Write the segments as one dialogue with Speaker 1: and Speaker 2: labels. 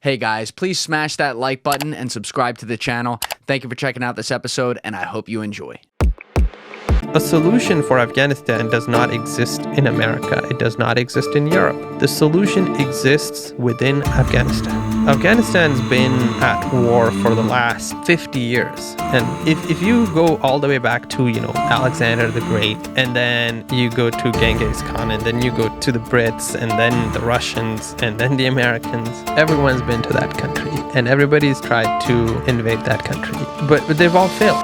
Speaker 1: Hey guys, please smash that like button and subscribe to the channel. Thank you for checking out this episode, and I hope you enjoy.
Speaker 2: A solution for Afghanistan does not exist in America. It does not exist in Europe. The solution exists within Afghanistan. Afghanistan's been at war for the last 50 years. And if you go all the way back to, Alexander the Great, and then you go to Genghis Khan, and then you go to the Brits, and then the Russians, and then the Americans, everyone's been to that country. And everybody's tried to invade that country. But they've all failed.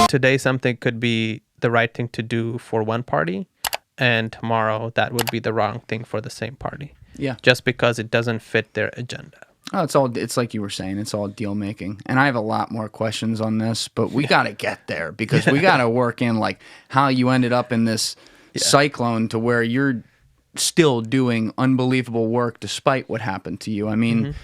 Speaker 2: Today, something could be the right thing to do for one party, and tomorrow that would be the wrong thing for the same party.
Speaker 1: Yeah.
Speaker 2: Just because it doesn't fit their agenda.
Speaker 1: Oh, it's like you were saying, it's all deal making. And I have a lot more questions on this, but we got to get there because we got to work in like how you ended up in this cyclone to where you're still doing unbelievable work despite what happened to you. I mean,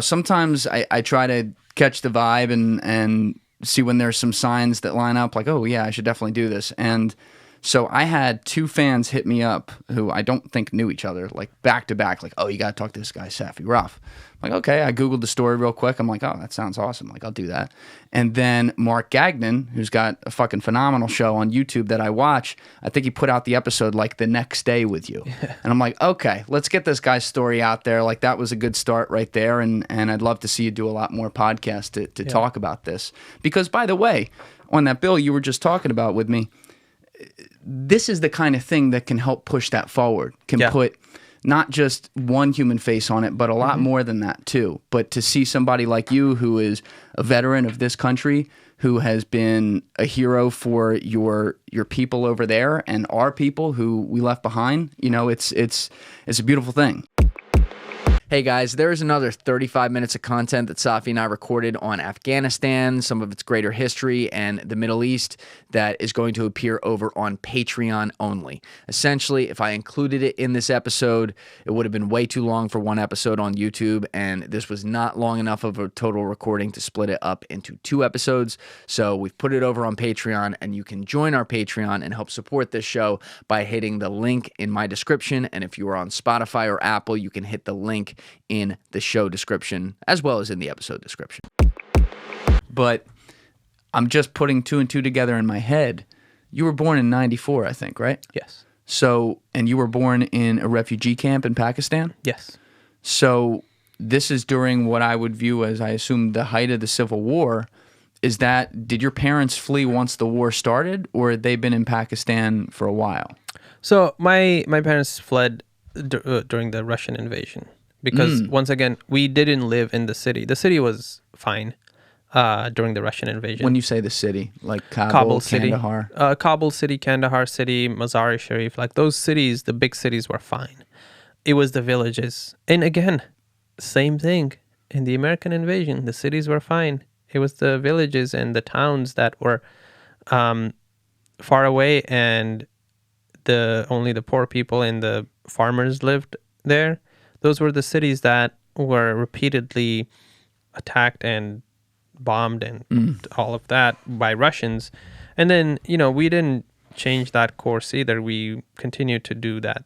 Speaker 1: sometimes I try to catch the vibe and see when there's some signs that line up like, oh yeah, I should definitely do this. And so I had two fans hit me up who I don't think knew each other, like back to back, like, oh, you got to talk to this guy, Safi Rauf. I'm like, okay, I Googled the story real quick. I'm like, oh, that sounds awesome. Like, I'll do that. And then Mark Gagnon, who's got a fucking phenomenal show on YouTube that I watch, I think he put out the episode like the next day with you. Yeah. And I'm like, okay, let's get this guy's story out there. Like, that was a good start right there. And I'd love to see you do a lot more podcasts to talk about this. Because, by the way, on that bill you were just talking about with me, this is the kind of thing that can help push that forward, can put not just one human face on it, but a lot more than that too. But to see somebody like you who is a veteran of this country, who has been a hero for your people over there and our people who we left behind, it's a beautiful thing. Hey guys, there is another 35 minutes of content that Safi and I recorded on Afghanistan, some of its greater history, and the Middle East that is going to appear over on Patreon only. Essentially, if I included it in this episode, it would have been way too long for one episode on YouTube, and this was not long enough of a total recording to split it up into 2 episodes. So we've put it over on Patreon, and you can join our Patreon and help support this show by hitting the link in my description. And if you are on Spotify or Apple, you can hit the link in the show description as well as in the episode description. But I'm just putting 2 and 2 together in my head. You were born in 94, I think, right?
Speaker 2: Yes.
Speaker 1: So, and you were born in a refugee camp in Pakistan?
Speaker 2: Yes.
Speaker 1: So this is during what I would view as, I assume, the height of the Civil War. Did your parents flee once the war started, or had they been in Pakistan for a while?
Speaker 2: So my parents fled during the Russian invasion. Because, once again, we didn't live in the city. The city was fine during the Russian invasion.
Speaker 1: When you say the city, like Kabul
Speaker 2: City,
Speaker 1: Kandahar?
Speaker 2: Kabul City, Kandahar City, Mazar-e-Sharif, like those cities, the big cities were fine. It was the villages. And again, same thing. In the American invasion, the cities were fine. It was the villages and the towns that were far away, and only the poor people and the farmers lived there. Those were the cities that were repeatedly attacked and bombed and all of that by Russians. And then, we didn't change that course either. We continued to do that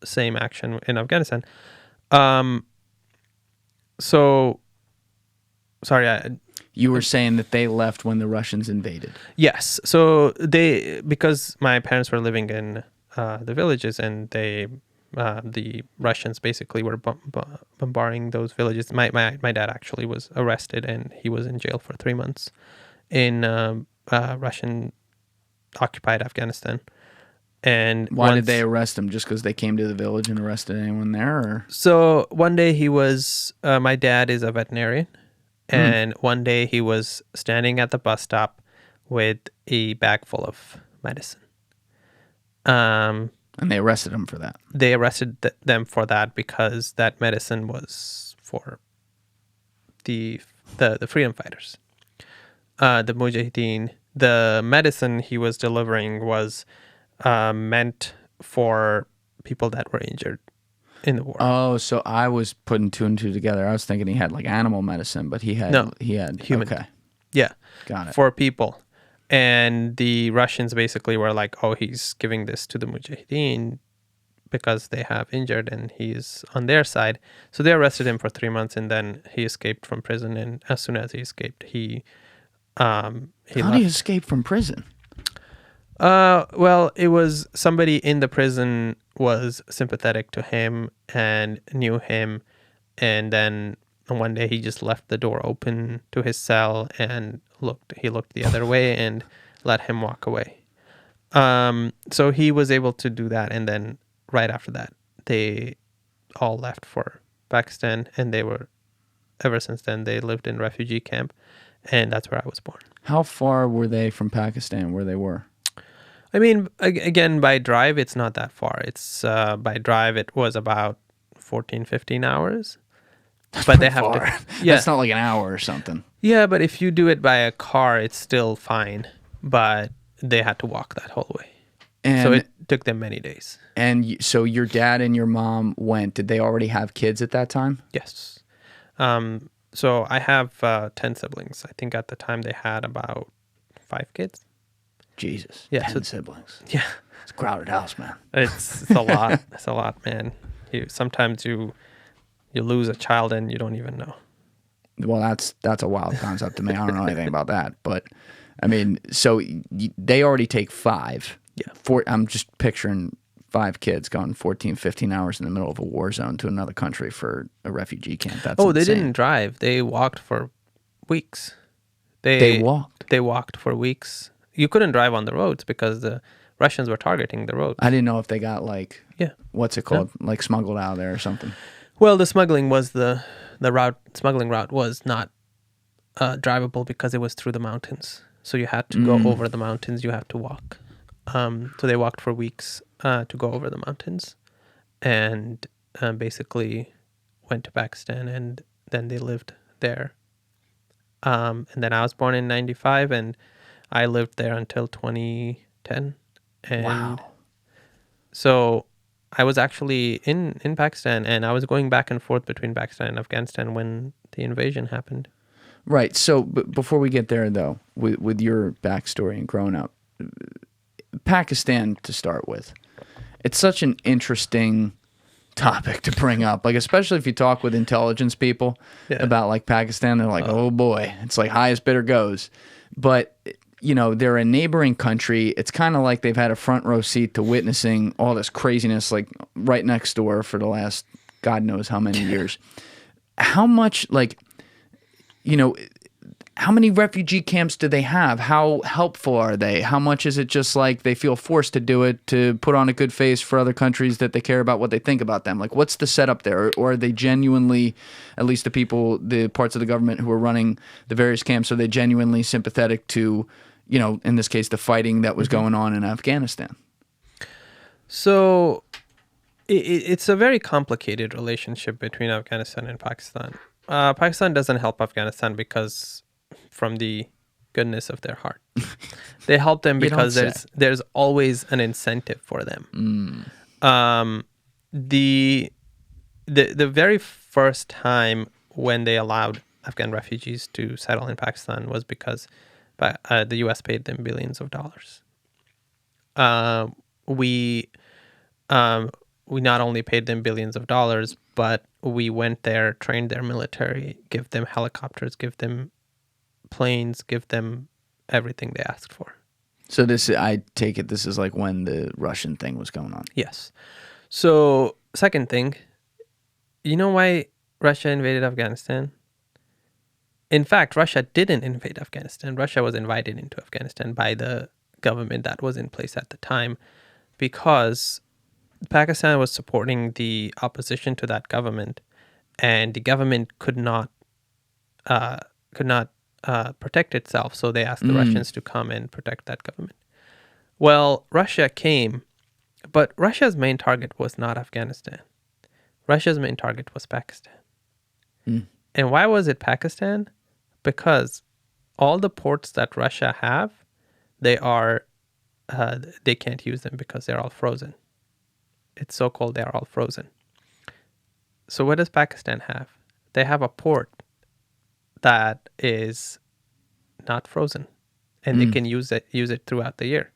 Speaker 2: same action in Afghanistan.
Speaker 1: You were saying that they left when the Russians invaded.
Speaker 2: Yes. So because my parents were living in the villages, and the Russians basically were bombarding those villages. My dad actually was arrested, and he was in jail for 3 months in Russian occupied Afghanistan. And
Speaker 1: why did they arrest him? Just because they came to the village and arrested anyone there? Or?
Speaker 2: So one day he was, my dad is a veterinarian, and one day he was standing at the bus stop with a bag full of medicine.
Speaker 1: And they arrested him for that.
Speaker 2: They arrested them for that because that medicine was for the freedom fighters, the Mujahideen. The medicine he was delivering was meant for people that were injured in the war.
Speaker 1: Oh, so I was putting two and two together. I was thinking he had like animal medicine, but he had
Speaker 2: human.
Speaker 1: Okay,
Speaker 2: Yeah,
Speaker 1: got it.
Speaker 2: for people. And the Russians basically were like, oh, he's giving this to the Mujahideen because they have injured and he's on their side. So they arrested him for 3 months, and then he escaped from prison. And as soon as he escaped, he
Speaker 1: How
Speaker 2: left.
Speaker 1: do you escape from prison?
Speaker 2: Well, it was somebody in the prison was sympathetic to him and knew him, and then one day he just left the door open to his cell and he looked the other way and let him walk away. So he was able to do that, and then right after that, they all left for Pakistan, and ever since then, they lived in refugee camp, and that's where I was born.
Speaker 1: How far were they from Pakistan where they were?
Speaker 2: I mean, again, by drive, it's not that far. It's by drive, it was about 14, 15 hours. But they have
Speaker 1: far.
Speaker 2: to. Yeah.
Speaker 1: That's not like an hour or something.
Speaker 2: Yeah, but if you do it by a car, it's still fine. But they had to walk that whole way.
Speaker 1: And
Speaker 2: so it took them many days.
Speaker 1: And so your dad and your mom went. Did they already have kids at that time?
Speaker 2: Yes. So I have 10 siblings. I think at the time they had about 5 kids.
Speaker 1: Jesus.
Speaker 2: Yeah,
Speaker 1: 10 siblings.
Speaker 2: Yeah.
Speaker 1: It's a crowded house, man.
Speaker 2: It's a lot. It's a lot, man. Sometimes you lose a child and you don't even know.
Speaker 1: Well, that's a wild concept to me. I don't know anything about that. But, I mean, so they already take 5.
Speaker 2: Yeah.
Speaker 1: I'm just picturing 5 kids going 14, 15 hours in the middle of a war zone to another country for a refugee camp. That's
Speaker 2: they
Speaker 1: insane.
Speaker 2: didn't drive. They walked for weeks.
Speaker 1: They walked?
Speaker 2: They walked for weeks. You couldn't drive on the roads because the Russians were targeting the roads.
Speaker 1: I didn't know if they got what's it called?
Speaker 2: No.
Speaker 1: Like smuggled out of there or something.
Speaker 2: Well, the smuggling was the route. Smuggling route was not drivable because it was through the mountains. So you had to go over the mountains. You had to walk. So they walked for weeks to go over the mountains, and basically went to Pakistan, and then they lived there. And then I was born in 95, and I lived there until 2010. And
Speaker 1: wow.
Speaker 2: So I was actually in Pakistan, and I was going back and forth between Pakistan and Afghanistan when the invasion happened.
Speaker 1: Right. So before we get there, though, with your backstory and growing up, Pakistan to start with, it's such an interesting topic to bring up. Like, especially if you talk with intelligence people about like Pakistan, they're like, oh boy, it's like highest bidder goes. But you know, they're a neighboring country. It's kind of like they've had a front row seat to witnessing all this craziness, like right next door for the last God knows how many years. How much, like, you know, how many refugee camps do they have? How helpful are they? How much is it just like they feel forced to do it to put on a good face for other countries that they care about what they think about them? Like, what's the setup there? Or are they genuinely, at least the parts of the government who are running the various camps, are they genuinely sympathetic to, you know, in this case, the fighting that was going on in Afghanistan?
Speaker 2: So it's a very complicated relationship between Afghanistan and Pakistan. Pakistan doesn't help Afghanistan because from the goodness of their heart. They help them because there's always an incentive for them. The very first time when they allowed Afghan refugees to settle in Pakistan was because the U.S. paid them billions of dollars. We not only paid them billions of dollars, but we went there, trained their military, give them helicopters, give them planes, give them everything they asked for.
Speaker 1: So I take it this is like when the Russian thing was going on.
Speaker 2: Yes. So second thing, you know why Russia invaded Afghanistan? In fact, Russia didn't invade Afghanistan. Russia was invited into Afghanistan by the government that was in place at the time because Pakistan was supporting the opposition to that government, and the government could not protect itself, so they asked the Russians to come and protect that government. Well, Russia came, but Russia's main target was not Afghanistan. Russia's main target was Pakistan. And why was it Pakistan? Because all the ports that Russia have, they can't use them because they're all frozen. It's so cold they are all frozen. So what does Pakistan have? They have a port that is not frozen, and they can use it throughout the year.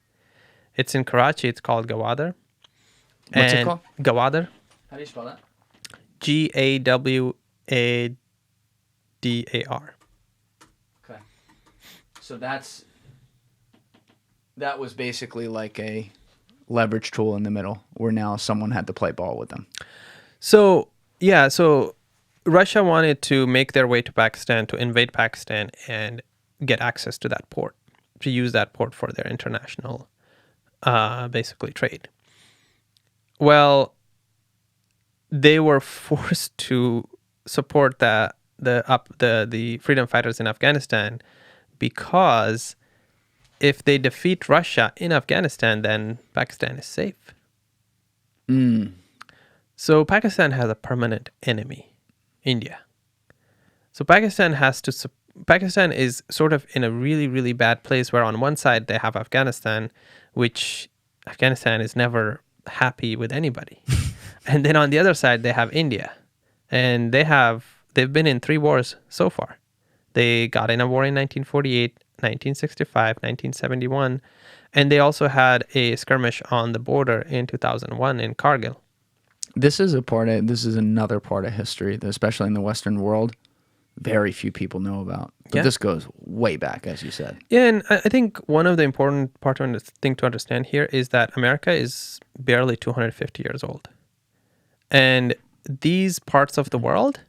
Speaker 2: It's in Karachi. It's called Gawadar.
Speaker 1: What's it called?
Speaker 2: Gawadar.
Speaker 1: How do you spell that?
Speaker 2: Gawadar.
Speaker 1: Okay. So that was basically like a leverage tool in the middle where now someone had to play ball with them.
Speaker 2: So, yeah, so Russia wanted to make their way to Pakistan, to invade Pakistan and get access to that port, to use that port for their international, basically, trade. Well, they were forced to support the freedom fighters in Afghanistan, because if they defeat Russia in Afghanistan, then Pakistan is safe. So Pakistan has a permanent enemy, India. So Pakistan is sort of in a really, really bad place, where on one side they have Afghanistan, which Afghanistan is never happy with anybody. And then on the other side they have India, and they've been in 3 wars so far. They got in a war in 1948, 1965, 1971, and they also had a skirmish on the border in 2001 in Kargil.
Speaker 1: This is another part of history that, especially in the Western world, very few people know about. But this goes way back, as you said.
Speaker 2: Yeah, and I think one of the important thing to understand here is that America is barely 250 years old. And these parts of the world,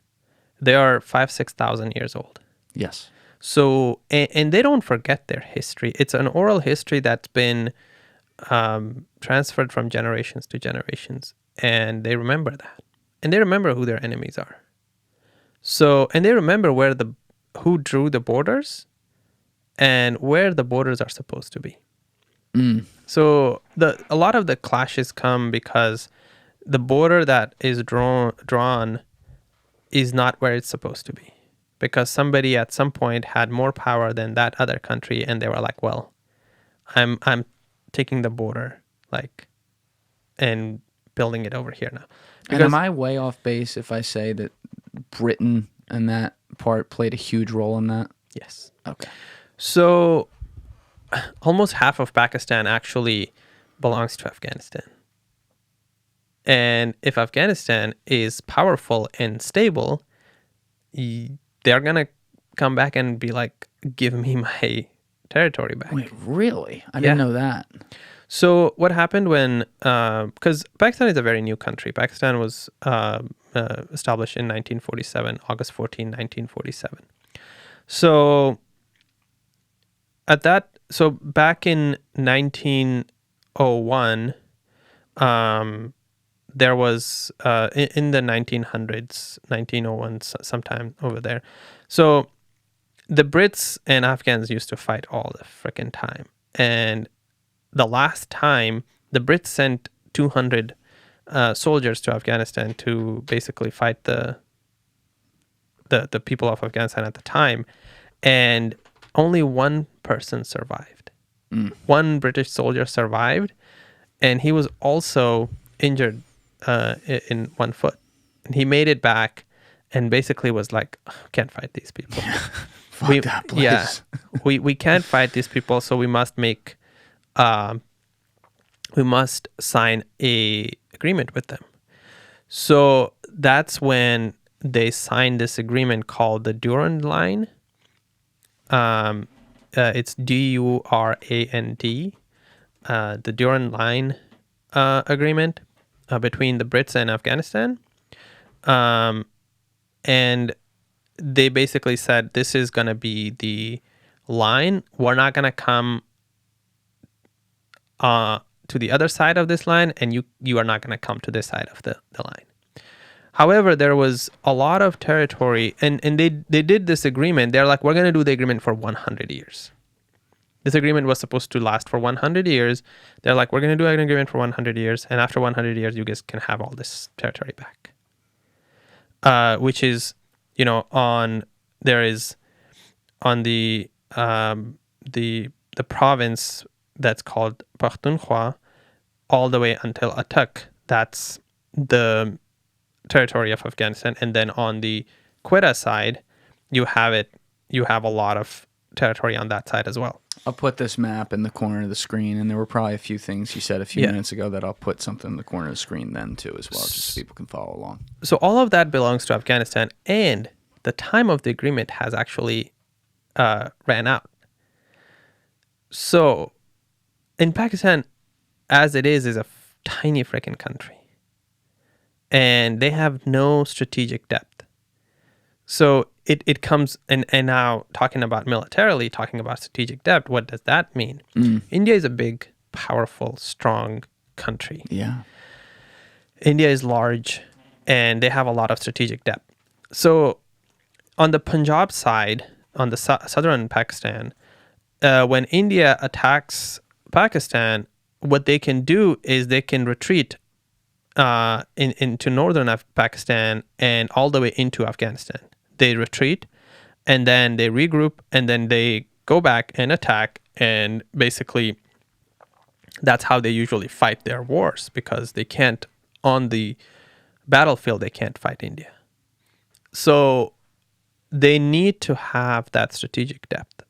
Speaker 2: they are 5,000-6,000 years old.
Speaker 1: Yes.
Speaker 2: So, and they don't forget their history. It's an oral history that's been transferred from generations to generations. And they remember that. And they remember who their enemies are. So, and they remember who drew the borders and where the borders are supposed to be. So a lot of the clashes come because the border that is drawn is not where it's supposed to be. Because somebody at some point had more power than that other country, and they were like, well, I'm taking the border, and building it over here now.
Speaker 1: And am I way off base if I say that Britain and that part played a huge role in that?
Speaker 2: Yes.
Speaker 1: Okay.
Speaker 2: So almost half of Pakistan actually belongs to Afghanistan. And if Afghanistan is powerful and stable, they're going to come back and be like, give me my territory back.
Speaker 1: Wait, really? I didn't know that.
Speaker 2: So what happened when, because Pakistan is a very new country. Pakistan was established in 1947, August 14, 1947. So back in 1901, there was, in the 1900s, 1901, sometime over there. So the Brits and Afghans used to fight all the frickin' time. And the last time, the Brits sent 200 soldiers to Afghanistan to basically fight the people of Afghanistan at the time, and only one person survived. One British soldier survived, and he was also injured in one foot. And he made it back, and basically was like, "Can't fight these people.
Speaker 1: Fuck that place.
Speaker 2: Yeah, we can't fight these people, so we must make." We must sign a agreement with them. So that's when they signed this agreement called the Durand-Line. It's Durand, the Durand-Line agreement between the Brits and Afghanistan. And they basically said, this is going to be the line. We're not going to come to the other side of this line, and you are not going to come to this side of the line. However, there was a lot of territory, and they did this agreement. They're like, we're going to do the agreement for 100 years. This agreement was supposed to last for 100 years. They're like, we're going to do an agreement for 100 years, and after 100 years, you guys can have all this territory back. Which is, there is on the province that's called Pakhtunkhwa, all the way until Atak, that's the territory of Afghanistan. And then on the Quetta side, you have a lot of territory on that side as well.
Speaker 1: I'll put this map in the corner of the screen, and there were probably a few things you said a few minutes ago that I'll put something in the corner of the screen then too as well, just so people can follow along.
Speaker 2: So all of that belongs to Afghanistan, and the time of the agreement has actually ran out. So in Pakistan, as it is a tiny freaking country, and they have no strategic depth. So it comes, and now talking about militarily, talking about strategic depth, what does that mean? India is a big, powerful, strong country.
Speaker 1: Yeah.
Speaker 2: India is large, and they have a lot of strategic depth. So on the Punjab side, on the southern Pakistan, when India attacks Pakistan, what they can do is they can retreat into northern Pakistan and all the way into Afghanistan. They retreat, and then they regroup, and then they go back and attack, and basically that's how they usually fight their wars, because they can't, on the battlefield, they can't fight India. So they need to have that strategic depth.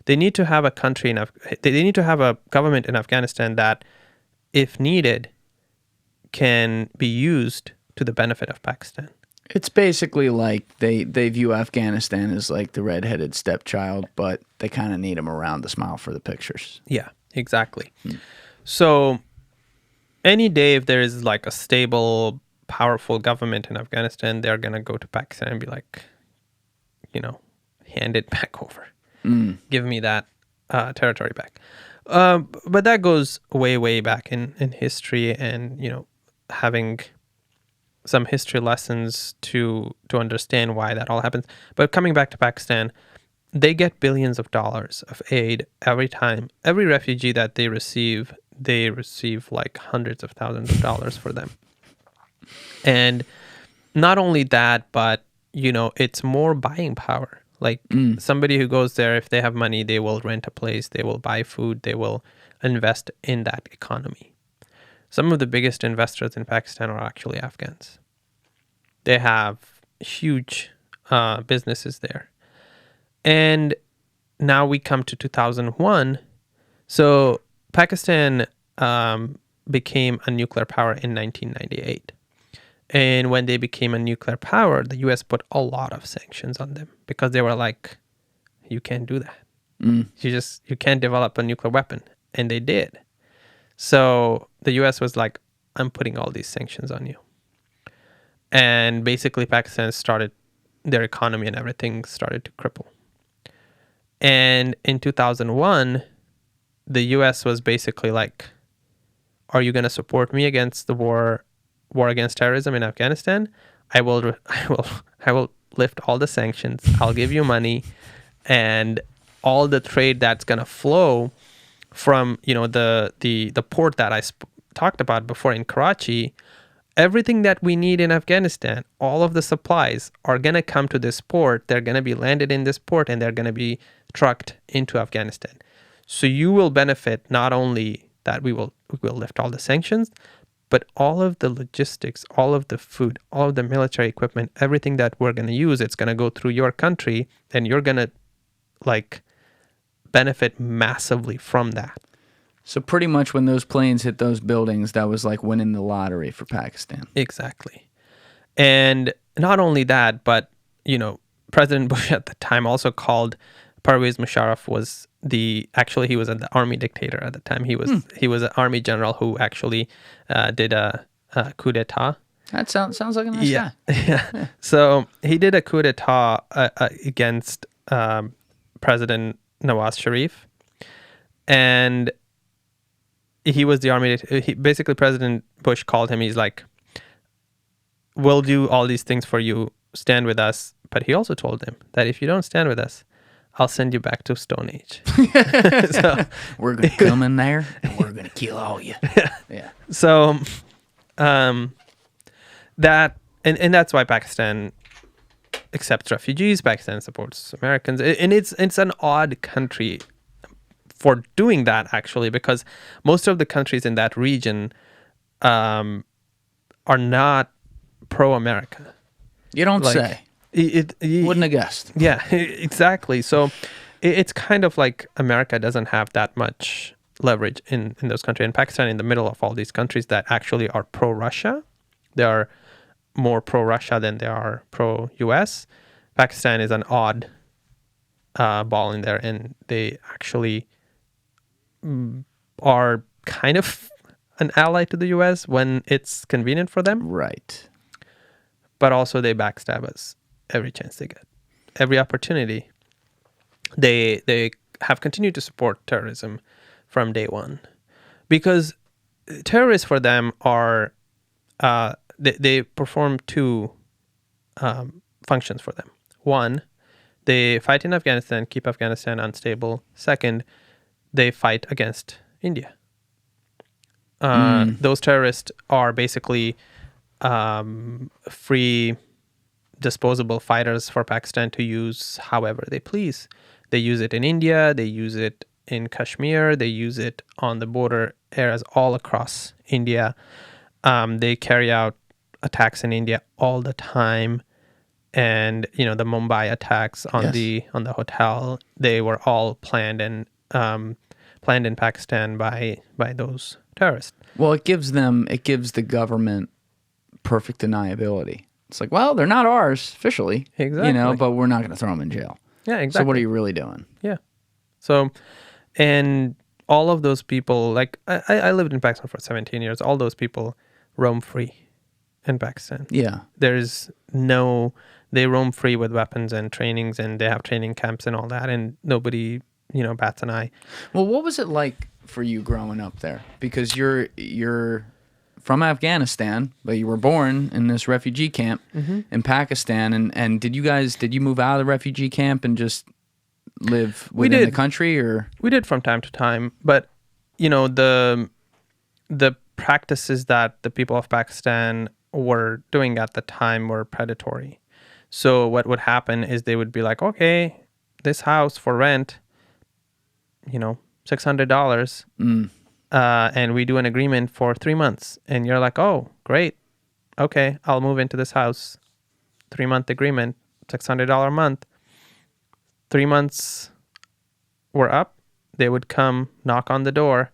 Speaker 2: They need to have a country they need to have a government in Afghanistan that, if needed, can be used to the benefit of Pakistan.
Speaker 1: It's basically like they view Afghanistan as like the redheaded stepchild, but they kind of need him around to smile for the pictures.
Speaker 2: Yeah, exactly. So any day, if there is like a stable, powerful government in Afghanistan, they're going to go to Pakistan and be like, hand it back over. Give me that territory back. But that goes way, way back in history, and, having some history lessons to understand why that all happens. But coming back to Pakistan, they get billions of dollars of aid every time. Every refugee that they receive like hundreds of thousands of dollars for them. And not only that, but, it's more buying power. Like somebody who goes there, if they have money, they will rent a place, they will buy food, they will invest in that economy. Some of the biggest investors in Pakistan are actually Afghans. They have huge businesses there. And now we come to 2001. So Pakistan became a nuclear power in 1998. And when they became a nuclear power, the U.S. put a lot of sanctions on them, because they were like, you can't do that. You can't develop a nuclear weapon. And they did. So the U.S. was like, I'm putting all these sanctions on you. And basically Pakistan started, their economy and everything started to cripple. And in 2001, the U.S. was basically like, are you going to support me against the war against terrorism in Afghanistan? I will lift all the sanctions. I'll give you money, and all the trade that's going to flow from, the port that I talked about before in Karachi, everything that we need in Afghanistan, all of the supplies are going to come to this port. They're going to be landed in this port, and they're going to be trucked into Afghanistan. So you will benefit, not only that we will lift all the sanctions, but all of the logistics, all of the food, all of the military equipment, everything that we're going to use, it's going to go through your country, and you're going to benefit massively from that.
Speaker 1: So pretty much when those planes hit those buildings, that was like winning the lottery for Pakistan.
Speaker 2: Exactly. And not only that, but, President Bush at the time also called Parvez Musharraf he was an army dictator at the time. He was an army general who actually did a coup d'etat.
Speaker 1: That sounds like a nice guy.
Speaker 2: Yeah. So he did a coup d'etat against President Nawaz Sharif, and he was the army. Basically, President Bush called him. He's like, "We'll do all these things for you. Stand with us." But he also told him that if you don't stand with us, I'll send you back to Stone Age.
Speaker 1: So, we're going to come in there and we're going to kill all you. Yeah.
Speaker 2: So that and that's why Pakistan accepts refugees. Pakistan supports Americans. And it's an odd country for doing that, actually, because most of the countries in that region are not pro-America.
Speaker 1: You don't
Speaker 2: Like,
Speaker 1: say. Wouldn't have guessed.
Speaker 2: Yeah, exactly. So it's kind of like America doesn't have that much leverage in those countries. And Pakistan in the middle of all these countries that actually are pro-Russia. They are more pro-Russia than they are pro-US. Pakistan is an odd ball in there, and they actually are kind of an ally to the US when it's convenient for them.
Speaker 1: Right.
Speaker 2: But also they backstab us every chance they get. Every opportunity. They have continued to support terrorism from day one. Because terrorists for them are, they perform two functions for them. One, they fight in Afghanistan, keep Afghanistan unstable. Second, they fight against India. Those terrorists are basically free, disposable fighters for Pakistan to use however they please. They use it in India, they use it in Kashmir, they use it on the border areas all across India. They carry out attacks in India all the time. And, you know, the Mumbai attacks on the hotel, they were all planned in Pakistan by those terrorists.
Speaker 1: Well, it gives the government perfect deniability. It's like, well, they're not ours officially,
Speaker 2: Exactly.
Speaker 1: you know, but we're not going to throw them in jail.
Speaker 2: Yeah, exactly.
Speaker 1: So what are you really doing?
Speaker 2: Yeah. So, and all of those people, like I lived in Pakistan for 17 years. All those people roam free in Pakistan.
Speaker 1: Yeah.
Speaker 2: They roam free with weapons and trainings, and they have training camps and all that, and nobody, you know, bats an eye.
Speaker 1: Well, what was it like for you growing up there? Because you're from Afghanistan, but you were born in this refugee camp in Pakistan, and did you move out of the refugee camp and just live within the country, or?
Speaker 2: We did from time to time, but you know, the practices that the people of Pakistan were doing at the time were predatory. So what would happen is they would be like, okay, this house for rent, you know, $600, and we do an agreement for 3 months, and you're like, oh, great, okay, I'll move into this house. 3-month agreement, $600 a month. 3 months were up, they would come knock on the door.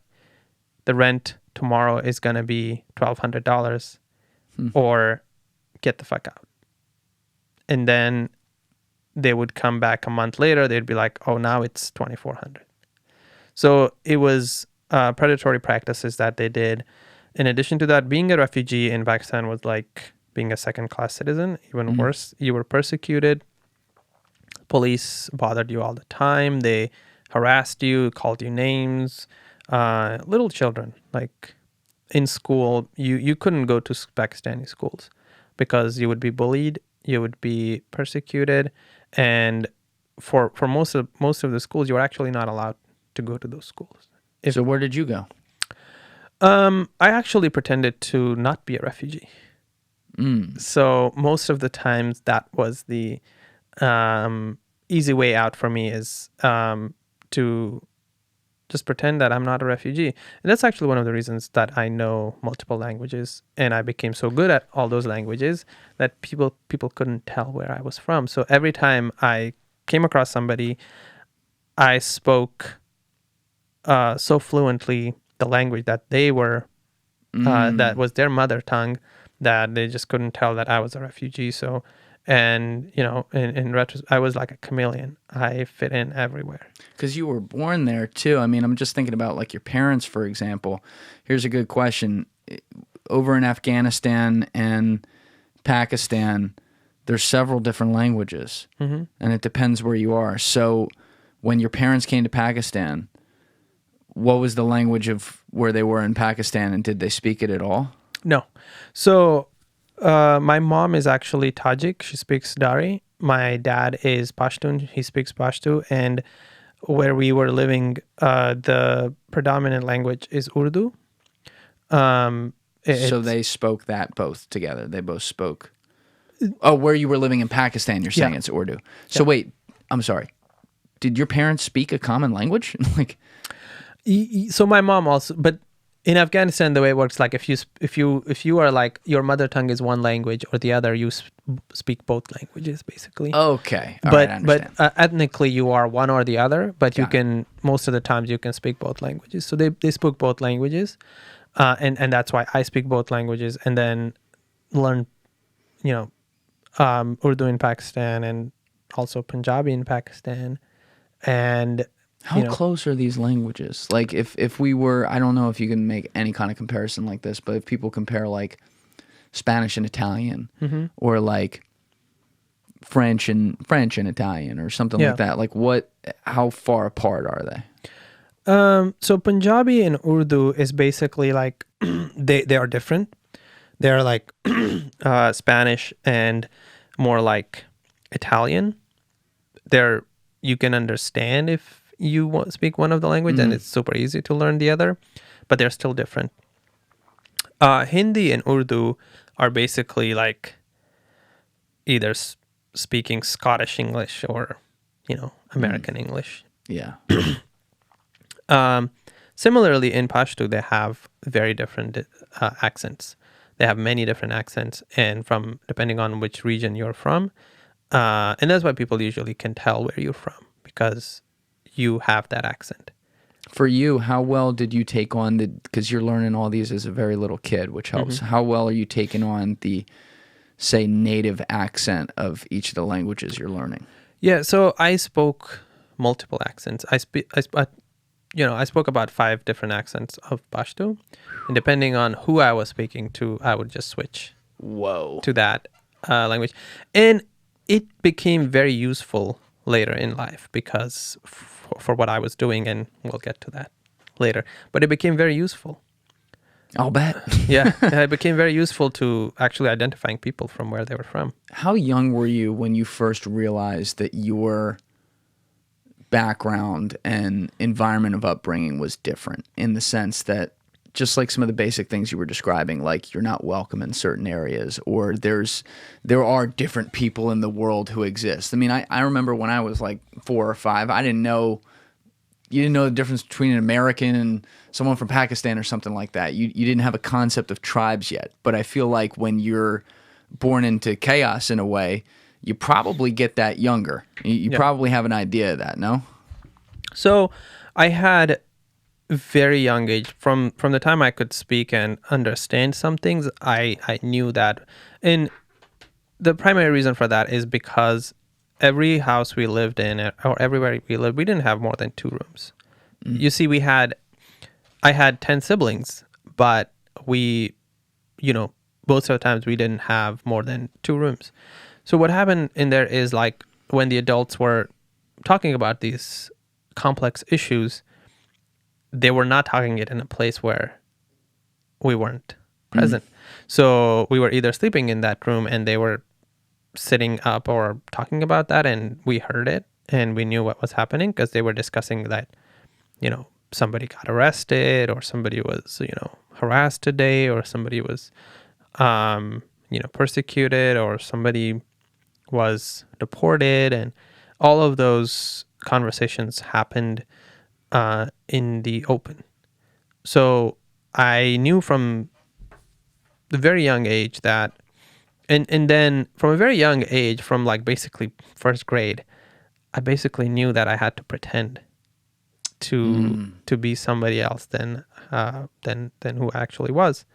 Speaker 2: The rent tomorrow is going to be $1,200 or get the fuck out. And then they would come back a month later. They'd be like, oh, now it's $2,400. So it was predatory practices that they did. In addition to that, being a refugee in Pakistan was like being a second-class citizen, even worse. You were persecuted. Police bothered you all the time. They harassed you, called you names. Little children, like in school, you couldn't go to Pakistani schools because you would be bullied, you would be persecuted, and for most of the schools, you were actually not allowed to go to those schools.
Speaker 1: So where did you go?
Speaker 2: I actually pretended to not be a refugee. So most of the times that was the easy way out for me is to just pretend that I'm not a refugee. And that's actually one of the reasons that I know multiple languages, and I became so good at all those languages that people couldn't tell where I was from. So every time I came across somebody, I spoke so fluently the language that they were, that was their mother tongue, that they just couldn't tell that I was a refugee. So, and you know, in retrospect, I was like a chameleon. I fit in everywhere.
Speaker 1: Because you were born there too. I mean, I'm just thinking about like your parents, for example. Here's a good question. Over in Afghanistan and Pakistan, there's several different languages, and it depends where you are. So when your parents came to Pakistan, what was the language of where they were in Pakistan, and did they speak it at all?
Speaker 2: No. So my mom is actually Tajik. She speaks Dorey. My dad is Pashtun. He speaks Pashto. And where we were living, the predominant language is Urdu.
Speaker 1: So they spoke that both together. They both spoke. Oh, where you were living in Pakistan, you're saying it's Urdu. So wait, I'm sorry. Did your parents speak a common language? Like,
Speaker 2: so my mom also, but in Afghanistan, the way it works, like if you are like your mother tongue is one language or the other, you speak both languages basically.
Speaker 1: Okay, all right, I understand.
Speaker 2: But ethnically you are one or the other. But you
Speaker 1: Got
Speaker 2: can most of the times you can speak both languages. So they spoke both languages, and that's why I speak both languages, and then learn, Urdu in Pakistan and also Punjabi in Pakistan, and.
Speaker 1: How close are these languages? Like if we were, I don't know if you can make any kind of comparison like this, but if people compare like Spanish and Italian or like French and Italian or something like that, like how far apart are they?
Speaker 2: So Punjabi and Urdu is basically like they are different. They're like Spanish and more like Italian. You can understand if you speak one of the language, and it's super easy to learn the other, but they're still different. Hindi and Urdu are basically like either speaking Scottish English or, American English.
Speaker 1: Yeah.
Speaker 2: Similarly, in Pashto, they have very different accents. They have many different accents, and depending on which region you're from, and that's why people usually can tell where you're from, because you have that accent.
Speaker 1: For you, how well did you take on because you're learning all these as a very little kid, which helps. How well are you taking on the, say, native accent of each of the languages you're learning?
Speaker 2: Yeah, so I spoke multiple accents. I spoke about 5 different accents of Pashto, and depending on who I was speaking to, I would just switch to that language. And it became very useful later in life because for what I was doing, and we'll get to that later, but it became very useful.
Speaker 1: I'll bet.
Speaker 2: Yeah, it became very useful to actually identifying people from where they were from.
Speaker 1: How young were you when you first realized that your background and environment of upbringing was different, in the sense that just like some of the basic things you were describing, like you're not welcome in certain areas, or there are different people in the world who exist. I mean, I remember when I was like 4 or 5, you didn't know the difference between an American and someone from Pakistan or something like that. You didn't have a concept of tribes yet. But I feel like when you're born into chaos in a way, you probably get that younger. You probably have an idea of that, no?
Speaker 2: So I had very young age, from the time I could speak and understand some things, I knew that. And the primary reason for that is because every house we lived in, or everywhere we lived, we didn't have more than 2 rooms. You see, I had 10 siblings, but we, most of the times we didn't have more than 2 rooms. So what happened in there is, like, when the adults were talking about these complex issues, they were not talking it in a place where we weren't present. So we were either sleeping in that room and they were sitting up or talking about that, and we heard it and we knew what was happening because they were discussing that, somebody got arrested, or somebody was, harassed today, or somebody was, persecuted, or somebody was deported. And all of those conversations happened in the open. So I knew from the very young age that, and then from a very young age, from like basically first grade, I basically knew that I had to pretend to be somebody else than who I actually was.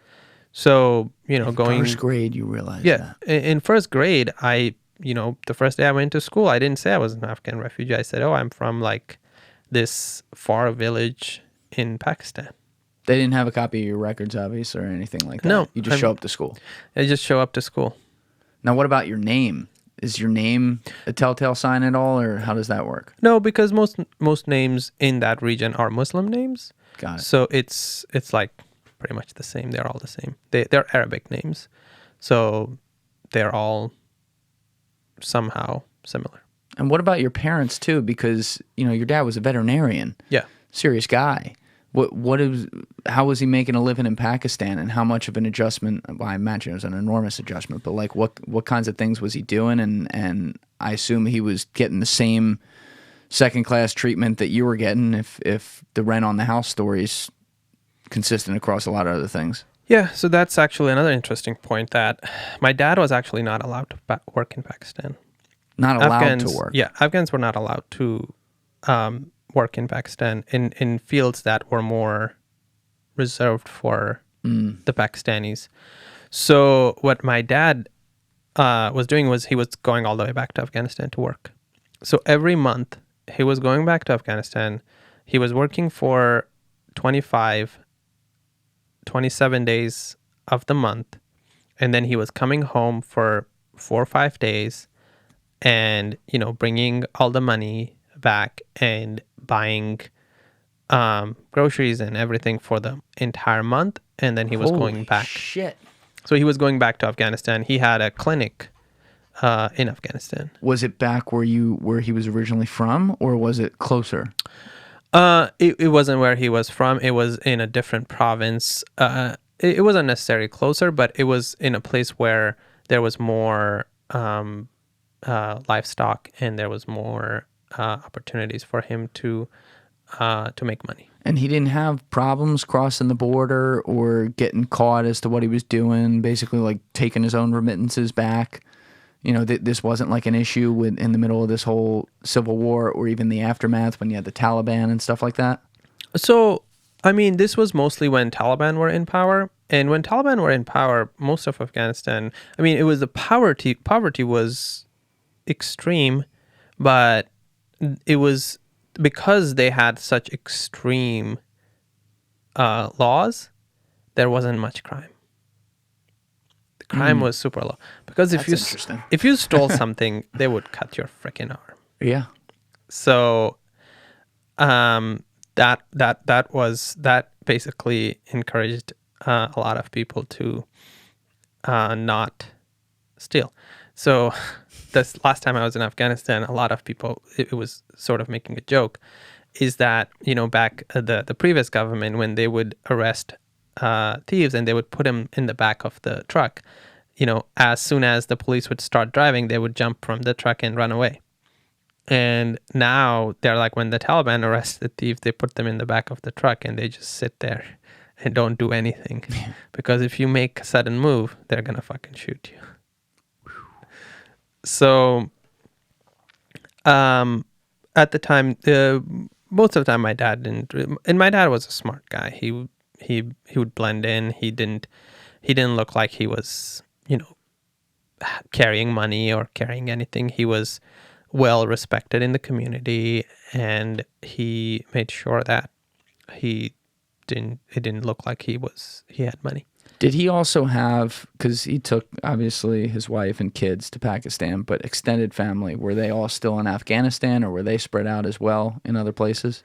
Speaker 2: So, going
Speaker 1: first grade, you realized
Speaker 2: that.
Speaker 1: Yeah.
Speaker 2: In first grade, the first day I went to school, I didn't say I was an Afghan refugee. I said, I'm from like this far village in Pakistan.
Speaker 1: They didn't have a copy of your records, obviously, or anything like that.
Speaker 2: No.
Speaker 1: You just show up to school.
Speaker 2: I just show up to school.
Speaker 1: Now, what about your name? Is your name a telltale sign at all, or how does that work?
Speaker 2: No, because most names in that region are Muslim names.
Speaker 1: Got it.
Speaker 2: So it's like pretty much the same. They're all the same. They're Arabic names. So they're all somehow similar.
Speaker 1: And what about your parents too? Because your dad was a veterinarian.
Speaker 2: Yeah,
Speaker 1: serious guy. How was he making a living in Pakistan, and how much of an adjustment? Well, I imagine it was an enormous adjustment. But like, what kinds of things was he doing? And I assume he was getting the same second class treatment that you were getting if the rent on the house stories consistent across a lot of other things.
Speaker 2: Yeah, so that's actually another interesting point, that my dad was actually not allowed to work in Pakistan.
Speaker 1: Not allowed to work.
Speaker 2: Yeah, Afghans were not allowed to work in Pakistan in fields that were more reserved for the Pakistanis. So what my dad was doing was he was going all the way back to Afghanistan to work. So every month he was going back to Afghanistan. He was working for 27 days of the month, and then he was coming home for 4 or 5 days and, bringing all the money back and buying groceries and everything for the entire month, and then he was going back.
Speaker 1: Shit.
Speaker 2: So he was going back to Afghanistan. He had a clinic in Afghanistan.
Speaker 1: Was it back where he was originally from, or was it closer?
Speaker 2: It wasn't where he was from. It was in a different province. It wasn't necessarily closer, but it was in a place where there was more livestock, and there was more opportunities for him to make money.
Speaker 1: And he didn't have problems crossing the border or getting caught as to what he was doing, basically like taking his own remittances back. This wasn't like an issue in the middle of this whole civil war, or even the aftermath when you had the Taliban and stuff like that.
Speaker 2: So, this was mostly when Taliban were in power. And when Taliban were in power, most of Afghanistan, it was the poverty was extreme, but it was because they had such extreme laws, there wasn't much crime. The crime was super low, because if you stole something, they would cut your freaking arm.
Speaker 1: Yeah.
Speaker 2: So that basically encouraged a lot of people to not steal. So this last time I was in Afghanistan, a lot of people, it was sort of making a joke, is that, back the previous government, when they would arrest thieves and they would put them in the back of the truck, as soon as the police would start driving, they would jump from the truck and run away. And now they're like, when the Taliban arrest the thief, they put them in the back of the truck and they just sit there and don't do anything. Yeah. Because if you make a sudden move, they're going to fucking shoot you. So, at the time, most of the time my dad didn't, and my dad was a smart guy. He would blend in. He didn't look like he was, carrying money or carrying anything. He was well respected in the community, and he made sure that it didn't look like he had money.
Speaker 1: Did he also have, because he took obviously his wife and kids to Pakistan, but extended family, were they all still in Afghanistan, or were they spread out as well in other places?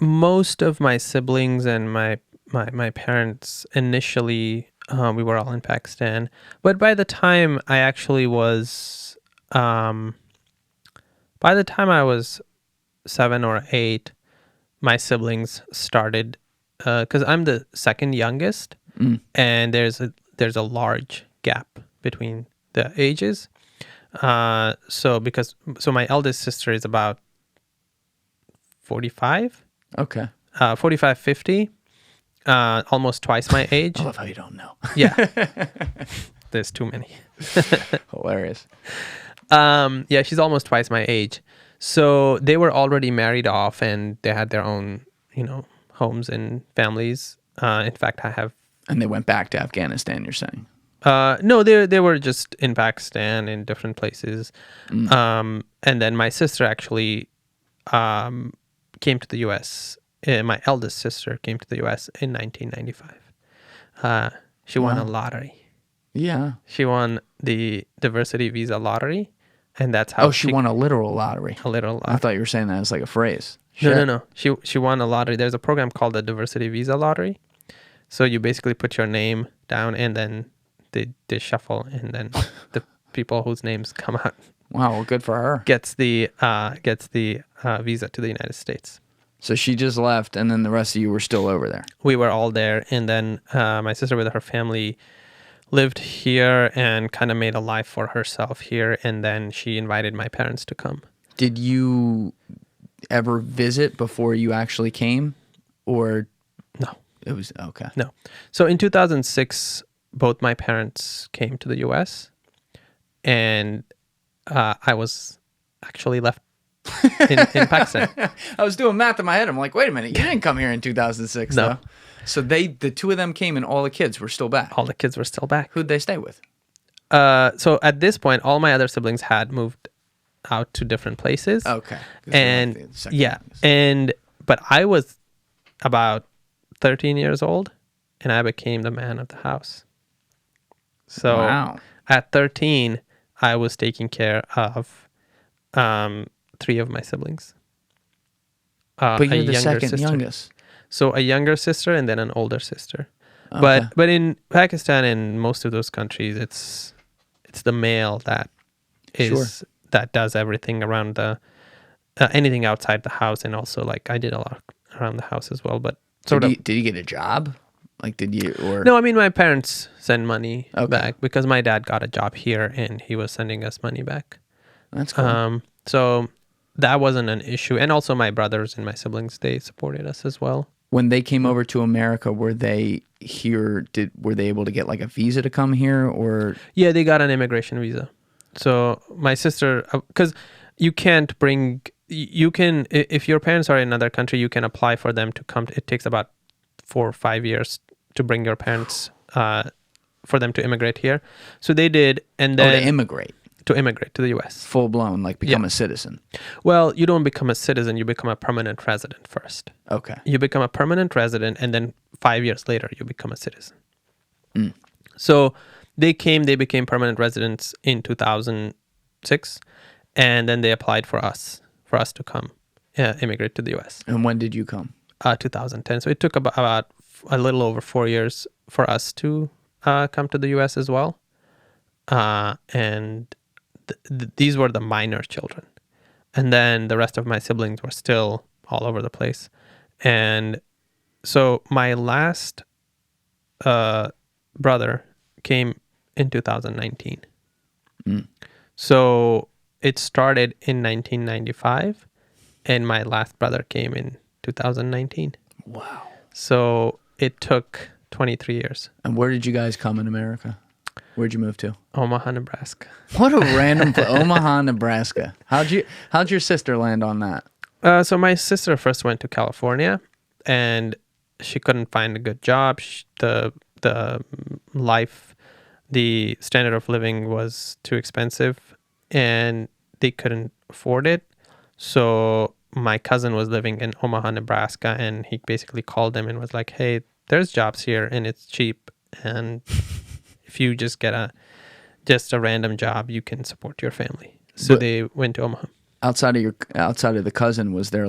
Speaker 2: Most of my siblings and my parents initially, we were all in Pakistan, but by the time I actually was, by the time I was 7 or 8, my siblings started, because I'm the second youngest, and there's a large gap between the ages. So my eldest sister is about 45.
Speaker 1: Okay.
Speaker 2: 45, 50. Almost twice my age.
Speaker 1: I love how you don't know.
Speaker 2: Yeah. There's too many.
Speaker 1: Hilarious.
Speaker 2: Yeah, she's almost twice my age. So they were already married off, and they had their own, homes and families. In fact, I have.
Speaker 1: And they went back to Afghanistan, you're saying?
Speaker 2: No, they were just in Pakistan, in different places. And then my sister actually came to the U.S. My eldest sister came to the U.S. in 1995. She won a lottery.
Speaker 1: Yeah.
Speaker 2: She won the diversity visa lottery, and that's how.
Speaker 1: Oh, she won a literal lottery.
Speaker 2: A literal lottery.
Speaker 1: I thought you were saying that as like a phrase.
Speaker 2: No. She won a lottery. There's a program called the diversity visa lottery. So you basically put your name down, and then they shuffle, and then the people whose names come out.
Speaker 1: Wow, well, good for her.
Speaker 2: Gets the visa to the United States.
Speaker 1: So she just left, and then the rest of you were still over there.
Speaker 2: We were all there, and then my sister with her family lived here and kind of made a life for herself here, and then she invited my parents to come.
Speaker 1: Did you ever visit before you actually came, or It was okay.
Speaker 2: No. So in 2006, both my parents came to the U.S. and I was actually left in Pakistan.
Speaker 1: I was doing math in my head. I'm like, wait a minute, you didn't come here in 2006,
Speaker 2: No.
Speaker 1: though. So the two of them came, and all the kids were still back.
Speaker 2: All the kids were still back.
Speaker 1: Who'd they stay with?
Speaker 2: So at this point, all my other siblings had moved out to different places.
Speaker 1: Okay.
Speaker 2: And but I was about 13 years old, and I became the man of the house. So
Speaker 1: wow.
Speaker 2: At 13, I was taking care of 3 of my siblings.
Speaker 1: But you're the second youngest.
Speaker 2: So a younger sister and then an older sister.
Speaker 1: Okay.
Speaker 2: But in Pakistan and most of those countries, it's the male that that does everything around the anything outside the house, and also like I did a lot around the house as well. But
Speaker 1: did you get a job? Like, did you or
Speaker 2: no? I mean, my parents send money back because my dad got a job here and he was sending us money back.
Speaker 1: That's cool.
Speaker 2: So that wasn't an issue, and also my brothers and my siblings, they supported us as well.
Speaker 1: When they came over to America, were they able to get like a visa to come here, or?
Speaker 2: Yeah, they got an immigration visa. So my sister, because you can't bring, you can, if your parents are in another country, you can apply for them to come. It takes about 4 or 5 years to bring your parents, for them to immigrate here. So they did, and then
Speaker 1: to immigrate
Speaker 2: to the U.S.
Speaker 1: Full blown, like become a citizen.
Speaker 2: Well, you don't become a citizen; you become a permanent resident first.
Speaker 1: Okay.
Speaker 2: You become a permanent resident, and then 5 years later, you become a citizen. So they became permanent residents in 2006, and then they applied for us to come immigrate to the U.S.
Speaker 1: And when did you come?
Speaker 2: 2010. So it took about a little over 4 years for us to come to the U.S. as well. And these were the minor children. And then the rest of my siblings were still all over the place. And so my last brother came in 2019. So it started in 1995, and my last brother came in 2019.
Speaker 1: Wow.
Speaker 2: So it took 23 years.
Speaker 1: And where did you guys come in America? Where'd you move to?
Speaker 2: Omaha, Nebraska.
Speaker 1: What a random Omaha, Nebraska. How'd your sister land on that?
Speaker 2: So my sister first went to California, and she couldn't find a good job. The standard of living was too expensive, and they couldn't afford it. So my cousin was living in Omaha, Nebraska, and he basically called them and was like, "Hey, there's jobs here, and it's cheap, and if you just get a random job, you can support your family." So they went to Omaha.
Speaker 1: Outside of the cousin, was there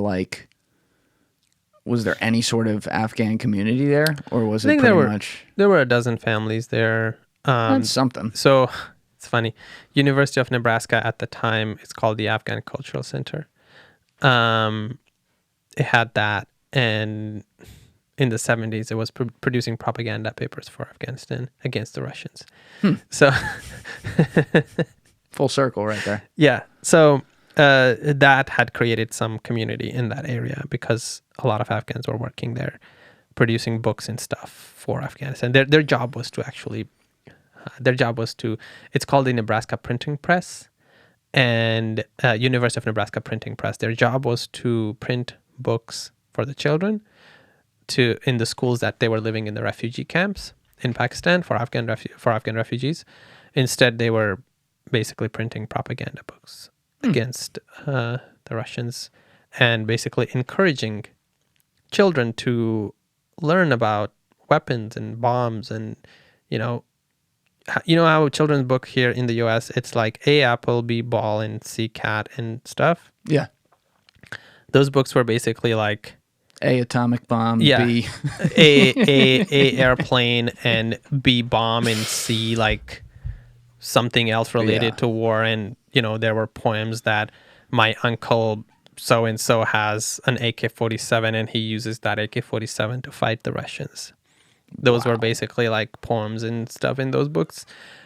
Speaker 1: any sort of Afghan community there, or was it pretty much?
Speaker 2: There were a dozen families there.
Speaker 1: That's something.
Speaker 2: So it's funny. University of Nebraska at the time, it's called the Afghan Cultural Center. It had that, and in the 70s, it was producing propaganda papers for Afghanistan against the Russians. So
Speaker 1: full circle right there.
Speaker 2: Yeah. So that had created some community in that area because a lot of Afghans were working there, producing books and stuff for Afghanistan. Their job was to actually, it's called the Nebraska Printing Press, and University of Nebraska Printing Press. Their job was to print books for the children in the schools that they were living in the refugee camps in Pakistan for Afghan refugees. Instead, they were basically printing propaganda books against the Russians, and basically encouraging children to learn about weapons and bombs, and you know how a children's book here in the U.S. it's like A apple, B ball, and C cat and stuff.
Speaker 1: Yeah,
Speaker 2: those books were basically like
Speaker 1: A atomic bomb,
Speaker 2: yeah,
Speaker 1: B
Speaker 2: A airplane, and B bomb, and C like something else related to war. And there were poems that my uncle so and so has an AK-47 and he uses that AK-47 to fight the Russians. Those were basically like poems and stuff in those books.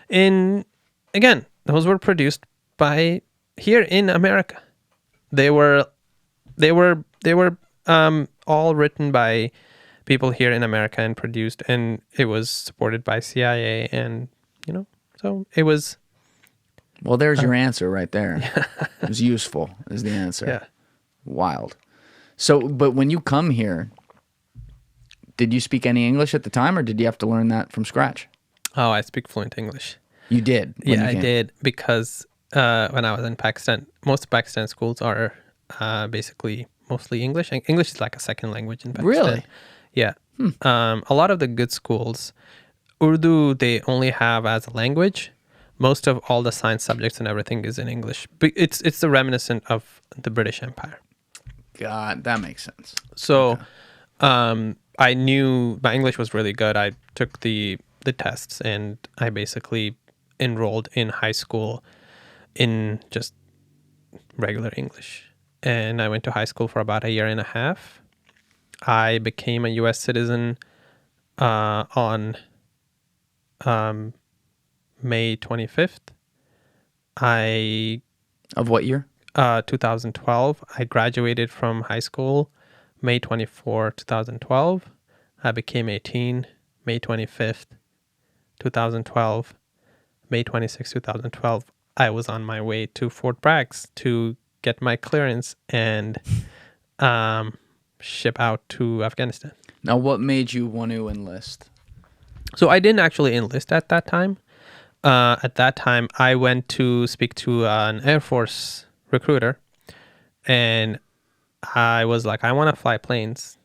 Speaker 2: And again, those were produced by here in America. They were all written by people here in America and produced, and it was supported by CIA, and so it was.
Speaker 1: Well, there's your answer right there. It was useful is the answer.
Speaker 2: Yeah.
Speaker 1: Wild. So, but when you come here, did you speak any English at the time, or did you have to learn that from scratch?
Speaker 2: Oh, I speak fluent English.
Speaker 1: You did?
Speaker 2: Yeah, I did, because when I was in Pakistan, most Pakistan schools are basically mostly English. And English is like a second language in Pakistan.
Speaker 1: Really?
Speaker 2: Yeah. A lot of the good schools, Urdu, they only have as a language. Most of all the science subjects and everything is in English. But it's the reminiscent of the British Empire.
Speaker 1: God, that makes sense.
Speaker 2: So I knew my English was really good. I took the tests, and I basically enrolled in high school in just regular English. And I went to high school for about a year and a half. I became a U.S. citizen on May 25th.
Speaker 1: Of what year?
Speaker 2: 2012. I graduated from high school May 24, 2012. I became 18 May 25th, 2012. May 26, 2012. I was on my way to Fort Bragg to get my clearance and ship out to Afghanistan.
Speaker 1: Now, what made you want to enlist?
Speaker 2: So I didn't actually enlist at that time. At that time, I went to speak to an Air Force recruiter, and I was like, I want to fly planes.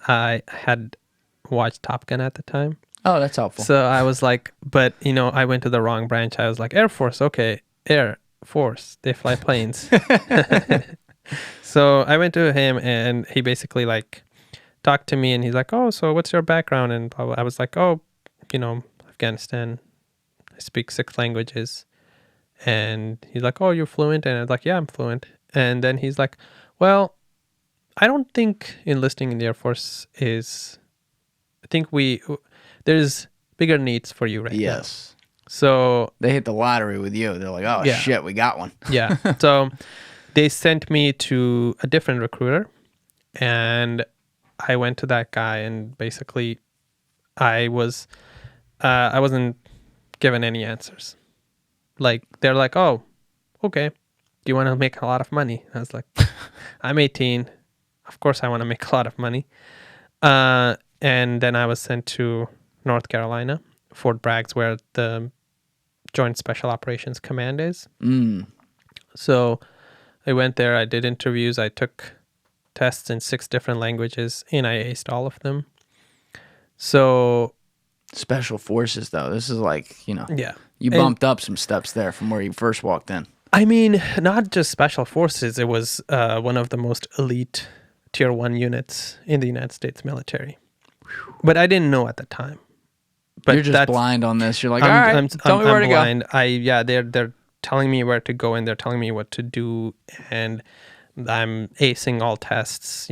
Speaker 2: I had watched Top Gun at the time.
Speaker 1: Oh, that's helpful.
Speaker 2: So I was like, but, I went to the wrong branch. I was like, Air Force, okay, Air Force, they fly planes. So I went to him, and he basically talked to me, and he's like, oh, so what's your background? And I was like, oh, Afghanistan. I speak 6 languages. And he's like, oh, you're fluent? And I was like, yeah, I'm fluent. And then he's like, well, I don't think enlisting in the Air Force is, I think there's bigger needs for you right now.
Speaker 1: Yes.
Speaker 2: So
Speaker 1: they hit the lottery with you. They're like, oh, shit, we got one.
Speaker 2: Yeah. So they sent me to a different recruiter, and I went to that guy, and basically I wasn't given any answers. They're like, oh, okay, do you want to make a lot of money? I was like, I'm 18. Of course I want to make a lot of money. And then I was sent to North Carolina, Fort Bragg, where the Joint Special Operations Command is. So I went there, I did interviews, I took tests in 6 different languages, and I aced all of them. So
Speaker 1: Special Forces, though, this is
Speaker 2: yeah.
Speaker 1: You bumped up some steps there from where you first walked in.
Speaker 2: I mean, not just Special Forces. It was one of the most elite Tier 1 units in the United States military. But I didn't know at the time. But
Speaker 1: you're just blind on this. You're like, all right, tell me where to
Speaker 2: blind.
Speaker 1: go.
Speaker 2: They're telling me where to go, and they're telling me what to do, and I'm acing all tests,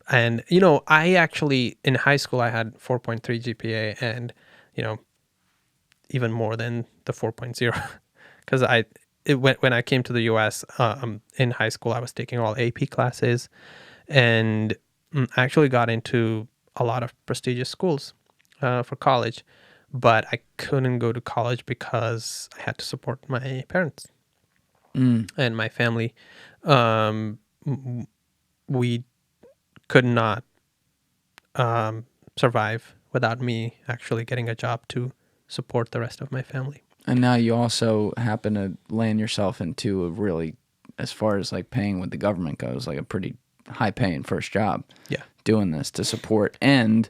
Speaker 2: And, I actually, in high school, I had 4.3 GPA and, even more than the 4.0. Because when I came to the U.S. In high school, I was taking all AP classes and actually got into a lot of prestigious schools for college. But I couldn't go to college because I had to support my parents and my family. We could not survive without me actually getting a job to support the rest of my family.
Speaker 1: And now you also happen to land yourself into a really, as far as paying with the government goes, a pretty high paying first job.
Speaker 2: Yeah.
Speaker 1: Doing this to support, and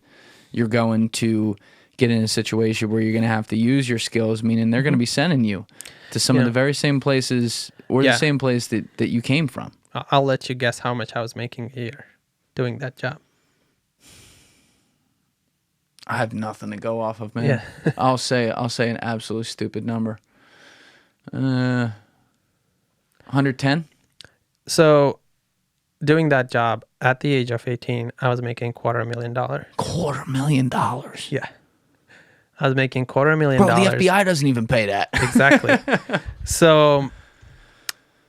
Speaker 1: you're going to get in a situation where you're going to have to use your skills, meaning they're going to be sending you to some of the very same places or the same place that you came from.
Speaker 2: I'll let you guess how much I was making a year doing that job.
Speaker 1: I have nothing to go off of, man.
Speaker 2: Yeah.
Speaker 1: I'll say an absolute stupid number. 110.
Speaker 2: So, doing that job at the age of 18, I was making $250,000.
Speaker 1: $250,000.
Speaker 2: Yeah. I was making $250,000.
Speaker 1: Bro, the FBI doesn't even pay that.
Speaker 2: Exactly. So,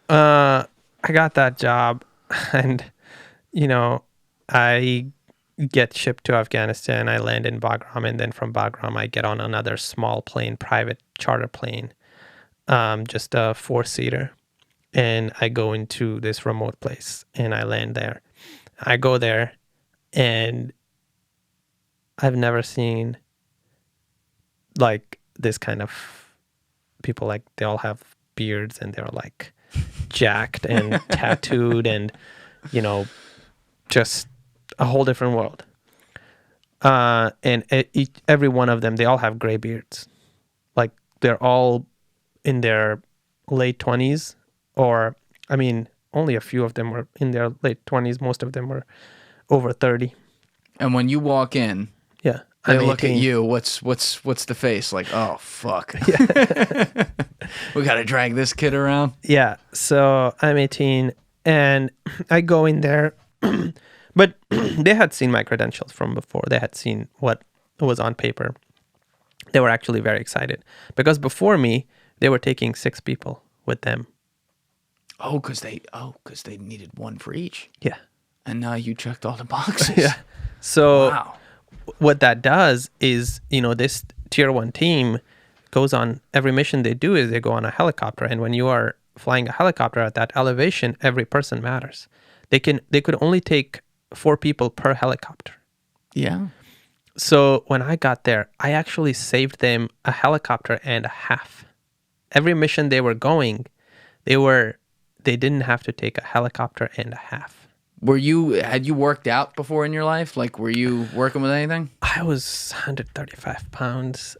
Speaker 2: I got that job, and I get shipped to Afghanistan. I land in Bagram, and then from Bagram, I get on another small plane, private charter plane, just a 4-seater, and I go into this remote place, and I land there. I go there, and I've never seen like this kind of people. Like, they all have beards, and they're like jacked and tattooed, and just a whole different world. And every one of them, they all have gray beards. Like, they're all in their late 20s, or, I mean, only a few of them were in their late 20s. Most of them were over 30.
Speaker 1: And when you walk in,
Speaker 2: yeah,
Speaker 1: they look at you. What's the face like? Oh, fuck. We got to drag this kid around.
Speaker 2: Yeah. So I'm 18, and I go in there. But they had seen my credentials from before. They had seen what was on paper. They were actually very excited because before me, they were taking 6 people with them.
Speaker 1: Oh, because they needed one for each.
Speaker 2: Yeah.
Speaker 1: And now you checked all the boxes.
Speaker 2: Yeah. So
Speaker 1: wow.
Speaker 2: What that does is, this tier 1 team goes on, every mission they do is they go on a helicopter. And when you are flying a helicopter at that elevation, every person matters. They could only take 4 people per helicopter.
Speaker 1: Yeah.
Speaker 2: So when I got there, I actually saved them a helicopter and a half. Every mission they were going, they didn't have to take a helicopter and a half.
Speaker 1: Had you worked out before in your life? Like, were you working with anything?
Speaker 2: I was 135 pounds,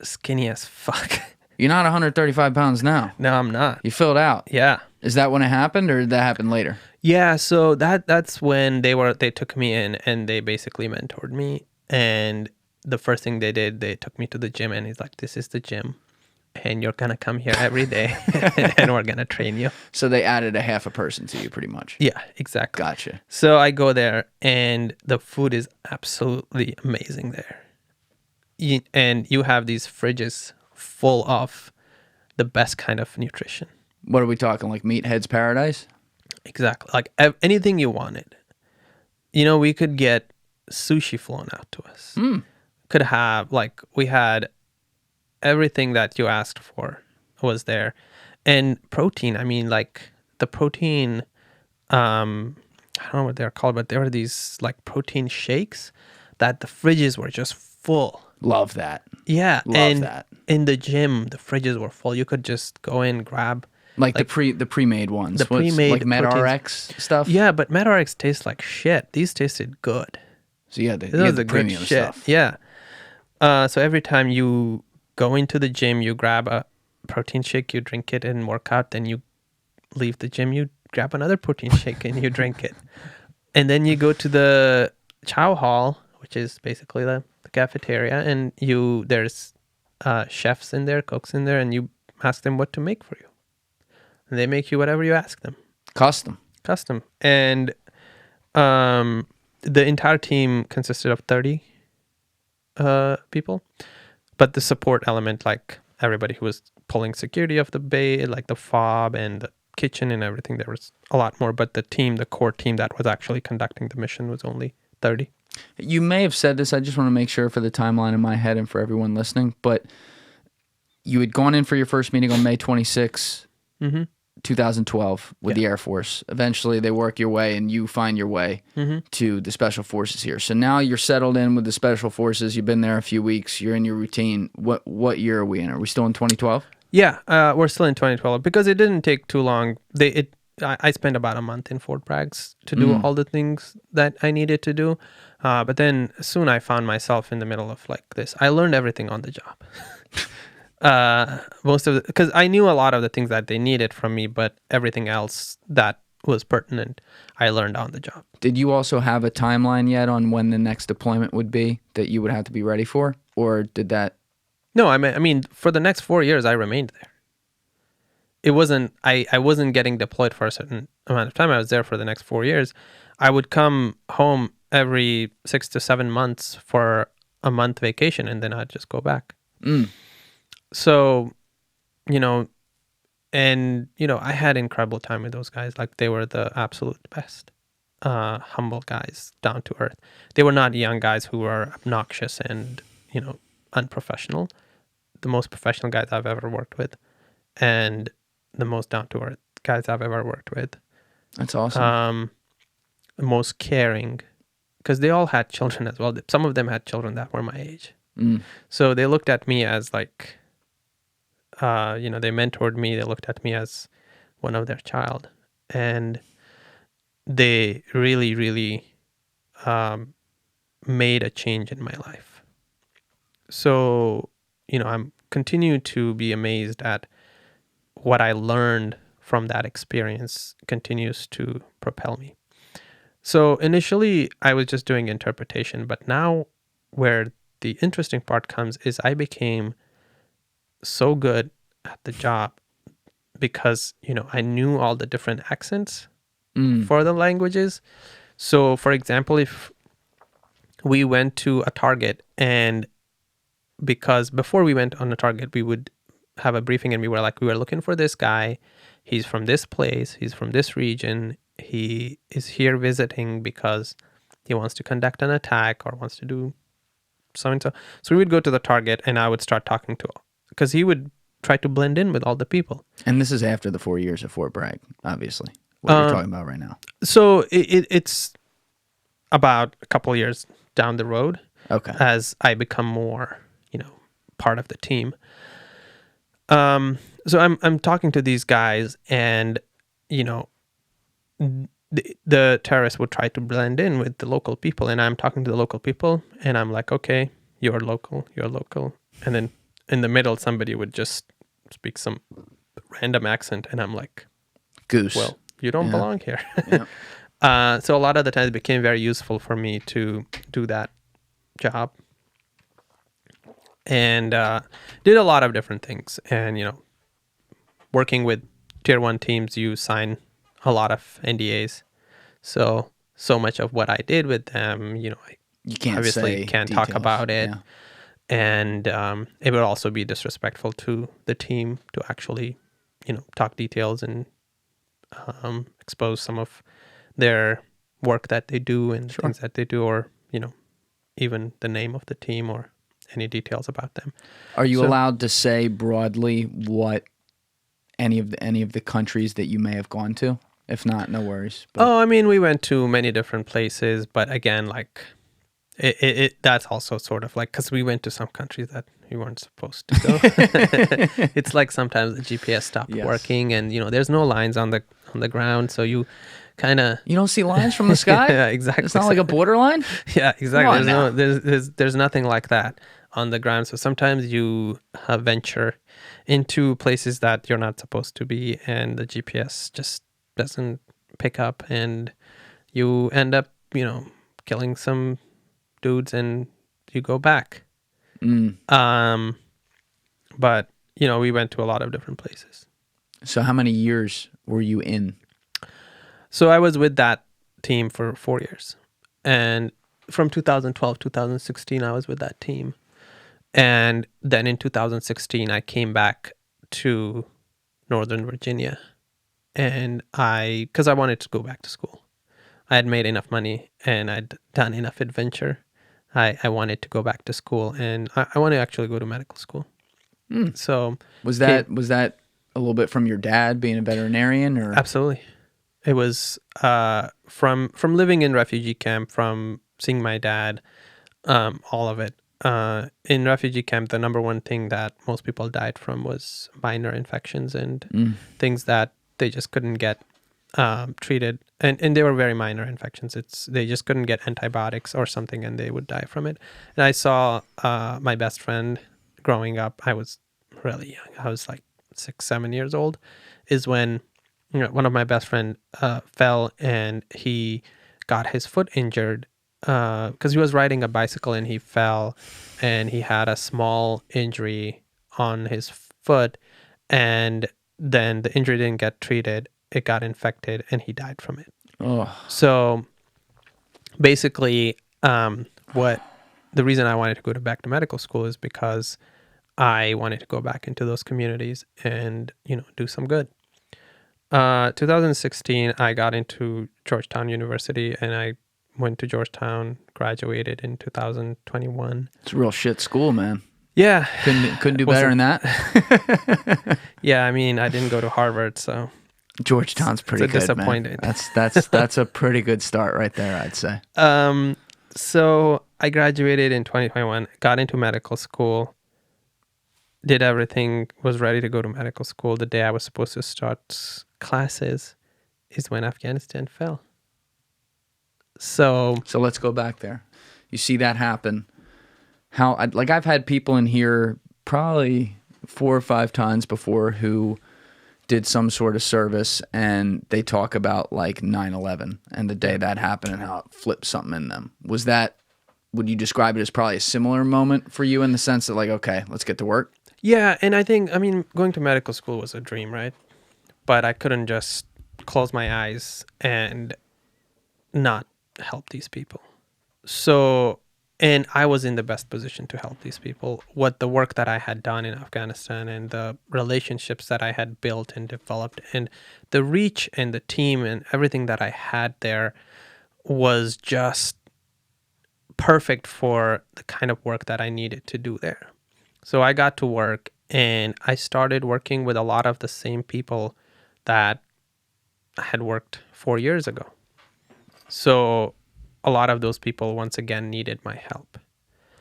Speaker 2: skinny as fuck.
Speaker 1: You're not 135 pounds now.
Speaker 2: No, I'm not.
Speaker 1: You filled out.
Speaker 2: Yeah.
Speaker 1: Is that when it happened, or did that happen later?
Speaker 2: Yeah, so that's when they took me in, and they basically mentored me. And the first thing they did, they took me to the gym, and he's like, "This is the gym, and you're gonna come here every day, and we're gonna train you."
Speaker 1: So they added a half a person to you, pretty much.
Speaker 2: Yeah, exactly.
Speaker 1: Gotcha.
Speaker 2: So I go there, and the food is absolutely amazing there. And you have these fridges full of the best kind of nutrition.
Speaker 1: What are we talking, like Meathead's Paradise?
Speaker 2: Exactly. Like anything you wanted. We could get sushi flown out to us. Could have, we had everything that you asked for was there. And protein, I mean, like the protein, I don't know what they're called, but there were these like protein shakes that the fridges were just full.
Speaker 1: Love that.
Speaker 2: Yeah.
Speaker 1: Love that.
Speaker 2: In the gym, the fridges were full. You could just go in, grab.
Speaker 1: Like the pre-made ones.
Speaker 2: The pre-made
Speaker 1: like MedRx stuff?
Speaker 2: Yeah, but MedRx tastes like shit. These tasted good.
Speaker 1: So you had the premium stuff.
Speaker 2: Yeah. So every time you go into the gym, you grab a protein shake, you drink it and work out. Then you leave the gym, you grab another protein shake and you drink it. And then you go to the chow hall, which is basically the cafeteria, and there's chefs in there, cooks in there, and you ask them what to make for you. And they make you whatever you ask them.
Speaker 1: Custom.
Speaker 2: And the entire team consisted of 30 people. But the support element, like everybody who was pulling security of the bay, like the fob and the kitchen and everything, there was a lot more. But the core team that was actually conducting the mission was only 30.
Speaker 1: You may have said this. I just want to make sure for the timeline in my head and for everyone listening. But you had gone in for your first meeting on May 26th. 2012 with the Air Force. Eventually they work your way and you find your way to the Special Forces here. So now you're settled in with the Special Forces. You've been there a few weeks. You're in your routine. What year are we in? Are we still in 2012?
Speaker 2: Yeah, we're still in 2012 because it didn't take too long. I spent about a month in Fort Bragg to do all the things that I needed to do. But then soon I found myself in the middle of like this. I learned everything on the job. Because I knew a lot of the things that they needed from me, but everything else that was pertinent, I learned on the job.
Speaker 1: Did you also have a timeline yet on when the next deployment would be that you would have to be ready for? Or did that...
Speaker 2: No, I mean, for the next 4 years, I remained there. It wasn't, I wasn't getting deployed for a certain amount of time. I was there for the next 4 years. I would come home every 6 to 7 months for a month vacation, and then I'd just go back. So, I had incredible time with those guys. Like, they were the absolute best. humble guys, down to earth. They were not young guys who were obnoxious and, unprofessional. The most professional guys I've ever worked with, and the most down to earth guys I've ever worked with.
Speaker 1: That's awesome.
Speaker 2: The most caring, because they all had children as well. Some of them had children that were my age. So they looked at me as like, they mentored me. They looked at me as one of their child. And they really, really made a change in my life. So, I'm continue to be amazed at what I learned from that experience continues to propel me. So initially I was just doing interpretation, but now where the interesting part comes is I became so good at the job because, I knew all the different accents for the languages. So for example, if we went to a target, and because before we went on a target, we would have a briefing and we were looking for this guy. He's from this place. He's from this region. He is here visiting because he wants to conduct an attack or wants to do so and so. So we would go to the target and I would start talking to him because he would try to blend in with all the people.
Speaker 1: And this is after the 4 years at Fort Bragg, obviously, what you're talking about right now.
Speaker 2: So it's about a couple of years down the road.
Speaker 1: Okay.
Speaker 2: As I become more, part of the team. So I'm talking to these guys, and the terrorists would try to blend in with the local people, and I'm talking to the local people, and I'm like, okay, you're local, and then in the middle somebody would just speak some random accent, and I'm like,
Speaker 1: goose.
Speaker 2: Well, you don't belong here.
Speaker 1: Yeah.
Speaker 2: So a lot of the times it became very useful for me to do that job. And did a lot of different things. And, working with tier 1 teams, you sign a lot of NDAs. So much of what I did with them, you
Speaker 1: can't
Speaker 2: obviously can't
Speaker 1: details.
Speaker 2: talk about it.
Speaker 1: Yeah.
Speaker 2: And it would also be disrespectful to the team to actually, talk details and expose some of their work that they do and things that they do, or, even the name of the team or any details about them.
Speaker 1: Are you allowed to say broadly what any of the countries that you may have gone to? If not, no worries.
Speaker 2: But... we went to many different places, but again, like it that's also sort of like, because we went to some countries that we weren't supposed to go. It's like sometimes the GPS stopped working, and there's no lines on the ground, so you kind of...
Speaker 1: You don't see lines from the sky?
Speaker 2: Yeah, exactly.
Speaker 1: It's not like a borderline?
Speaker 2: Yeah, exactly. There's nothing like that on the ground. So sometimes you venture into places that you're not supposed to be, and the GPS just doesn't pick up, and you end up, killing some dudes, and you go back. But we went to a lot of different places.
Speaker 1: So how many years were you in?
Speaker 2: So I was with that team for 4 years, and from 2012 2016 I was with that team. And then in 2016, I came back to Northern Virginia, and because I wanted to go back to school. I had made enough money, and I'd done enough adventure. I wanted to go back to school, and I want to actually go to medical school. So
Speaker 1: was that a little bit from your dad being a veterinarian, or?
Speaker 2: Absolutely. It was from living in refugee camp, from seeing my dad, all of it. In refugee camp, the number one thing that most people died from was minor infections and things that they just couldn't get treated. And they were very minor infections. They just couldn't get antibiotics or something, and they would die from it. And I saw my best friend growing up. I was really young. I was like 6-7 years old, is when one of my best friend fell, and he got his foot injured because he was riding a bicycle, and he fell, and he had a small injury on his foot, and then the injury didn't get treated. It got infected, and he died from it.
Speaker 1: Oh.
Speaker 2: So basically, the reason I wanted to go back to medical school is because I wanted to go back into those communities and do some good. 2016, I got into Georgetown University, and I went to Georgetown, graduated in 2021.
Speaker 1: It's a real shit school, man.
Speaker 2: Yeah.
Speaker 1: Couldn't do better than that.
Speaker 2: Yeah, I mean, I didn't go to Harvard, so
Speaker 1: Georgetown's pretty good,
Speaker 2: disappointed.
Speaker 1: Man. That's a pretty good start right there, I'd say.
Speaker 2: So I graduated in 2021, got into medical school, did everything, was ready to go to medical school. The day I was supposed to start classes is when Afghanistan fell. So
Speaker 1: let's go back there. You see that happen. I've had people in here probably 4 or 5 times before who did some sort of service, and they talk about like 9/11 and the day that happened and how it flipped something in them. Would you describe it as probably a similar moment for you in the sense that like, okay, let's get to work?
Speaker 2: Yeah, and I mean, going to medical school was a dream, right? But I couldn't just close my eyes and not help these people. So, and I was in the best position to help these people. What the work that I had done in Afghanistan and the relationships that I had built and developed and the reach and the team and everything that I had there was just perfect for the kind of work that I needed to do there. So I got to work, and I started working with a lot of the same people that I had worked 4 years ago. So a lot of those people, once again, needed my help.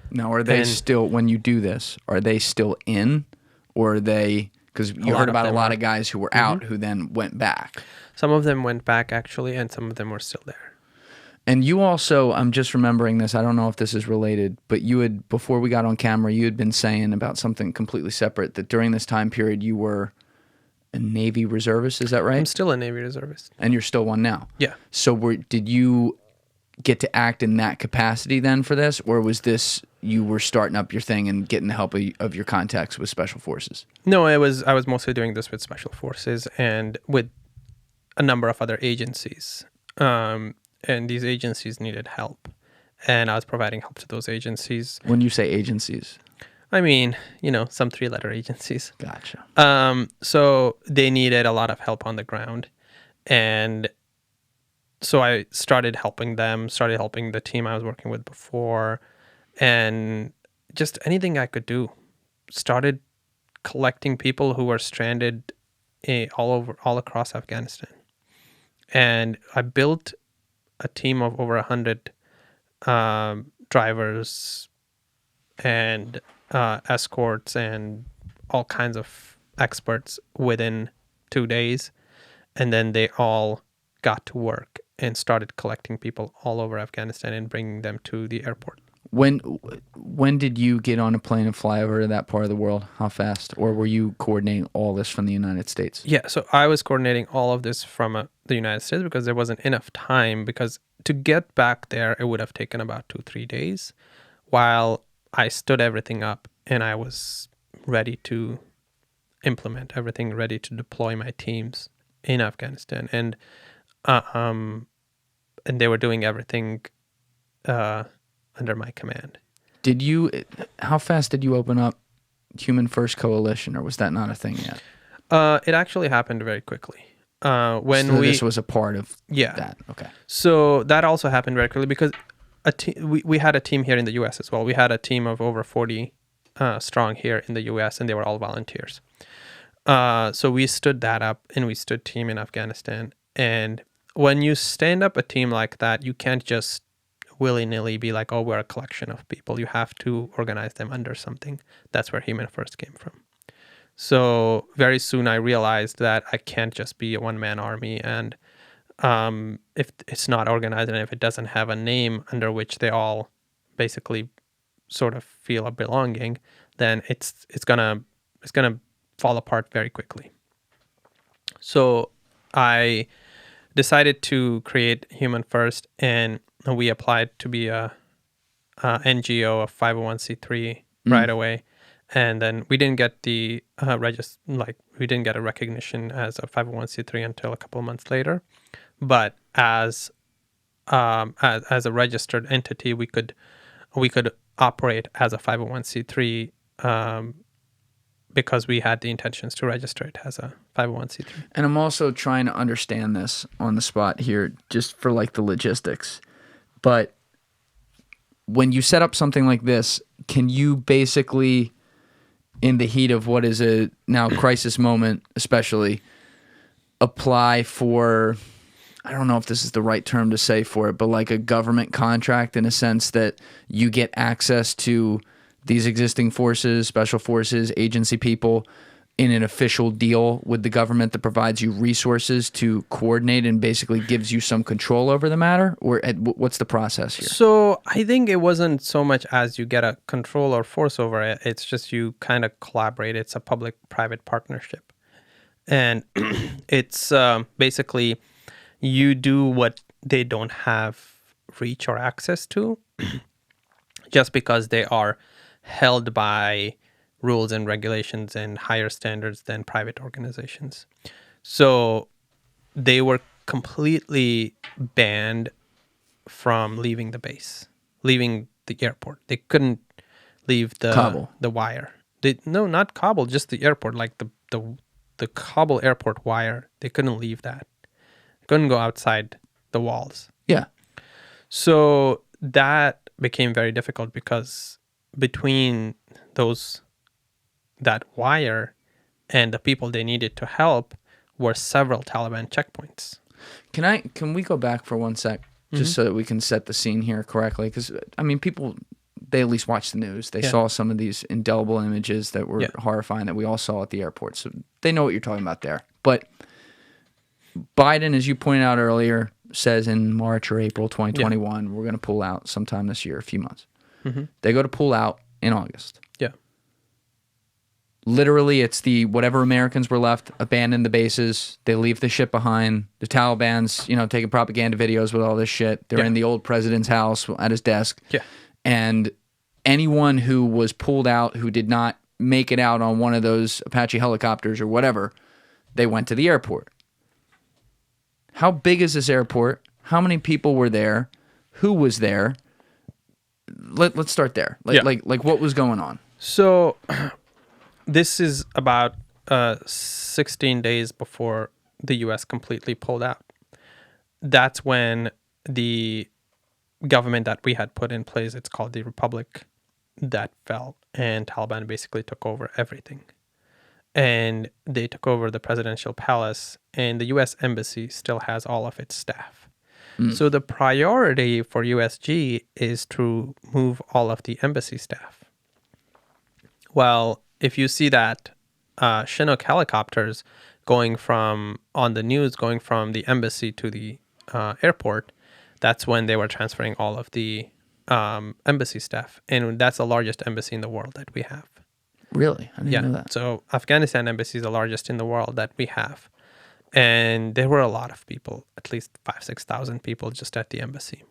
Speaker 1: Now, are they still, when you do this, are they still in? Or are they, because you heard about a lot of guys who were out who then went back.
Speaker 2: Some of them went back, actually, and some of them were still there.
Speaker 1: And you also, I'm just remembering this, I don't know if this is related, but you had, before we got on camera, you had been saying about something completely separate, that during this time period you were a Navy reservist, is that right?
Speaker 2: I'm still a Navy reservist.
Speaker 1: And you're still one now?
Speaker 2: Yeah.
Speaker 1: So did you get to act in that capacity then for this, or was this, you were starting up your thing and getting the help of your contacts with Special Forces?
Speaker 2: No, I was mostly doing this with Special Forces and with a number of other agencies. And these agencies needed help, and I was providing help to those agencies.
Speaker 1: When you say agencies?
Speaker 2: I mean, some 3-letter agencies.
Speaker 1: Gotcha.
Speaker 2: So they needed a lot of help on the ground, and so I started helping them, started helping the team I was working with before, and just anything I could do. Started collecting people who were stranded all across Afghanistan, and I built a team of over 100 drivers and escorts and all kinds of experts within 2 days. And then they all got to work and started collecting people all over Afghanistan and bringing them to the airport.
Speaker 1: When did you get on a plane and fly over to that part of the world? How fast? Or were you coordinating all this from the United States?
Speaker 2: Yeah, so I was coordinating all of this from the United States because there wasn't enough time, because to get back there, it would have taken about 2-3 days while I stood everything up and I was ready to implement everything, ready to deploy my teams in Afghanistan. And they were doing everything under my command.
Speaker 1: How fast did you open up Human First Coalition, or was that not a thing yet?
Speaker 2: It actually happened very quickly.
Speaker 1: This was a part of that. Okay.
Speaker 2: So that also happened very quickly because we had a team here in the U.S. as well. We had a team of over 40 strong here in the U.S., and they were all volunteers. So we stood that up, and we stood team in Afghanistan. And when you stand up a team like that, you can't just willy-nilly be like, oh, we're a collection of people. You have to organize them under something. That's where Human First came from. So very soon I realized that I can't just be a one-man army, and if it's not organized and if it doesn't have a name under which they all basically sort of feel a belonging, then it's gonna fall apart very quickly. So I decided to create Human First, and we applied to be a NGO, a 501c3 right away. And then we didn't get the we didn't get a recognition as a 501c3 until a couple of months later. But as a registered entity, we could operate as a 501c3 because we had the intentions to register it as a 501c3.
Speaker 1: And I'm also trying to understand this on the spot here, just for like the logistics. But when you set up something like this, can you basically, in the heat of what is a now crisis moment, especially, apply for, I don't know if this is the right term to say for it, but like a government contract in a sense that you get access to these existing forces, special forces, agency people in an official deal with the government that provides you resources to coordinate and basically gives you some control over the matter? Or what's the process here?
Speaker 2: So I think it wasn't so much as you get a control or force over it. It's just you kind of collaborate. It's a public-private partnership. And it's basically you do what they don't have reach or access to just because they are held by rules and regulations and higher standards than private organizations. So they were completely banned from leaving the base, leaving the airport. They couldn't leave
Speaker 1: Kabul.
Speaker 2: the wire. No, not Kabul, just the airport, like the Kabul Airport wire. They couldn't leave that. They couldn't go outside the walls.
Speaker 1: Yeah.
Speaker 2: So that became very difficult because between that wire and the people they needed to help were several Taliban checkpoints.
Speaker 1: Can we go back for 1 sec, just so that we can set the scene here correctly? Because I mean, people, they at least watch the news. They saw some of these indelible images that were horrifying that we all saw at the airport, so they know what you're talking about there. But Biden, as you pointed out earlier, says in March or April 2021, we're going to pull out sometime this year, a few months. They go to pull out in August.
Speaker 2: Yeah.
Speaker 1: Literally, it's the whatever Americans were left abandon the bases. They leave the shit behind. The Taliban's, taking propaganda videos with all this shit. They're in the old president's house at his desk.
Speaker 2: Yeah.
Speaker 1: And anyone who was pulled out who did not make it out on one of those Apache helicopters or whatever, they went to the airport. How big is this airport? How many people were there? Who was there? Let's start there. Like what was going on?
Speaker 2: So this is about 16 days before the U.S. completely pulled out. That's when the government that we had put in place, it's called the Republic, that fell, and Taliban basically took over everything. And they took over the presidential palace, and the U.S. embassy still has all of its staff. So the priority for USG is to move all of the embassy staff. Well, if you see that Chinook helicopters going from the embassy to the airport, that's when they were transferring all of the embassy staff. And that's the largest embassy in the world that we have.
Speaker 1: Really? I didn't know that.
Speaker 2: So Afghanistan embassy is the largest in the world that we have. And there were a lot of people, at least 5,000-6,000 people just at the embassy.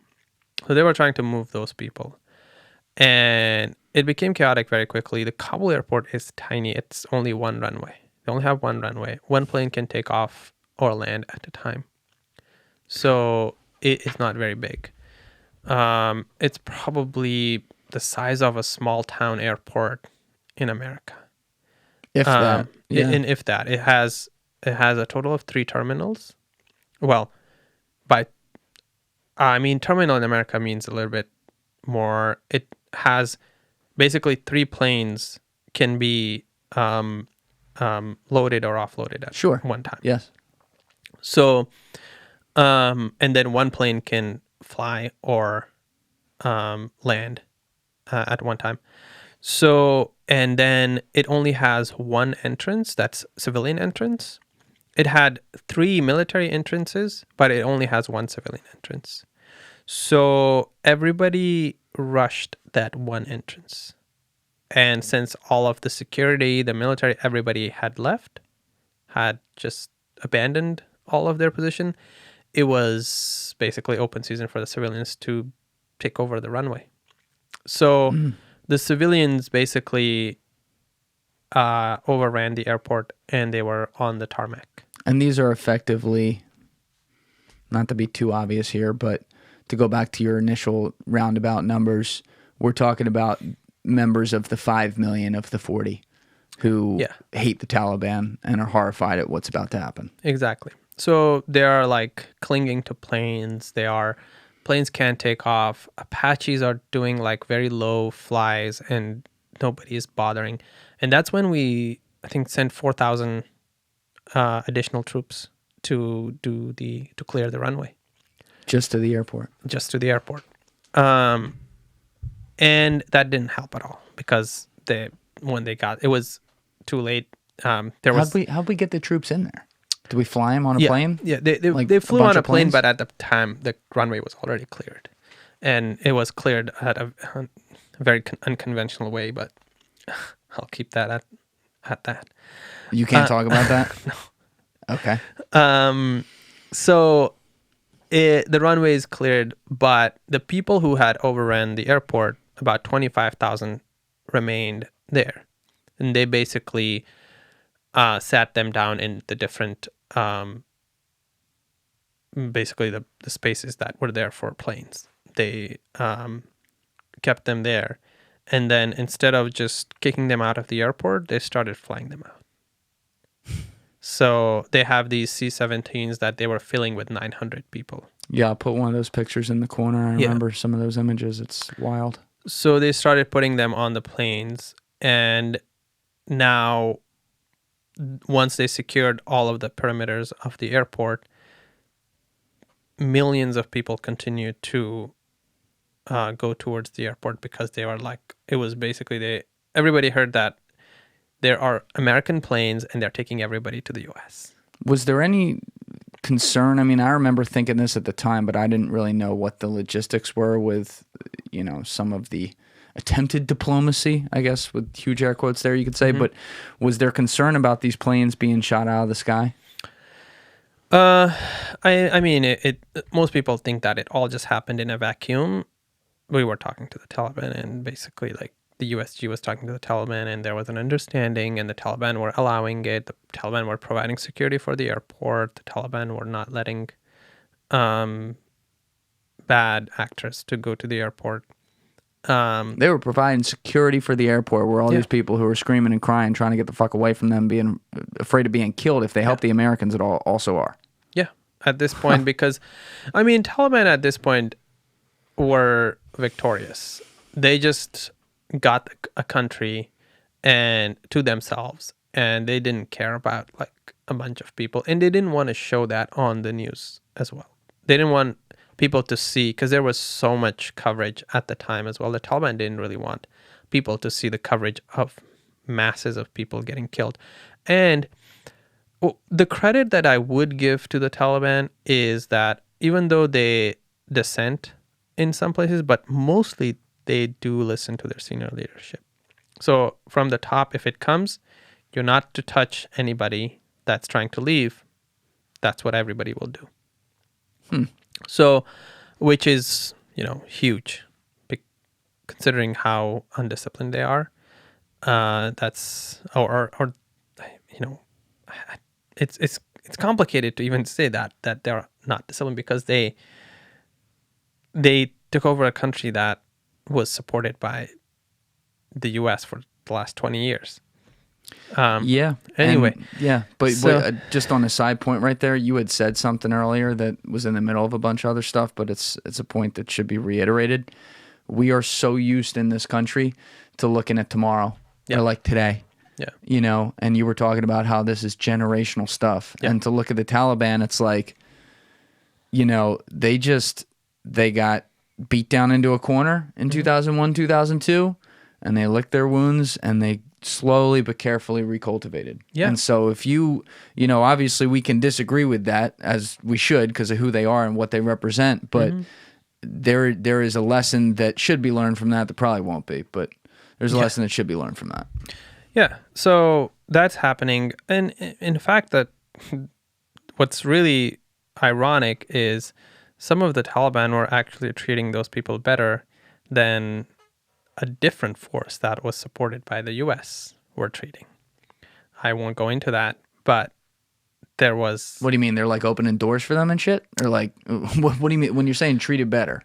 Speaker 2: So they were trying to move those people. And it became chaotic very quickly. The Kabul airport is tiny. It's only one runway. They only have one runway. One plane can take off or land at a time. So it's not very big. It's probably the size of a small town airport in America.
Speaker 1: If that. Yeah.
Speaker 2: If that. It has a total of 3 terminals. Well, terminal in America means a little bit more. It has basically 3 planes can be loaded or offloaded at one time.
Speaker 1: Yes.
Speaker 2: So, and then one plane can fly or land at one time. So, and then it only has one entrance, that's civilian entrance. It had 3 military entrances, but it only has one civilian entrance. So everybody rushed that one entrance. And since all of the security, the military, everybody had left, had just abandoned all of their position, it was basically open season for the civilians to take over the runway. So the civilians basically overran the airport, and they were on the tarmac.
Speaker 1: And these are effectively, not to be too obvious here, but to go back to your initial roundabout numbers, we're talking about members of the 5 million of the 40 who hate the Taliban and are horrified at what's about to happen.
Speaker 2: Exactly. So they are like clinging to planes. Planes can't take off. Apaches are doing like very low flies and nobody is bothering. And that's when we, I think, sent 4,000 additional troops to clear the runway.
Speaker 1: Just to the airport.
Speaker 2: Just to the airport. And that didn't help at all because when they got, it was too late. How'd
Speaker 1: we get the troops in there? Did we fly them on a plane?
Speaker 2: Yeah, they flew on a plane, but at the time the runway was already cleared, and it was cleared at a very unconventional way. But I'll keep that at that.
Speaker 1: You can't talk about that?
Speaker 2: No.
Speaker 1: Okay.
Speaker 2: So the runway is cleared, but the people who had overrun the airport, about 25,000, remained there, and they basically sat them down in the different, basically the spaces that were there for planes. They kept them there, and then instead of just kicking them out of the airport, they started flying them out. So they have these C-17s that they were filling with 900 people.
Speaker 1: Yeah, I'll put one of those pictures in the corner. I remember some of those images. It's wild.
Speaker 2: So they started putting them on the planes, and now once they secured all of the perimeters of the airport, millions of people continued to go towards the airport because they were like, it was basically everybody heard that there are American planes and they're taking everybody to the U.S.
Speaker 1: Was there any concern? I mean, I remember thinking this at the time, but I didn't really know what the logistics were with, some of the attempted diplomacy, I guess, with huge air quotes there, you could say. Mm-hmm. But was there concern about these planes being shot out of the sky?
Speaker 2: I mean, most people think that it all just happened in a vacuum. We were talking to the Taliban, and basically, like, the USG was talking to the Taliban, and there was an understanding, and the Taliban were allowing it. The Taliban were providing security for the airport. The Taliban were not letting bad actors to go to the airport.
Speaker 1: They were providing security for the airport where all these people who were screaming and crying, trying to get the fuck away from them, being afraid of being killed if they help the Americans at all, also are. Yeah,
Speaker 2: at this point, because, I mean, Taliban at this point were victorious. They just got a country and to themselves, and they didn't care about like a bunch of people, and they didn't want to show that on the news as well. They didn't want people to see, because there was so much coverage at the time as well. The Taliban didn't really want people to see the coverage of masses of people getting killed. And the credit that I would give to the Taliban is that even though they dissent in some places, but mostly they do listen to their senior leadership. So from the top, if it comes, you're not to touch anybody that's trying to leave. That's what everybody will do. So, which is, huge, considering how undisciplined they are. It's complicated to even say that they're not disciplined, because they took over a country that was supported by the U.S. for the last 20 years. Anyway.
Speaker 1: But just on a side point right there, you had said something earlier that was in the middle of a bunch of other stuff, but it's a point that should be reiterated. We are so used in this country to looking at tomorrow or like today. Yeah. And you were talking about how this is generational stuff. Yeah. And to look at the Taliban, it's like, they got beat down into a corner in 2001, 2002, and they licked their wounds, and they slowly but carefully recultivated. Yeah. And so if obviously we can disagree with that, as we should, because of who they are and what they represent, but there is a lesson that should be learned from that probably won't be, but there's a lesson that should be learned from that.
Speaker 2: Yeah. So that's happening. And in fact, that what's really ironic is some of the Taliban were actually treating those people better than a different force that was supported by the U.S. were treating. I won't go into that, but there was...
Speaker 1: What do you mean? They're like opening doors for them and shit? Or like, what do you mean when you're saying treated better?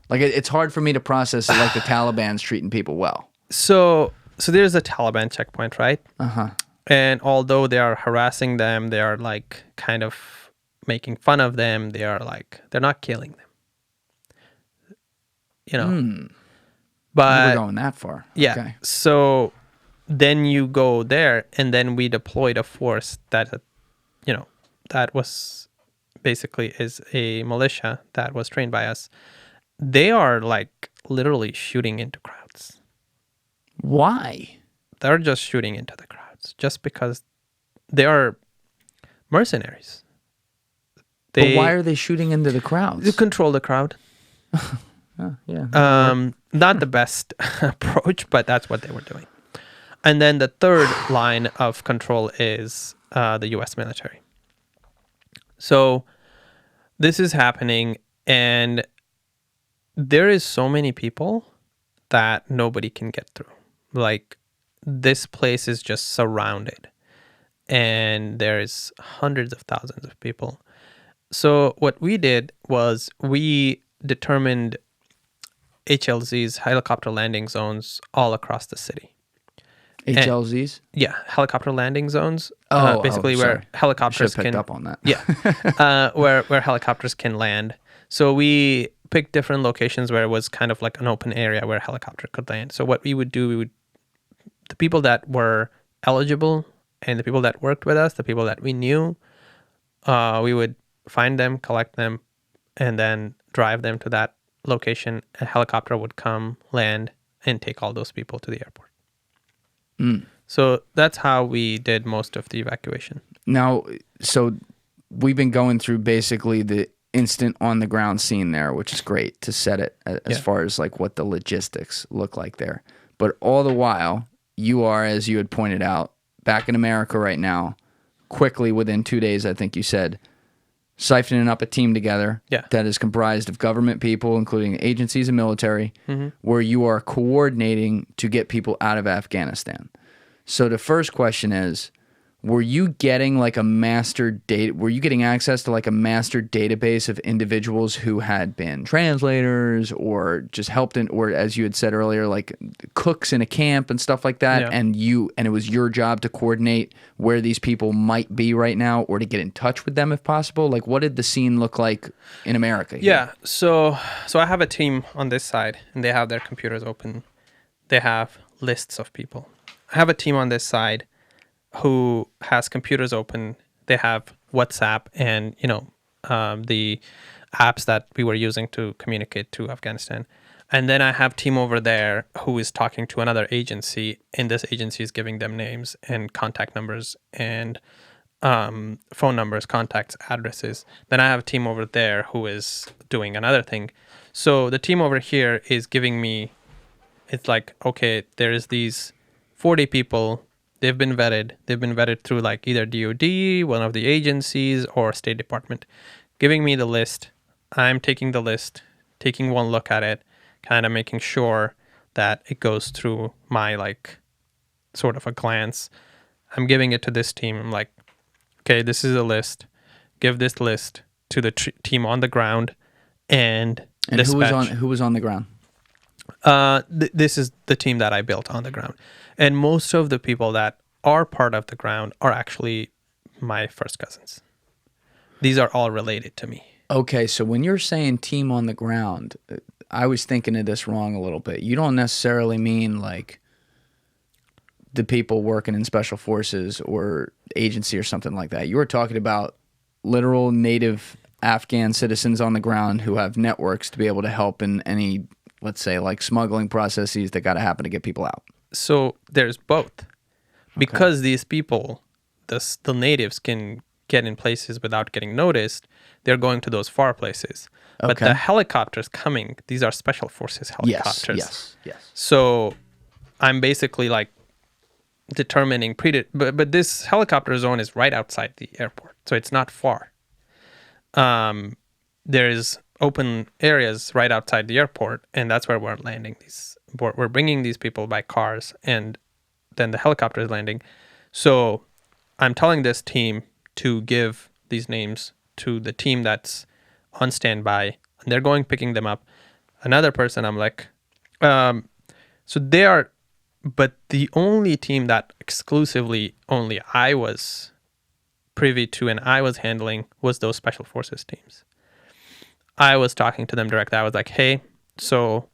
Speaker 1: Like, it's hard for me to process it like the Taliban's treating people well.
Speaker 2: So so there's a Taliban checkpoint, right?
Speaker 1: Uh-huh.
Speaker 2: And although they are harassing them, they are like kind of making fun of them. They are like, they're not killing them. You know? But
Speaker 1: We're going that far.
Speaker 2: yeah.
Speaker 1: Okay.
Speaker 2: So then you go there, and then we deployed a force that, you know, that was basically is a militia that was trained by us. They are like literally shooting into crowds.
Speaker 1: Why?
Speaker 2: They're just shooting into the crowds just because they are mercenaries.
Speaker 1: But why are they shooting into the crowds?
Speaker 2: To control the crowd.
Speaker 1: Yeah.
Speaker 2: Not the best approach, but that's what they were doing. And then the third line of control is the U.S. military. So this is happening, and there is so many people that nobody can get through. Like, this place is just surrounded, and there's hundreds of thousands of people. So what we did was we determined HLZs, helicopter landing zones, all across the city.
Speaker 1: HLZs?
Speaker 2: Yeah, helicopter landing zones.
Speaker 1: Oh,
Speaker 2: basically
Speaker 1: sorry.
Speaker 2: where helicopters
Speaker 1: picked
Speaker 2: can
Speaker 1: up on that.
Speaker 2: Yeah, where helicopters can land. So we picked different locations where it was kind of like an open area where a helicopter could land. So what we would do, the people that were eligible and the people that worked with us, the people that we knew, we would find them, collect them, and then drive them to that location. A helicopter would come, land, and take all those people to the airport. So that's how we did most of the evacuation.
Speaker 1: Now, so we've been going through basically the instant on the ground scene there, which is great to set it as far as like what the logistics look like there. But all the while, you are, as you had pointed out, back in America right now, quickly within 2 days, I think you said, siphoning up a team together that is comprised of government people, including agencies and military, where you are coordinating to get people out of Afghanistan. So the first question is, were you getting like a master data? Were you getting access to like a master database of individuals who had been translators or just helped in, or as you had said earlier, like cooks in a camp and stuff like that? And it was your job to coordinate where these people might be right now, or to get in touch with them if possible. Like, what did the scene look like in America here?
Speaker 2: Yeah. So I have a team on this side, and they have their computers open. They have lists of people. I have a team on this side who has computers open. They have WhatsApp and, the apps that we were using to communicate to Afghanistan. And then I have team over there who is talking to another agency, and this agency is giving them names and contact numbers and phone numbers, contacts, addresses. Then I have a team over there who is doing another thing. So the team over here is giving me, it's like, okay, there is these 40 people. They've been vetted. They've been vetted through like either DOD, one of the agencies, or State Department. Giving me the list. I'm taking the list, taking one look at it, kind of making sure that it goes through my like sort of a glance. I'm giving it to this team. I'm like, okay, this is a list. Give this list to the team on the ground, and dispatch.
Speaker 1: Who was on the ground?
Speaker 2: This is the team that I built on the ground. And most of the people that are part of the ground are actually my first cousins. These are all related to me.
Speaker 1: Okay, so when you're saying team on the ground, I was thinking of this wrong a little bit. You don't necessarily mean like the people working in special forces or agency or something like that. You were talking about literal native Afghan citizens on the ground who have networks to be able to help in any, let's say, like smuggling processes that got to happen to get people out.
Speaker 2: So there's both. Because these people, the natives, can get in places without getting noticed, they're going to those far places. But the helicopters coming, these are special forces helicopters.
Speaker 1: Yes.
Speaker 2: So I'm basically like determining, but this helicopter zone is right outside the airport, so it's not far. There's open areas right outside the airport, and that's where we're landing these. We're bringing these people by cars, and then the helicopter is landing. So I'm telling this team to give these names to the team that's on standby, and they're going picking them up. Another person, I'm like, so they are But the only team that exclusively only I was privy to and I was handling was those special forces teams. I was talking to them directly. I was like, hey, so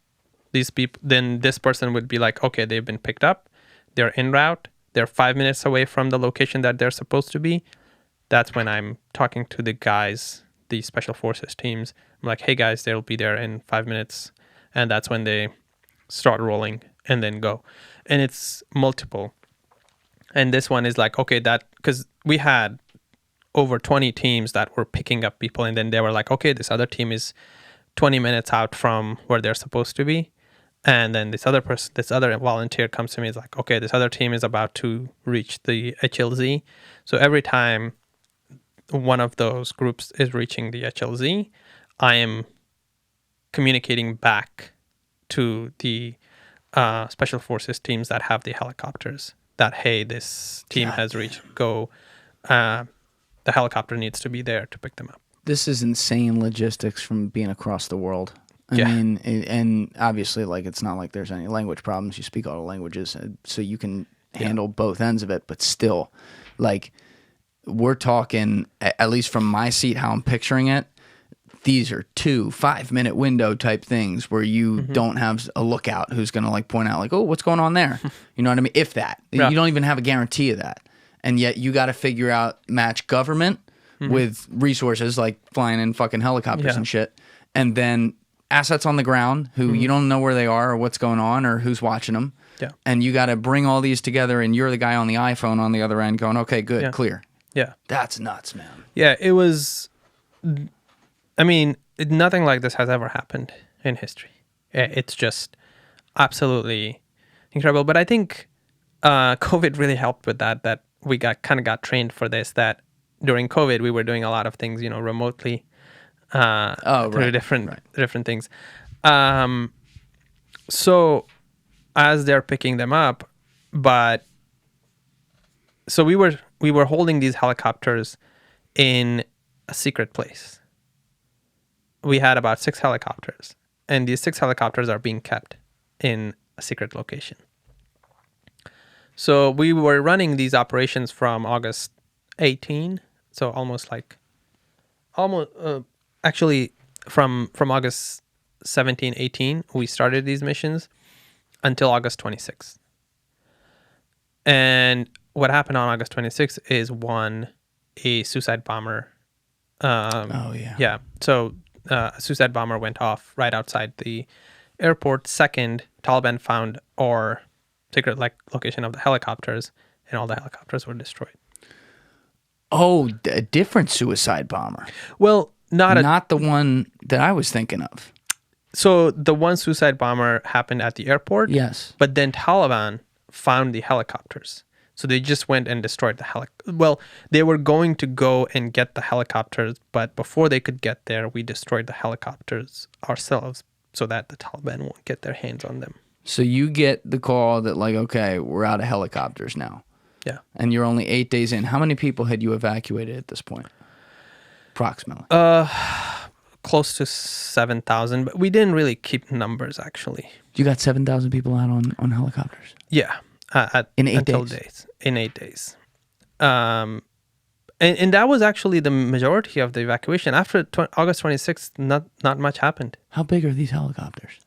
Speaker 2: these people, then this person would be like, okay, they've been picked up. They're en route. They're 5 minutes away from the location that they're supposed to be. That's when I'm talking to the guys, the special forces teams. I'm like, hey guys, they'll be there in 5 minutes. And that's when they start rolling and then go. And it's multiple. And this one is like, okay, that, because we had over 20 teams that were picking up people, and then they were like, okay, this other team is 20 minutes out from where they're supposed to be. And then this other volunteer comes to me, is like, okay, this other team is about to reach the HLZ. So every time one of those groups is reaching the HLZ, I am communicating back to the special forces teams that have the helicopters that, hey, this team has reached, go. The helicopter needs to be there to pick them up.
Speaker 1: This is insane logistics from being across the world. I mean, and obviously, like, it's not like there's any language problems. You speak all the languages, so you can handle both ends of it. But still, like, we're talking, at least from my seat, how I'm picturing it, these are 2 5-minute window type things where you don't have a lookout who's going to, like, point out, like, oh, what's going on there? You know what I mean? If that. Yeah. You don't even have a guarantee of that. And yet you got to figure out, match government with resources like flying in fucking helicopters and shit. And then assets on the ground who you don't know where they are or what's going on or who's watching them.
Speaker 2: Yeah.
Speaker 1: And you got to bring all these together, and you're the guy on the iPhone on the other end going, okay, good, clear.
Speaker 2: Yeah.
Speaker 1: That's nuts, man.
Speaker 2: Yeah, it was, I mean, nothing like this has ever happened in history. It's just absolutely incredible. But I think COVID really helped with that we got trained for this, that during COVID we were doing a lot of things, remotely through different things. So as they're picking them up, so we were holding these helicopters in a secret place. We had about 6 helicopters, and these 6 helicopters are being kept in a secret location. So we were running these operations from August 18, so actually from August 17, 18, we started these missions until August 26th. And what happened on August 26th is, one, a suicide bomber. Yeah. So a suicide bomber went off right outside the airport. Second, Taliban found our secret location of the helicopters, and all the helicopters were destroyed.
Speaker 1: Oh, a different suicide bomber.
Speaker 2: Well, not
Speaker 1: the one that I was thinking of.
Speaker 2: So the one suicide bomber happened at the airport.
Speaker 1: Yes.
Speaker 2: But then Taliban found the helicopters. So they just went and destroyed the Well, they were going to go and get the helicopters, but before they could get there, we destroyed the helicopters ourselves so that the Taliban won't get their hands on them.
Speaker 1: So you get the call that, like, okay, we're out of helicopters now.
Speaker 2: Yeah.
Speaker 1: And you're only 8 days in. How many people had you evacuated at this point? Approximately.
Speaker 2: Close to 7,000, but we didn't really keep numbers, actually.
Speaker 1: You got 7,000 people out on helicopters?
Speaker 2: Yeah.
Speaker 1: In 8 days?
Speaker 2: In 8 days. And that was actually the majority of the evacuation. After August 26th, not much happened.
Speaker 1: How big are these helicopters?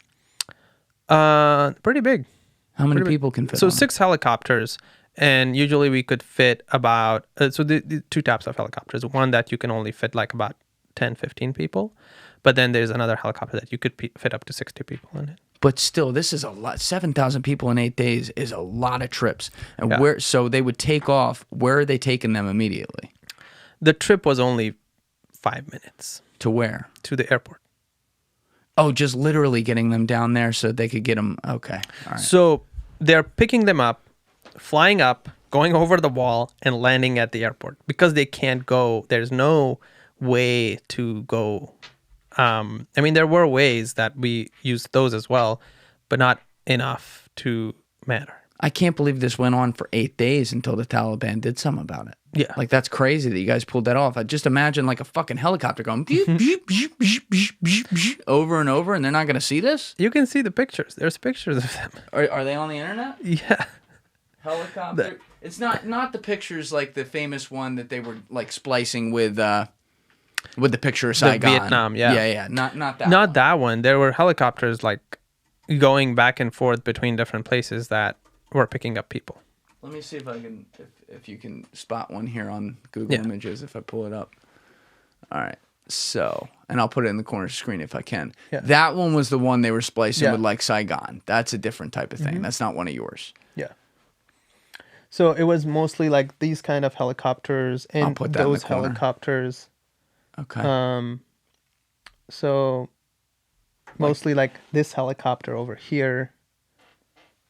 Speaker 2: Pretty big.
Speaker 1: How many people can fit
Speaker 2: So
Speaker 1: on
Speaker 2: 6 helicopters, and usually we could fit about, so the 2 types of helicopters. One that you can only fit like about 10, 15 people. But then there's another helicopter that you could fit up to 60 people in it.
Speaker 1: But still, this is a lot. 7,000 people in 8 days is a lot of trips. And so they would take off. Where are they taking them immediately?
Speaker 2: The trip was only 5 minutes.
Speaker 1: To where?
Speaker 2: To the airport.
Speaker 1: Oh, just literally getting them down there so they could get them. Okay. All right.
Speaker 2: So they're picking them up, flying up, going over the wall, and landing at the airport. Because they can't go, there's no way to go. I mean, there were ways that we used those as well, but not enough to matter.
Speaker 1: I can't believe this went on for 8 days until the Taliban did something about it.
Speaker 2: Yeah.
Speaker 1: Like, that's crazy that you guys pulled that off. I just imagine like a fucking helicopter going beep, beep, beep, beep, beep, beep, beep, over and over, and they're not going to see this?
Speaker 2: You can see the pictures. There's pictures of them.
Speaker 1: Are they on the internet?
Speaker 2: Yeah.
Speaker 1: Helicopter. It's not the pictures like the famous one that they were like splicing with the picture of Saigon.
Speaker 2: Vietnam, yeah.
Speaker 1: Yeah. Not that
Speaker 2: Not
Speaker 1: one.
Speaker 2: that one. There were helicopters like going back and forth between different places that were picking up people.
Speaker 1: Let me see if I can if you can spot one here on Google Images if I pull it up. All right. So, and I'll put it in the corner of the screen if I can.
Speaker 2: Yeah.
Speaker 1: That one was the one they were splicing with like Saigon. That's a different type of thing. That's not one of yours.
Speaker 2: Yeah. So it was mostly like these kind of helicopters and
Speaker 1: I'll put that in
Speaker 2: those
Speaker 1: the corner.
Speaker 2: helicopters.
Speaker 1: Okay.
Speaker 2: So mostly like this helicopter over here.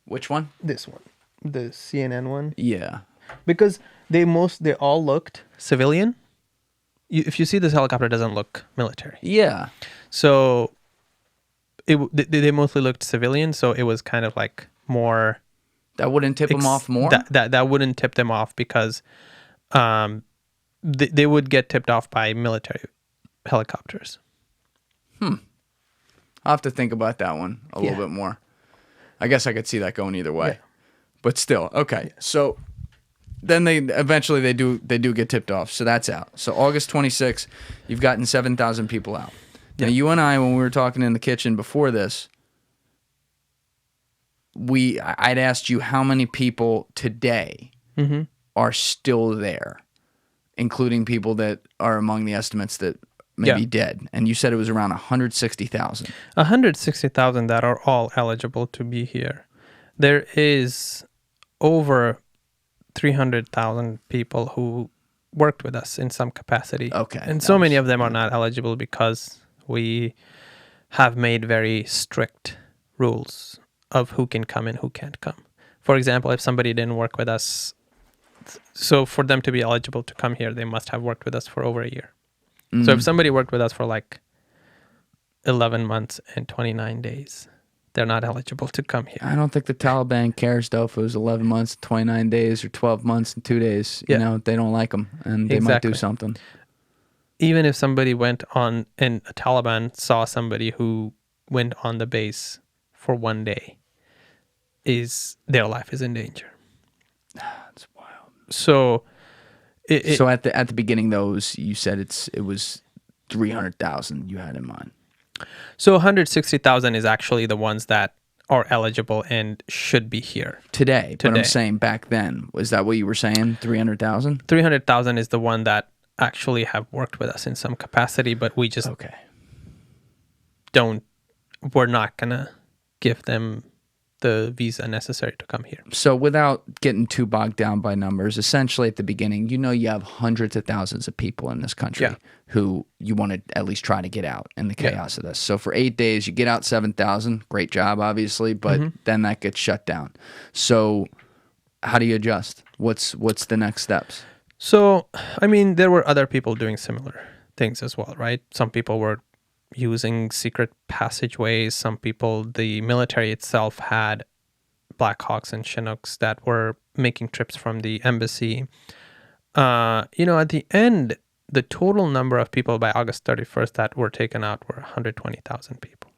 Speaker 1: Which one?
Speaker 2: This one, the CNN one.
Speaker 1: Yeah.
Speaker 2: Because they all looked civilian. If you see this helicopter, it doesn't look military.
Speaker 1: Yeah.
Speaker 2: So they mostly looked civilian. So it was kind of like more.
Speaker 1: That wouldn't tip them off more?
Speaker 2: That wouldn't tip them off because they would get tipped off by military helicopters.
Speaker 1: I'll have to think about that one a little bit more. I guess I could see that going either way.
Speaker 2: Yeah.
Speaker 1: But still, okay. Yeah. So then they do get tipped off. So that's out. So August 26th, you've gotten 7,000 people out. Now you and I, when we were talking in the kitchen before this, I'd asked you how many people today are still there, including people that are among the estimates that may be dead. And you said it was around 160,000.
Speaker 2: 160,000 that are all eligible to be here. There is over 300,000 people who worked with us in some capacity.
Speaker 1: Okay.
Speaker 2: And so many of them are not eligible because we have made very strict rules of who can come and who can't come. For example, if somebody didn't work with us, so for them to be eligible to come here, they must have worked with us for over a year. So if somebody worked with us for like 11 months and 29 days, they're not eligible to come here.
Speaker 1: I don't think the Taliban cares, though, if it was 11 months, 29 days, or 12 months and 2 days. You know, they don't like them, and they might do something.
Speaker 2: Even if somebody went on, and a Taliban saw somebody who went on the base for 1 day, their life is in danger.
Speaker 1: That's wild.
Speaker 2: So,
Speaker 1: so at the beginning, you said it was 300,000 you had in mind.
Speaker 2: So 160,000 is actually the ones that are eligible and should be here
Speaker 1: today. But I'm saying back then, was that what you were saying? 300,000.
Speaker 2: 300,000 is the one that actually have worked with us in some capacity, but we just we're not gonna give them the visa necessary to come here.
Speaker 1: So without getting too bogged down by numbers, essentially at the beginning, you have hundreds of thousands of people in this country who you want to at least try to get out in the chaos of this. So for 8 days, you get out 7,000. Great job, obviously, but then that gets shut down. So how do you adjust? What's the next steps?
Speaker 2: So, I mean, there were other people doing similar things as well, right? Some people were using secret passageways. Some people, the military itself had Black Hawks and Chinooks that were making trips from the embassy. At the end, the total number of people by August 31st that were taken out were 120,000 people.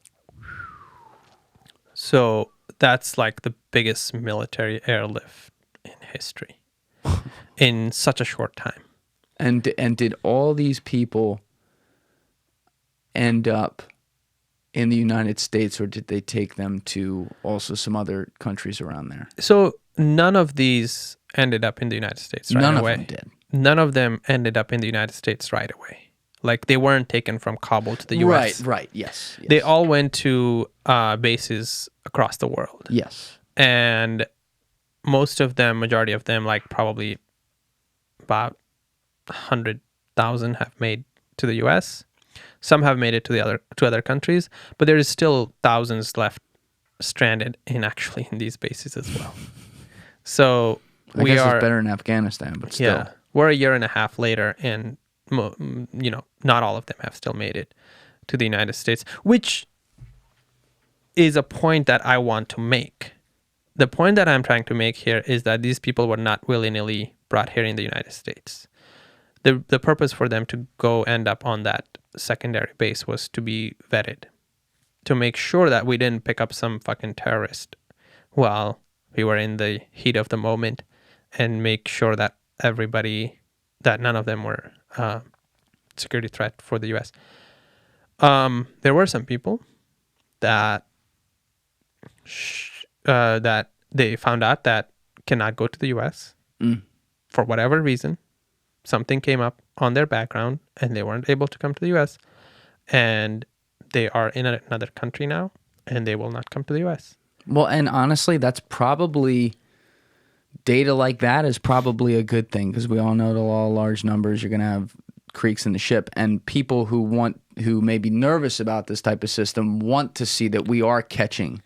Speaker 2: So that's like the biggest military airlift in history in such a short time.
Speaker 1: And did all these people end up in the United States, or did they take them to also some other countries around there?
Speaker 2: So none of these ended up in the United States right away.
Speaker 1: None of them did.
Speaker 2: None of them ended up in the United States right away. Like, they weren't taken from Kabul to the U.S.
Speaker 1: Right, yes.
Speaker 2: They all went to bases across the world.
Speaker 1: Yes.
Speaker 2: And majority of them, like probably about 100,000 have made to the U.S., some have made it to other countries, but there is still thousands left stranded in these bases as well. So
Speaker 1: I guess it's better in Afghanistan, but still.
Speaker 2: Yeah, we're a year and a half later, and not all of them have still made it to the United States, which is a point that I want to make. the point that I'm trying to make here is that these people were not willy-nilly brought here in the United States. The purpose for them to go end up on that secondary base was to be vetted, to make sure that we didn't pick up some fucking terrorist while we were in the heat of the moment, and make sure that none of them were security threat for the U.S. There were some people that that they found out that cannot go to the U.S. For whatever reason. Something came up on their background and they weren't able to come to the U.S. and they are in another country now and they will not come to the U.S.
Speaker 1: Well, and honestly, that's probably data like that is probably a good thing, because we all know the law of large numbers. You're going to have creeks in the ship, and people who may be nervous about this type of system want to see that we are catching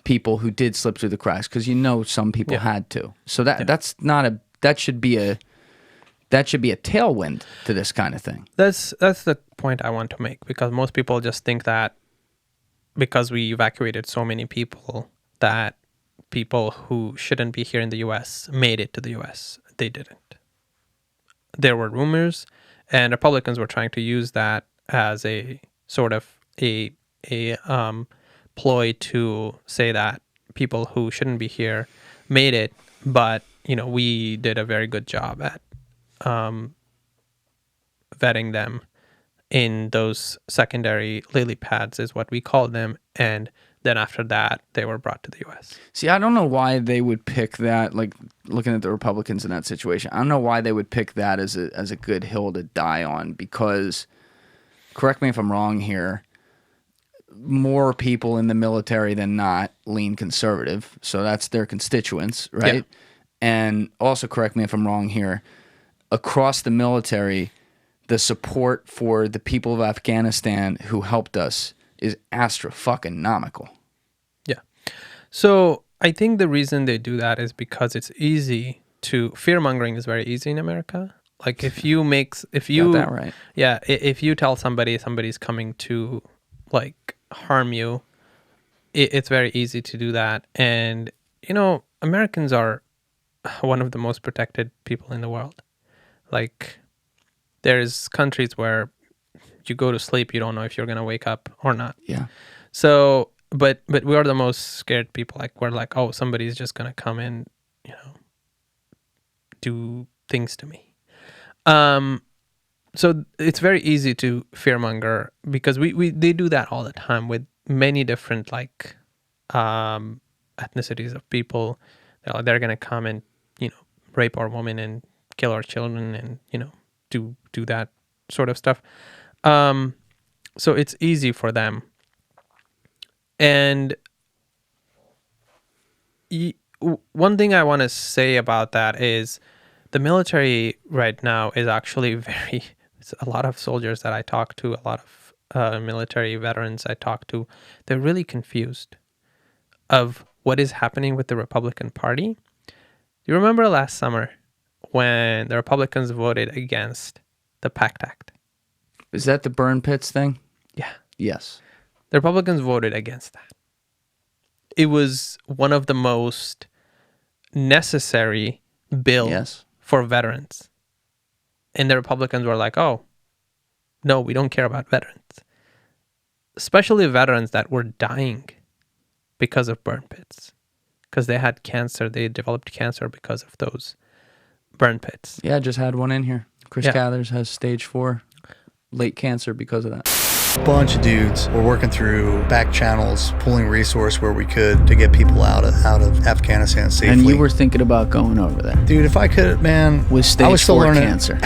Speaker 1: people who did slip through the cracks, because some people had to. So that should be a tailwind to this kind of thing.
Speaker 2: That's the point I want to make, because most people just think that because we evacuated so many people, that people who shouldn't be here in the U.S. made it to the U.S. They didn't. There were rumors, and Republicans were trying to use that as a sort of a ploy to say that people who shouldn't be here made it, but we did a very good job at vetting them in those secondary lily pads, is what we call them, and then after that they were brought to the U.S.
Speaker 1: See, I don't know why they would pick that. Like, looking at the Republicans in that situation, I don't know why they would pick that as a good hill to die on, because, correct me if I'm wrong here, more people in the military than not lean conservative, so that's their constituents, right? Yeah. And also, correct me if I'm wrong here, across the military, the support for the people of Afghanistan who helped us is astro-fucking-nomical.
Speaker 2: Yeah. So I think the reason they do that is because it's easy to... Fear-mongering is very easy in America. Like, if you...
Speaker 1: Got that right.
Speaker 2: Yeah, if you tell somebody's coming to, like, harm you, it's very easy to do that. And, Americans are one of the most protected people in the world. Like, there's countries where you go to sleep, you don't know if you're going to wake up or not.
Speaker 1: Yeah.
Speaker 2: So, but we are the most scared people. Like, we're like, oh, somebody's just going to come and, do things to me. So it's very easy to fearmonger, because they do that all the time with many different, like, ethnicities of people. They're going to come and, rape our women and kill our children and, do that sort of stuff. So it's easy for them. And one thing I want to say about that is the military right now is actually a lot of soldiers that I talk to, a lot of military veterans I talk to, they're really confused of what is happening with the Republican Party. Do you remember last summer when the Republicans voted against the PACT Act?
Speaker 1: Is that the burn pits thing?
Speaker 2: Yeah.
Speaker 1: Yes.
Speaker 2: The Republicans voted against that. It was one of the most necessary bills for veterans. And the Republicans were like, oh, no, we don't care about veterans. Especially veterans that were dying because of burn pits. Because they had cancer. They developed cancer because of those burn pits.
Speaker 1: Yeah, I just had one in here. Chris Cathers has stage 4 late cancer because of that.
Speaker 3: Bunch of dudes were working through back channels, pulling resource where we could to get people out of Afghanistan safely.
Speaker 1: And you were thinking about going over there,
Speaker 3: dude? If I could, man.
Speaker 1: With stage 4
Speaker 3: I was still learning
Speaker 1: cancer.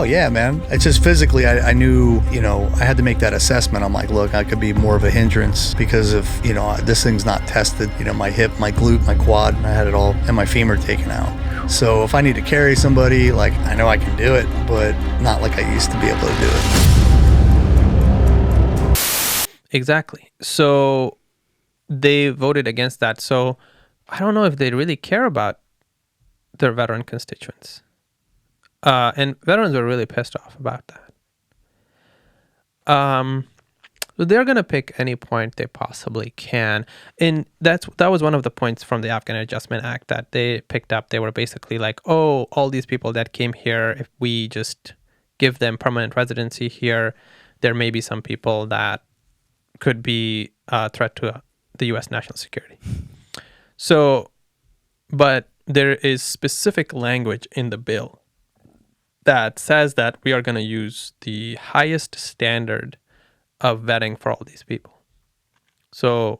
Speaker 3: Yeah, man. It's just physically, I knew, I had to make that assessment. I'm like, look, I could be more of a hindrance because of, this thing's not tested. My hip, my glute, my quad, I had it all, and my femur taken out. So if I need to carry somebody, like, I know I can do it, but not like I used to be able to do it.
Speaker 2: Exactly. So they voted against that. So I don't know if they really care about their veteran constituents. And veterans were really pissed off about that. So they're going to pick any point they possibly can. And that was one of the points from the Afghan Adjustment Act that they picked up. They were basically like, oh, all these people that came here, if we just give them permanent residency here, there may be some people that could be a threat to the U.S. national security. So, but there is specific language in the bill that says that we are going to use the highest standard of vetting for all these people. So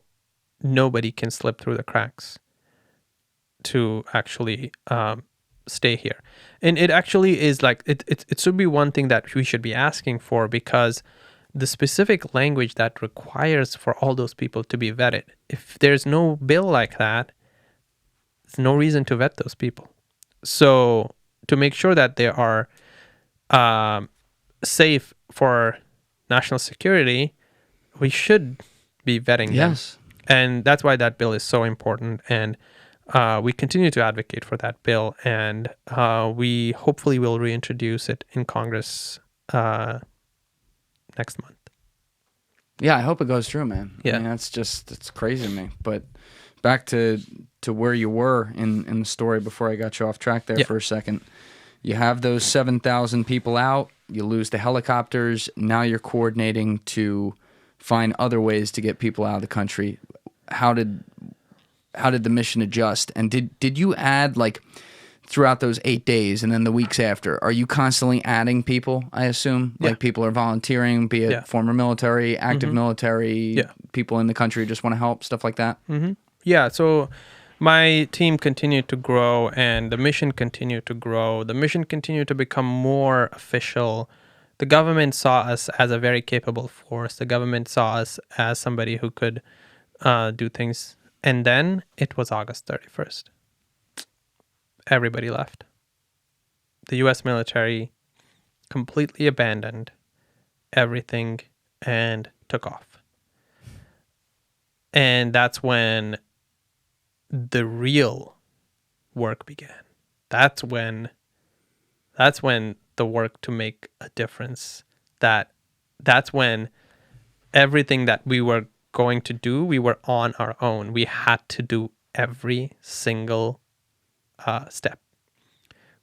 Speaker 2: nobody can slip through the cracks to actually stay here. And it actually is like, it should be one thing that we should be asking for, because the specific language that requires for all those people to be vetted, if there's no bill like that, there's no reason to vet those people. So to make sure that they are safe for national security, we should be vetting them. And that's why that bill is so important. And we continue to advocate for that bill. And we hopefully will reintroduce it in Congress next month.
Speaker 1: Yeah, I hope it goes through, man.
Speaker 2: Yeah.
Speaker 1: I mean, it's crazy to me. But back to where you were in the story before I got you off track there for a second. You have those 7,000 people out. You lose the helicopters. Now you're coordinating to find other ways to get people out of the country. How did the mission adjust? And did you add, like, throughout those 8 days and then the weeks after, are you constantly adding people, I assume? Like, people are volunteering, be it former military, active military, people in the country who just want to help, stuff like that?
Speaker 2: Yeah, so my team continued to grow, and the mission continued to grow. The mission continued to become more official. The government saw us as a very capable force. The government saw us as somebody who could do things. And then it was August 31st. Everybody left. The U.S. military completely abandoned everything and took off. And that's when the real work began. That's when the work to make a difference, that's when everything that we were going to do, we were on our own. We had to do every single step.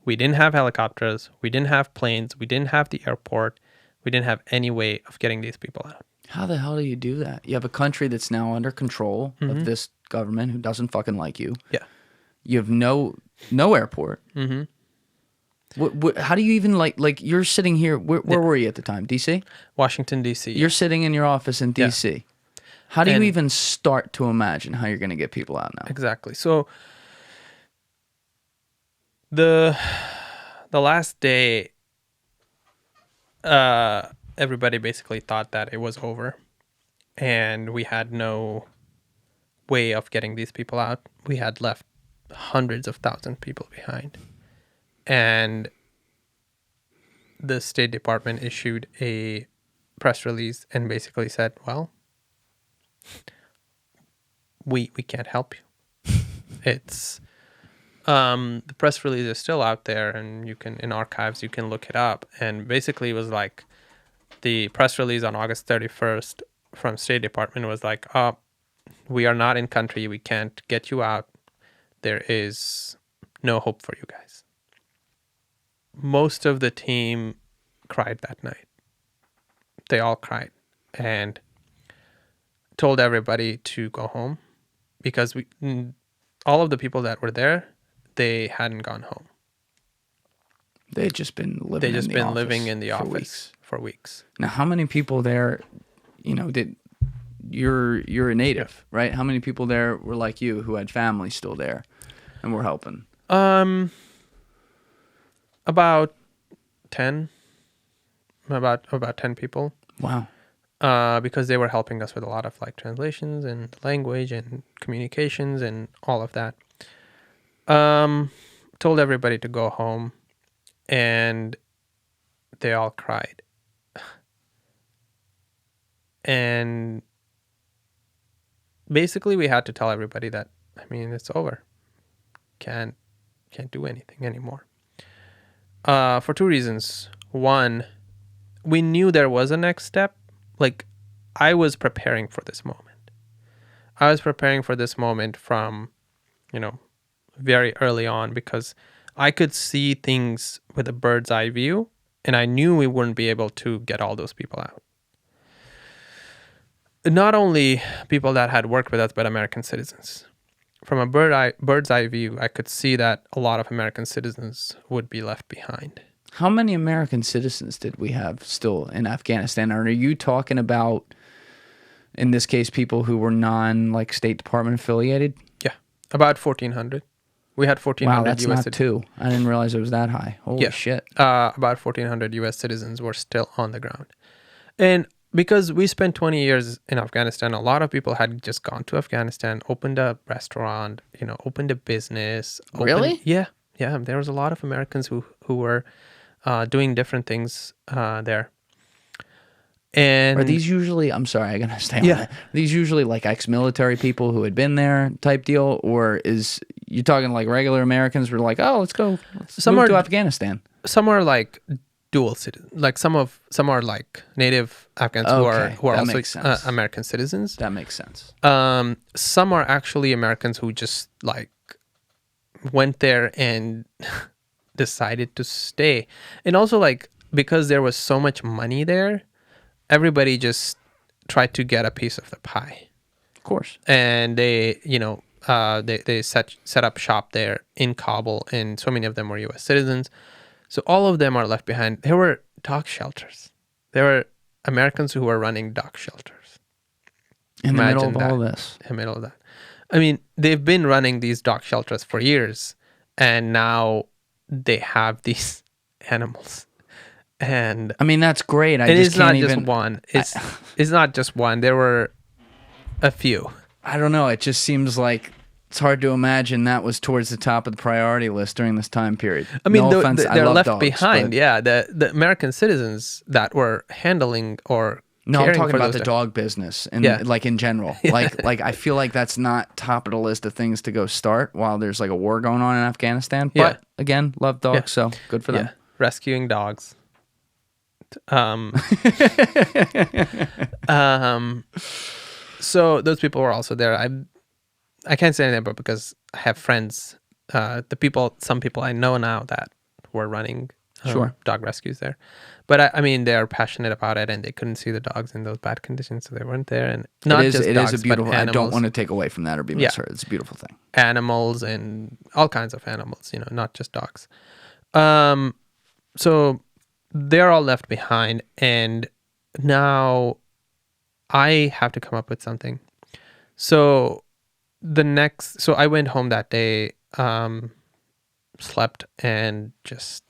Speaker 2: We didn't have helicopters. We didn't have planes. We didn't have the airport. We didn't have any way of getting these people out.
Speaker 1: How the hell do you do that? You have a country that's now under control of this government who doesn't fucking like you.
Speaker 2: Yeah.
Speaker 1: You have no airport. How do you even, like you're sitting here, where were you at the time? D.C.?
Speaker 2: Washington, D.C.
Speaker 1: You're sitting in your office in D.C. Yeah. How do you even start to imagine how you're going to get people out now?
Speaker 2: Exactly. So the last day, everybody basically thought that it was over, and we had no way of getting these people out. We had left hundreds of thousands of people behind. And the State Department issued a press release and basically said, well, we can't help you. It's the press release is still out there, and you can, in archives, you can look it up. And basically it was like the press release on August 31st from State Department was like, we are not in country. We can't get you out. There is no hope for you guys. Most of the team cried that night. They all cried and told everybody to go home, because all of the people that were there, they hadn't gone home.
Speaker 1: They had just been living.
Speaker 2: living in the office for weeks.
Speaker 1: Now, how many people there? You're a native, right? How many people there were like you, who had family still there and were helping?
Speaker 2: About 10. About 10 people.
Speaker 1: Wow.
Speaker 2: Because they were helping us with a lot of like translations and language and communications and all of that. Told everybody to go home, and they all cried. And basically we had to tell everybody that, I mean, it's over. Can't do anything anymore. For two reasons. One, we knew there was a next step. Like, I was preparing for this moment. I was preparing for this moment from, very early on, because I could see things with a bird's eye view, and I knew we wouldn't be able to get all those people out. Not only people that had worked with us, but American citizens. From a bird's eye view, I could see that a lot of American citizens would be left behind.
Speaker 1: How many American citizens did we have still in Afghanistan? Or are you talking about, in this case, people who were like State Department affiliated?
Speaker 2: Yeah, about 1,400. We had 1,400
Speaker 1: wow, that's
Speaker 2: U.S.
Speaker 1: not
Speaker 2: citizens.
Speaker 1: two. I didn't realize it was that high. Holy shit.
Speaker 2: About 1,400 U.S. citizens were still on the ground. And because we spent 20 years in Afghanistan, a lot of people had just gone to Afghanistan, opened a restaurant, opened a business.
Speaker 1: Really?
Speaker 2: Yeah. There was a lot of Americans who were doing different things there. And
Speaker 1: are these usually, I'm sorry, I gotta stay on that. Are these usually like ex-military people who had been there type deal? Or is you talking like regular Americans were like, oh, let's move to Afghanistan?
Speaker 2: Some are like dual citizens. Like some are like native Afghans who are also American citizens.
Speaker 1: That makes sense.
Speaker 2: Some are actually Americans who just like went there and decided to stay. And also like because there was so much money there, everybody just tried to get a piece of the pie.
Speaker 1: Of course.
Speaker 2: And they, they set up shop there in Kabul, and so many of them were U.S. citizens. So all of them are left behind. There were dog shelters. There were Americans who were running dog shelters.
Speaker 1: In the middle of all this.
Speaker 2: In the middle of that. I mean, they've been running these dog shelters for years, and now they have these animals. And
Speaker 1: I mean, that's great.
Speaker 2: It's not just one. It's not just one. There were a few.
Speaker 1: I don't know. It just seems like it's hard to imagine that was towards the top of the priority list during this time period.
Speaker 2: I mean,
Speaker 1: no offense,
Speaker 2: they're
Speaker 1: I love
Speaker 2: left
Speaker 1: dogs,
Speaker 2: behind.
Speaker 1: but...
Speaker 2: Yeah, the American citizens that were handling or
Speaker 1: no, I'm talking about
Speaker 2: the
Speaker 1: dog business and like in general. Like I feel like that's not top of the list of things to go start while there's like a war going on in Afghanistan. But again, love dogs, so good for them.
Speaker 2: Yeah, rescuing dogs. So those people were also there. I can't say anything about because I have friends, some people I know now that were running dog rescues there. But I mean, they're passionate about it, and they couldn't see the dogs in those bad conditions, so they weren't there. And it is a beautiful. I don't want
Speaker 1: to take away from that or be misheard. It's a beautiful thing.
Speaker 2: Animals and all kinds of animals, not just dogs. So they're all left behind, and now I have to come up with something. So I went home that day, slept, and just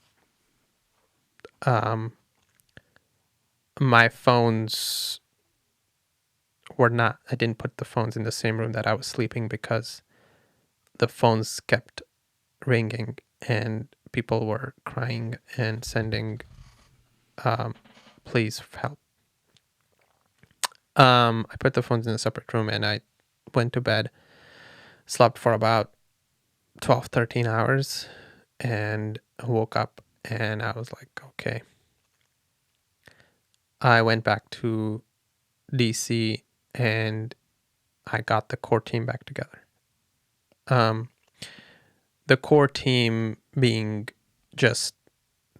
Speaker 2: my phones were not, I didn't put the phones in the same room that I was sleeping because the phones kept ringing and people were crying and sending please help. I put the phones in a separate room and I went to bed, slept for about 12, 13 hours, and woke up and I was like, okay. I went back to DC and I got the core team back together. The core team being just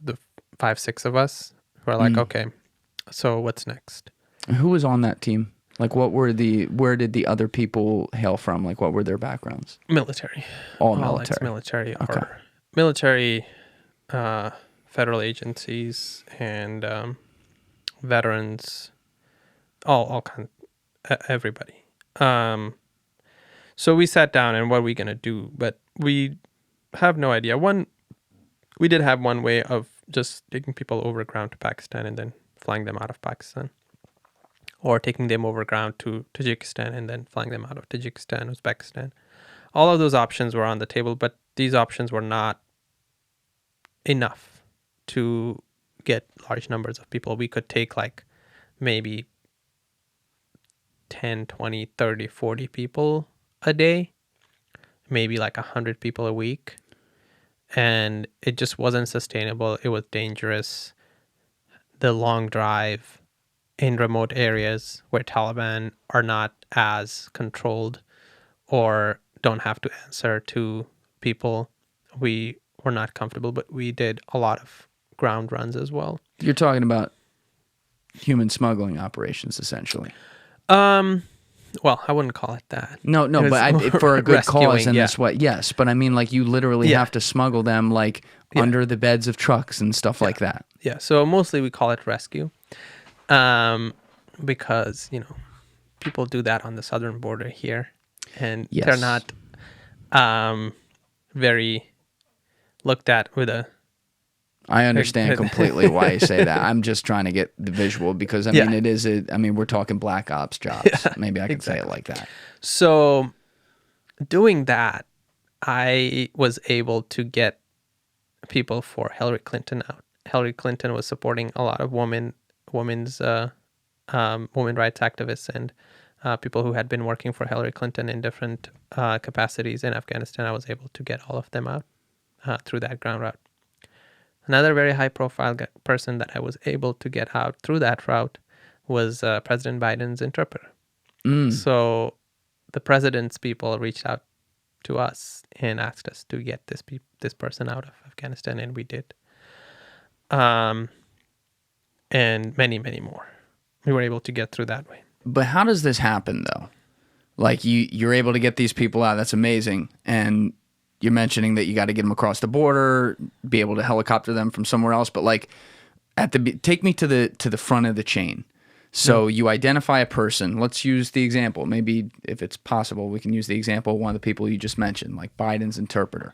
Speaker 2: the 5-6 of us who are like, okay, so what's next?
Speaker 1: Who was on that team? Like, where did the other people hail from? Like, what were their backgrounds?
Speaker 2: Military.
Speaker 1: All military.
Speaker 2: Ex-military or military, federal agencies and veterans, all kinds, everybody. So we sat down and what are we gonna do? But we have no idea. We did have one way of just taking people over ground to Pakistan and then flying them out of Pakistan, or taking them over ground to Tajikistan and then flying them out of Tajikistan, Uzbekistan. All of those options were on the table, but these options were not enough to get large numbers of people. We could take like maybe 10, 20, 30, 40 people a day, maybe like 100 people a week. And it just wasn't sustainable. It was dangerous. The long drive, in remote areas where Taliban are not as controlled or don't have to answer to people, we were not comfortable, but we did a lot of ground runs as well.
Speaker 1: You're talking about human smuggling operations, essentially.
Speaker 2: Well, I wouldn't call it that.
Speaker 1: No,
Speaker 2: It
Speaker 1: but for a good cause
Speaker 2: rescuing,
Speaker 1: in
Speaker 2: yeah.
Speaker 1: this way, yes. But I mean, like, you literally have to smuggle them, like, under the beds of trucks and stuff like that.
Speaker 2: Yeah, so mostly we call it rescue, because, you know, people do that on the southern border here, and they're not very looked at with a...
Speaker 1: I understand completely why you say that. I'm just trying to get the visual because, I mean, it is, we're talking black ops jobs.
Speaker 2: Yeah,
Speaker 1: Maybe I can say it like that.
Speaker 2: So doing that, I was able to get people for Hillary Clinton out. Hillary Clinton was supporting a lot of women's women rights activists and people who had been working for Hillary Clinton in different capacities in Afghanistan. I was able to get all of them out through that ground route. Another very high-profile person that I was able to get out through that route was President Biden's interpreter. So the president's people reached out to us and asked us to get this person out of Afghanistan, and we did. And many, many more. We were able to get through that way.
Speaker 1: But how does this happen, though? Like, you're able to get these people out. That's amazing. And you're mentioning that you got to get them across the border, be able to helicopter them from somewhere else. But, like, take me to the front of the chain. So you identify a person. Let's use the example. Maybe if it's possible, we can use the example of one of the people you just mentioned, like Biden's interpreter.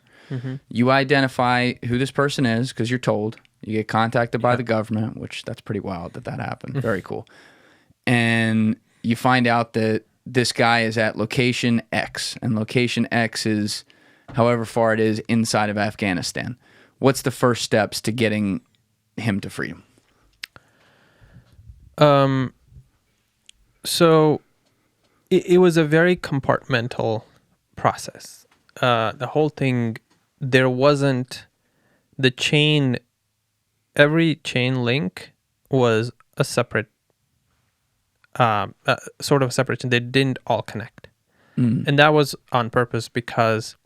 Speaker 1: You identify who this person is because you're told. You get contacted by the government, which that's pretty wild that happened. Very cool. And you find out that this guy is at location X, and location X is however far it is inside of Afghanistan. What's the first steps to getting him to freedom?
Speaker 2: So it was a very compartmental process. The whole thing, there wasn't the chain, every chain link was a separate, sort of a separate chain. They didn't all connect. And that was on purpose because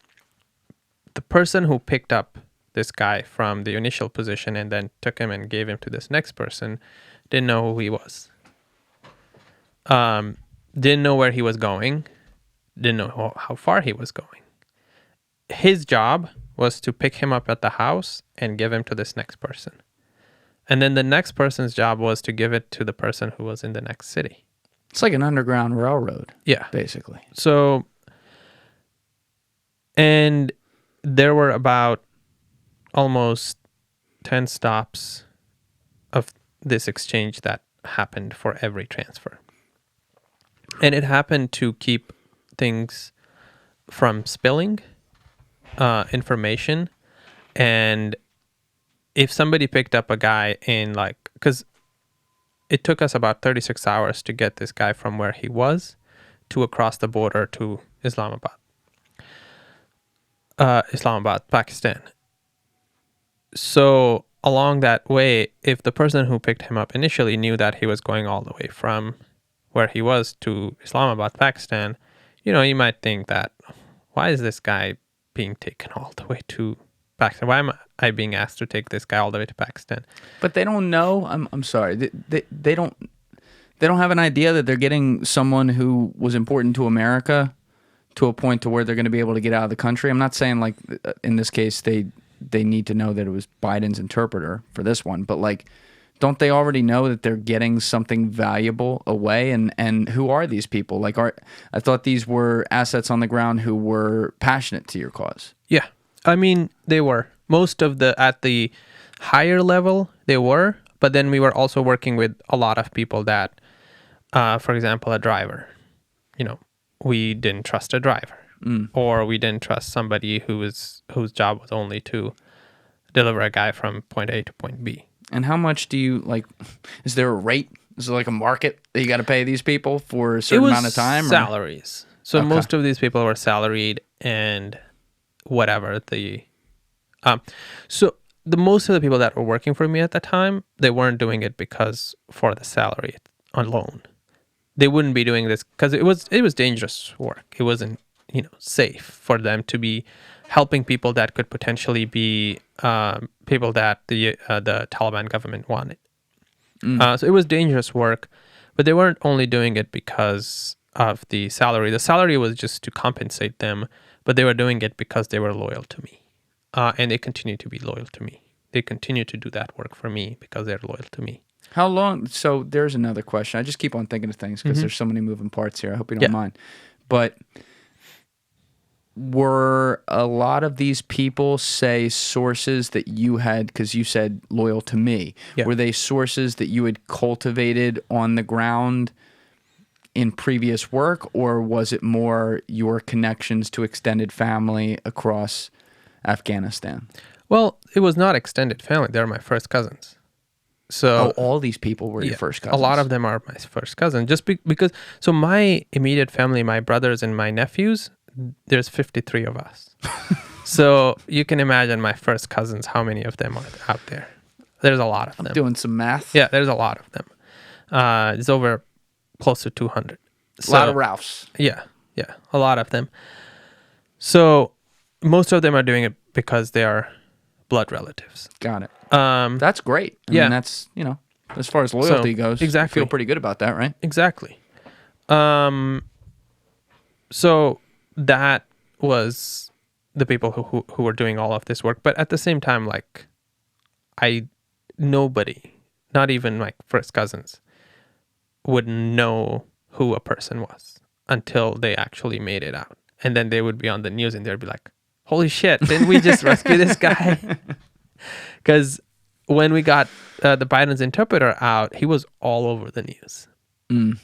Speaker 2: the person who picked up this guy from the initial position and then took him and gave him to this next person didn't know who he was. Didn't know where he was going. Didn't know how far he was going. His job was to pick him up at the house and give him to this next person. And then the next person's job was to give it to the person who was in the next city.
Speaker 1: It's like an underground railroad.
Speaker 2: Yeah.
Speaker 1: Basically.
Speaker 2: So, and there were about almost 10 stops of this exchange that happened for every transfer. And it happened to keep things from spilling information. And if somebody picked up a guy in because it took us about 36 hours to get this guy from where he was to across the border to Islamabad, Pakistan. So along that way, if the person who picked him up initially knew that he was going all the way from where he was to Islamabad, Pakistan, you might think that, why is this guy being taken all the way to Pakistan? Why am I being asked to take this guy all the way to Pakistan?
Speaker 1: But they don't know. I'm sorry. They don't have an idea that they're getting someone who was important to America to a point to where they're going to be able to get out of the country. I'm not saying like in this case they need to know that it was Biden's interpreter for this one, but like, don't they already know that they're getting something valuable away? And who are these people? Like, I thought these were assets on the ground who were passionate to your cause.
Speaker 2: Yeah. I mean, they were. Most of at the higher level, they were. But then we were also working with a lot of people that, for example, a driver. We didn't trust a driver. Or we didn't trust somebody whose job was only to deliver a guy from point A to point B.
Speaker 1: And how much do you, is there a rate? Is there like a market that you got to pay these people for a certain amount of time?
Speaker 2: Salaries. So most of these people were salaried and whatever so the most of the people that were working for me at the time, they weren't doing it for the salary. alone. They wouldn't be doing this because it was dangerous work. It wasn't safe for them to be helping people that could potentially be people that the Taliban government wanted. So it was dangerous work, but they weren't only doing it because of the salary. The salary was just to compensate them, but they were doing it because they were loyal to me, and they continue to be loyal to me. They continue to do that work for me because they're loyal to me.
Speaker 1: How long? So there's another question. I just keep on thinking of things because there's so many moving parts here. I hope you don't mind. But were a lot of these people, say, sources that you had, because you said loyal to me, were they sources that you had cultivated on the ground in previous work, or was it more your connections to extended family across Afghanistan?
Speaker 2: Well, it was not extended family. They're my first cousins. So
Speaker 1: all these people were your first cousins?
Speaker 2: A lot of them are my first cousins. Just because, so my immediate family, my brothers and my nephews, there's 53 of us. So you can imagine my first cousins, how many of them are out there. There's a lot of them.
Speaker 1: I'm doing some math.
Speaker 2: Yeah, there's a lot of them. It's over close to 200.
Speaker 1: A lot of Raufs.
Speaker 2: Yeah, a lot of them. So most of them are doing it because they are blood relatives.
Speaker 1: Got it. That's great. I mean, that's, as far as loyalty goes,
Speaker 2: exactly.
Speaker 1: You feel pretty good about that, right?
Speaker 2: Exactly. So that was the people who were doing all of this work. But at the same time, like, nobody, not even my first cousins, would know who a person was until they actually made it out. And then they would be on the news and they'd be like, holy shit, didn't we just rescue this guy? Because when we got the Biden's interpreter out, he was all over the news.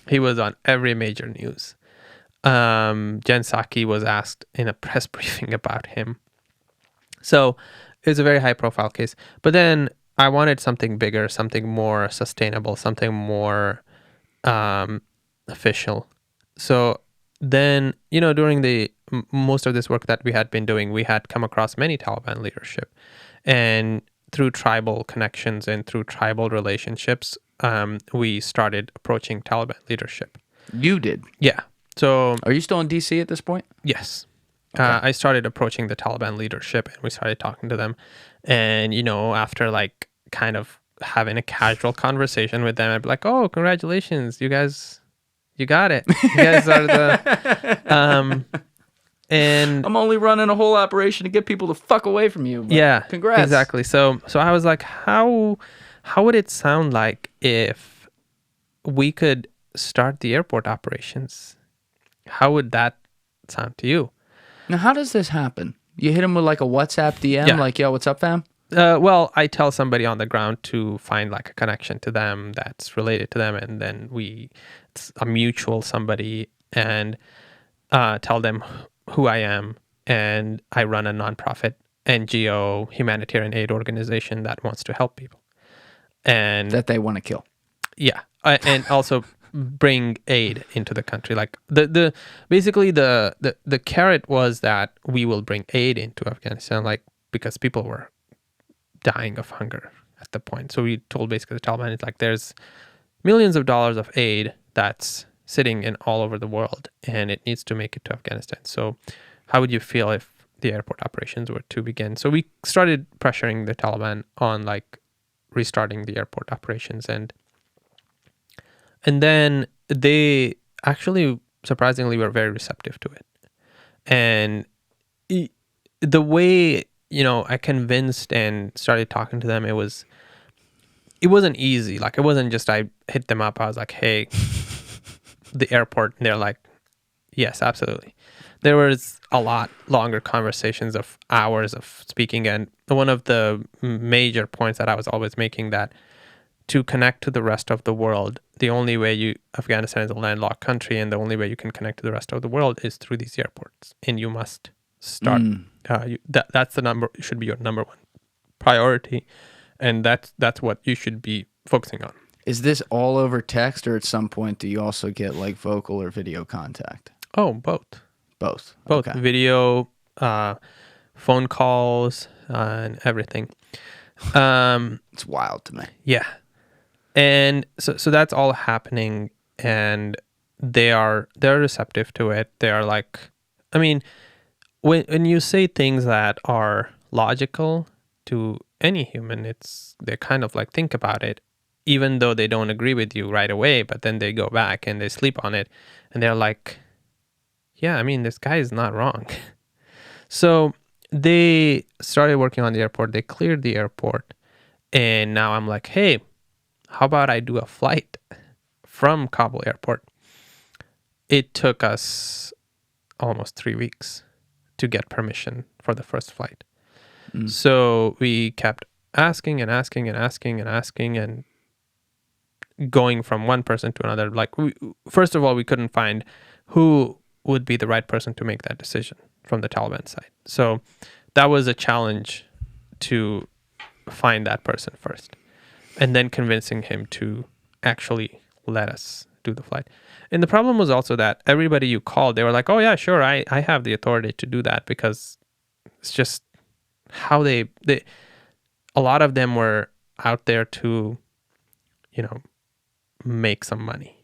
Speaker 2: He was on every major news. Jen Psaki was asked in a press briefing about him. So it was a very high profile case. But then I wanted something bigger, something more sustainable, something more official. So then, during the most of this work that we had been doing, we had come across many Taliban leadership. And through tribal connections and through tribal relationships, we started approaching Taliban leadership.
Speaker 1: You did?
Speaker 2: Yeah. So,
Speaker 1: are you still in DC at this point?
Speaker 2: Yes. Okay. I started approaching the Taliban leadership and we started talking to them. And, after like kind of having a casual conversation with them, I'd be like, oh, congratulations. You guys, you got it. You guys are the... and
Speaker 1: I'm only running a whole operation to get people to fuck away from you.
Speaker 2: Yeah.
Speaker 1: Congrats.
Speaker 2: Exactly. So I was like, how would it sound like if we could start the airport operations? How would that sound to you?
Speaker 1: Now, how does this happen? You hit them with like a WhatsApp DM, like, yo, what's up, fam?
Speaker 2: Well, I tell somebody on the ground to find like a connection to them that's related to them. And then it's a mutual somebody, and tell them who I am. And I run a nonprofit NGO humanitarian aid organization that wants to help people. And
Speaker 1: that they want to kill.
Speaker 2: Yeah. And also bring aid into the country. Like basically the carrot was that we will bring aid into Afghanistan, like, because people were dying of hunger at the point. So we told basically the Taliban, it's like, there's millions of dollars of aid that's sitting in all over the world and it needs to make it to Afghanistan. So how would you feel if the airport operations were to begin? So we started pressuring the Taliban on like restarting the airport operations, and then they actually surprisingly were very receptive to it. And the way, I convinced and started talking to them, it wasn't easy. Like, it wasn't just I hit them up. I was like, hey, the airport. And they're like, yes, absolutely. There was a lot longer conversations of hours of speaking. And one of the major points that I was always making, that to connect to the rest of the world, the only way Afghanistan is a landlocked country, and the only way you can connect to the rest of the world is through these airports. And you must start. That's should be your number one priority. And that's what you should be focusing on.
Speaker 1: Is this all over text, or at some point do you also get like vocal or video contact?
Speaker 2: Oh, both.
Speaker 1: Both.
Speaker 2: Okay. Video, phone calls, and everything.
Speaker 1: It's wild to me.
Speaker 2: Yeah. And so that's all happening, and they're receptive to it. They are like, I mean, when you say things that are logical to any human, they're kind of like, think about it, even though they don't agree with you right away, but then they go back and they sleep on it, and they're like, yeah, I mean, this guy is not wrong. So they started working on the airport. They cleared the airport, and now I'm like, hey, how about I do a flight from Kabul Airport? It took us almost 3 weeks to get permission for the first flight. So we kept asking and asking and asking and asking and going from one person to another. Like, first of all, we couldn't find who would be the right person to make that decision from the Taliban side. So that was a challenge to find that person first, and then convincing him to actually let us do the flight. And the problem was also that everybody you called, they were like, oh yeah, sure, I have the authority to do that, because it's just how they a lot of them were out there to, make some money.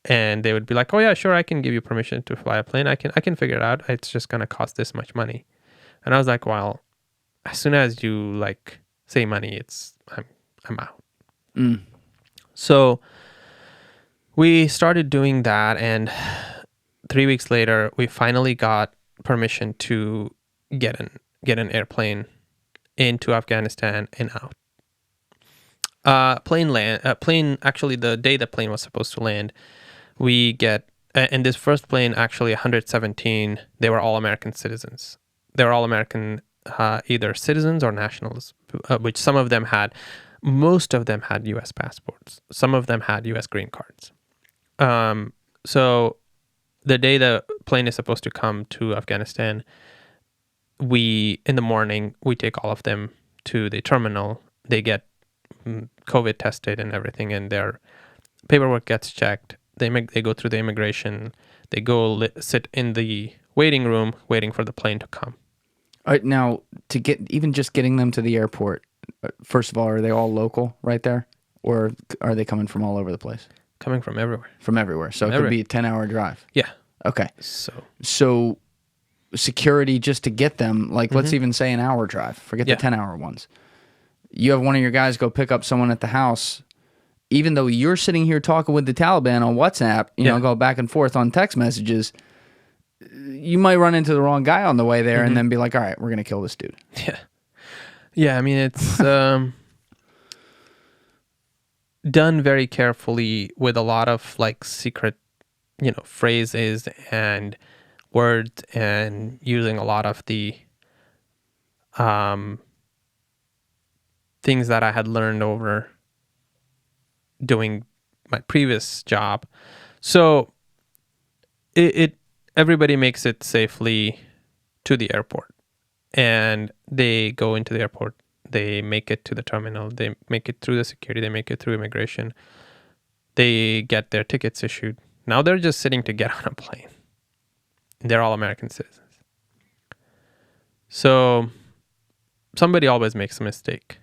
Speaker 2: And they would be like, oh yeah, sure, I can give you permission to fly a plane. I can figure it out. It's just going to cost this much money. And I was like, well, as soon as you like say money, I'm out. So we started doing that, and 3 weeks later, we finally got permission to get an airplane into Afghanistan and out. Plane. Actually, the day the plane was supposed to land, we get, and this first plane, actually 117, they were all American citizens. They were all American, either citizens or nationals, which some of them had. Most of them had U.S. passports. Some of them had U.S. green cards. So the day the plane is supposed to come to Afghanistan, in the morning, we take all of them to the terminal. They get COVID tested and everything, and their paperwork gets checked. They go through the immigration. They go sit in the waiting room, waiting for the plane to come.
Speaker 1: All right, now, just getting them to the airport, first of all, are they all local right there? Or are they coming from all over the place?
Speaker 2: Coming from everywhere.
Speaker 1: From everywhere. So it could be a 10-hour drive.
Speaker 2: Yeah.
Speaker 1: Okay. So security just to get them, like let's even say an hour drive. Forget the 10-hour ones. You have one of your guys go pick up someone at the house, even though you're sitting here talking with the Taliban on WhatsApp, go back and forth on text messages, you might run into the wrong guy on the way there and then be like, all right, we're going to kill this dude.
Speaker 2: Yeah. Yeah, I mean, it's done very carefully with a lot of like secret, phrases and words, and using a lot of the things that I had learned over doing my previous job. So everybody makes it safely to the airport, and they go into the airport. They make it to the terminal. They make it through the security. They make it through immigration. They get their tickets issued. Now they're just sitting to get on a plane. They're all American citizens. So somebody always makes a mistake.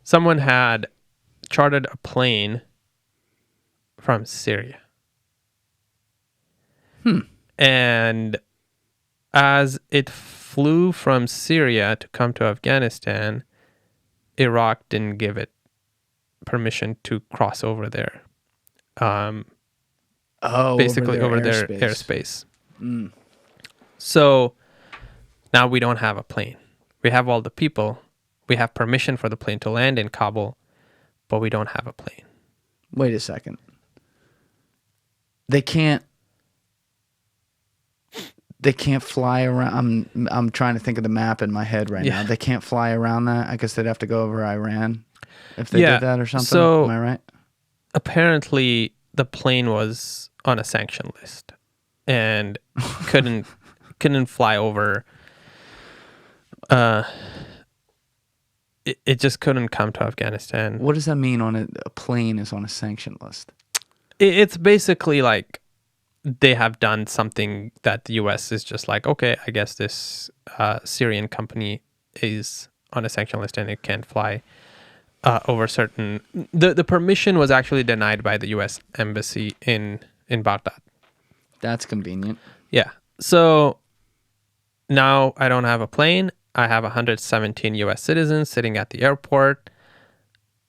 Speaker 2: Someone had chartered a plane from Syria. And as it flew from Syria to come to Afghanistan, Iraq didn't give it permission to cross over there. Basically over their airspace. So now we don't have a plane. We have all the people. We have permission for the plane to land in Kabul, but we don't have a plane.
Speaker 1: Wait a second. They can't fly around. I'm trying to think of the map in my head right now. They can't fly around that. I guess they'd have to go over Iran if they did that or something.
Speaker 2: So
Speaker 1: am I right?
Speaker 2: Apparently, the plane was on a sanction list and couldn't fly over. It just couldn't come to Afghanistan.
Speaker 1: What does that mean? A plane is on a sanction list?
Speaker 2: It's basically like they have done something that the U.S. is just like, okay, I guess this Syrian company is on a sanction list and it can't fly. over certain. The permission was actually denied by the U.S. Embassy in Baghdad.
Speaker 1: That's convenient.
Speaker 2: Yeah. So now I don't have a plane. I have 117 U.S. citizens sitting at the airport.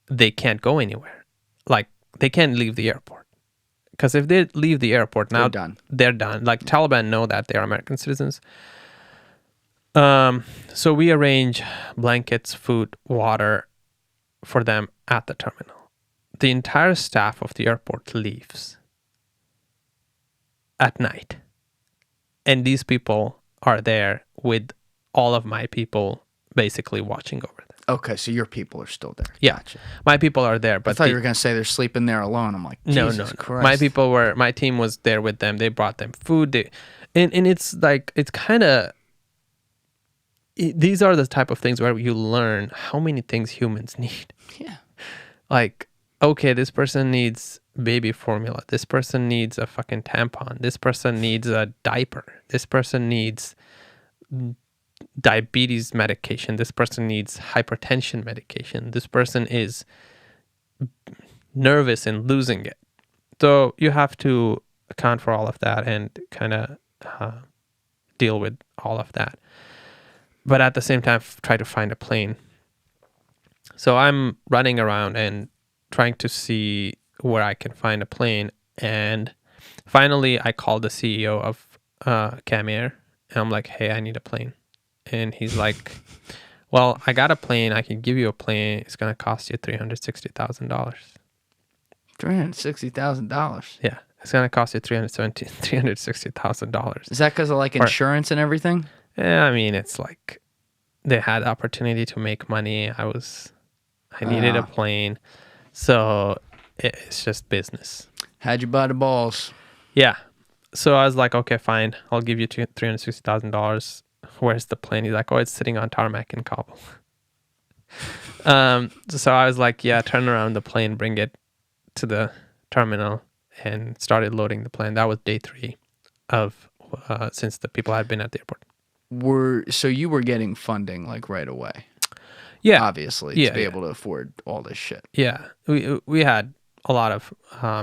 Speaker 2: They can't go anywhere. Like, they can't leave the airport. Because if they leave the airport now, they're done. Like, Taliban know that they're American citizens. So we arrange blankets, food, water for them at the terminal. The entire staff of the airport leaves at night. And these people are there with all of my people basically watching over them.
Speaker 1: Okay, so your people are still there.
Speaker 2: Yeah.
Speaker 1: Gotcha.
Speaker 2: My people are there. But
Speaker 1: I thought you were going to say they're sleeping there alone. I'm like, Jesus Christ.
Speaker 2: My team was there with them. They brought them food. And it's like, it's kind of, these are the type of things where you learn how many things humans need.
Speaker 1: Yeah.
Speaker 2: Like, okay, this person needs baby formula. This person needs a fucking tampon. This person needs a diaper. This person needs diabetes medication. This person needs hypertension medication. This person is nervous and losing it. So you have to account for all of that and kind of deal with all of that. But at the same time, try to find a plane. So I'm running around and trying to see where I can find a plane. And finally, I called the CEO of Camair. And I'm like, hey, I need a plane. And he's like, well, I got a plane. I can give you a plane. It's going to cost you $360,000.
Speaker 1: $360,000?
Speaker 2: Yeah. It's going to cost you $360,000.
Speaker 1: Is that because of like insurance and everything?
Speaker 2: Yeah, I mean, it's like they had the opportunity to make money. I needed a plane. So it's just business.
Speaker 1: Had you by the balls.
Speaker 2: Yeah. So I was like, okay, fine. I'll give you $360,000. Where's the plane? He's like, oh, it's sitting on tarmac in Kabul. So I was like, yeah, turn around the plane, bring it to the terminal, and started loading the plane. That was day 3 of since the people had been at the airport.
Speaker 1: So you were getting funding like right away?
Speaker 2: Yeah,
Speaker 1: obviously, to be able to afford all this shit.
Speaker 2: Yeah, we had a lot of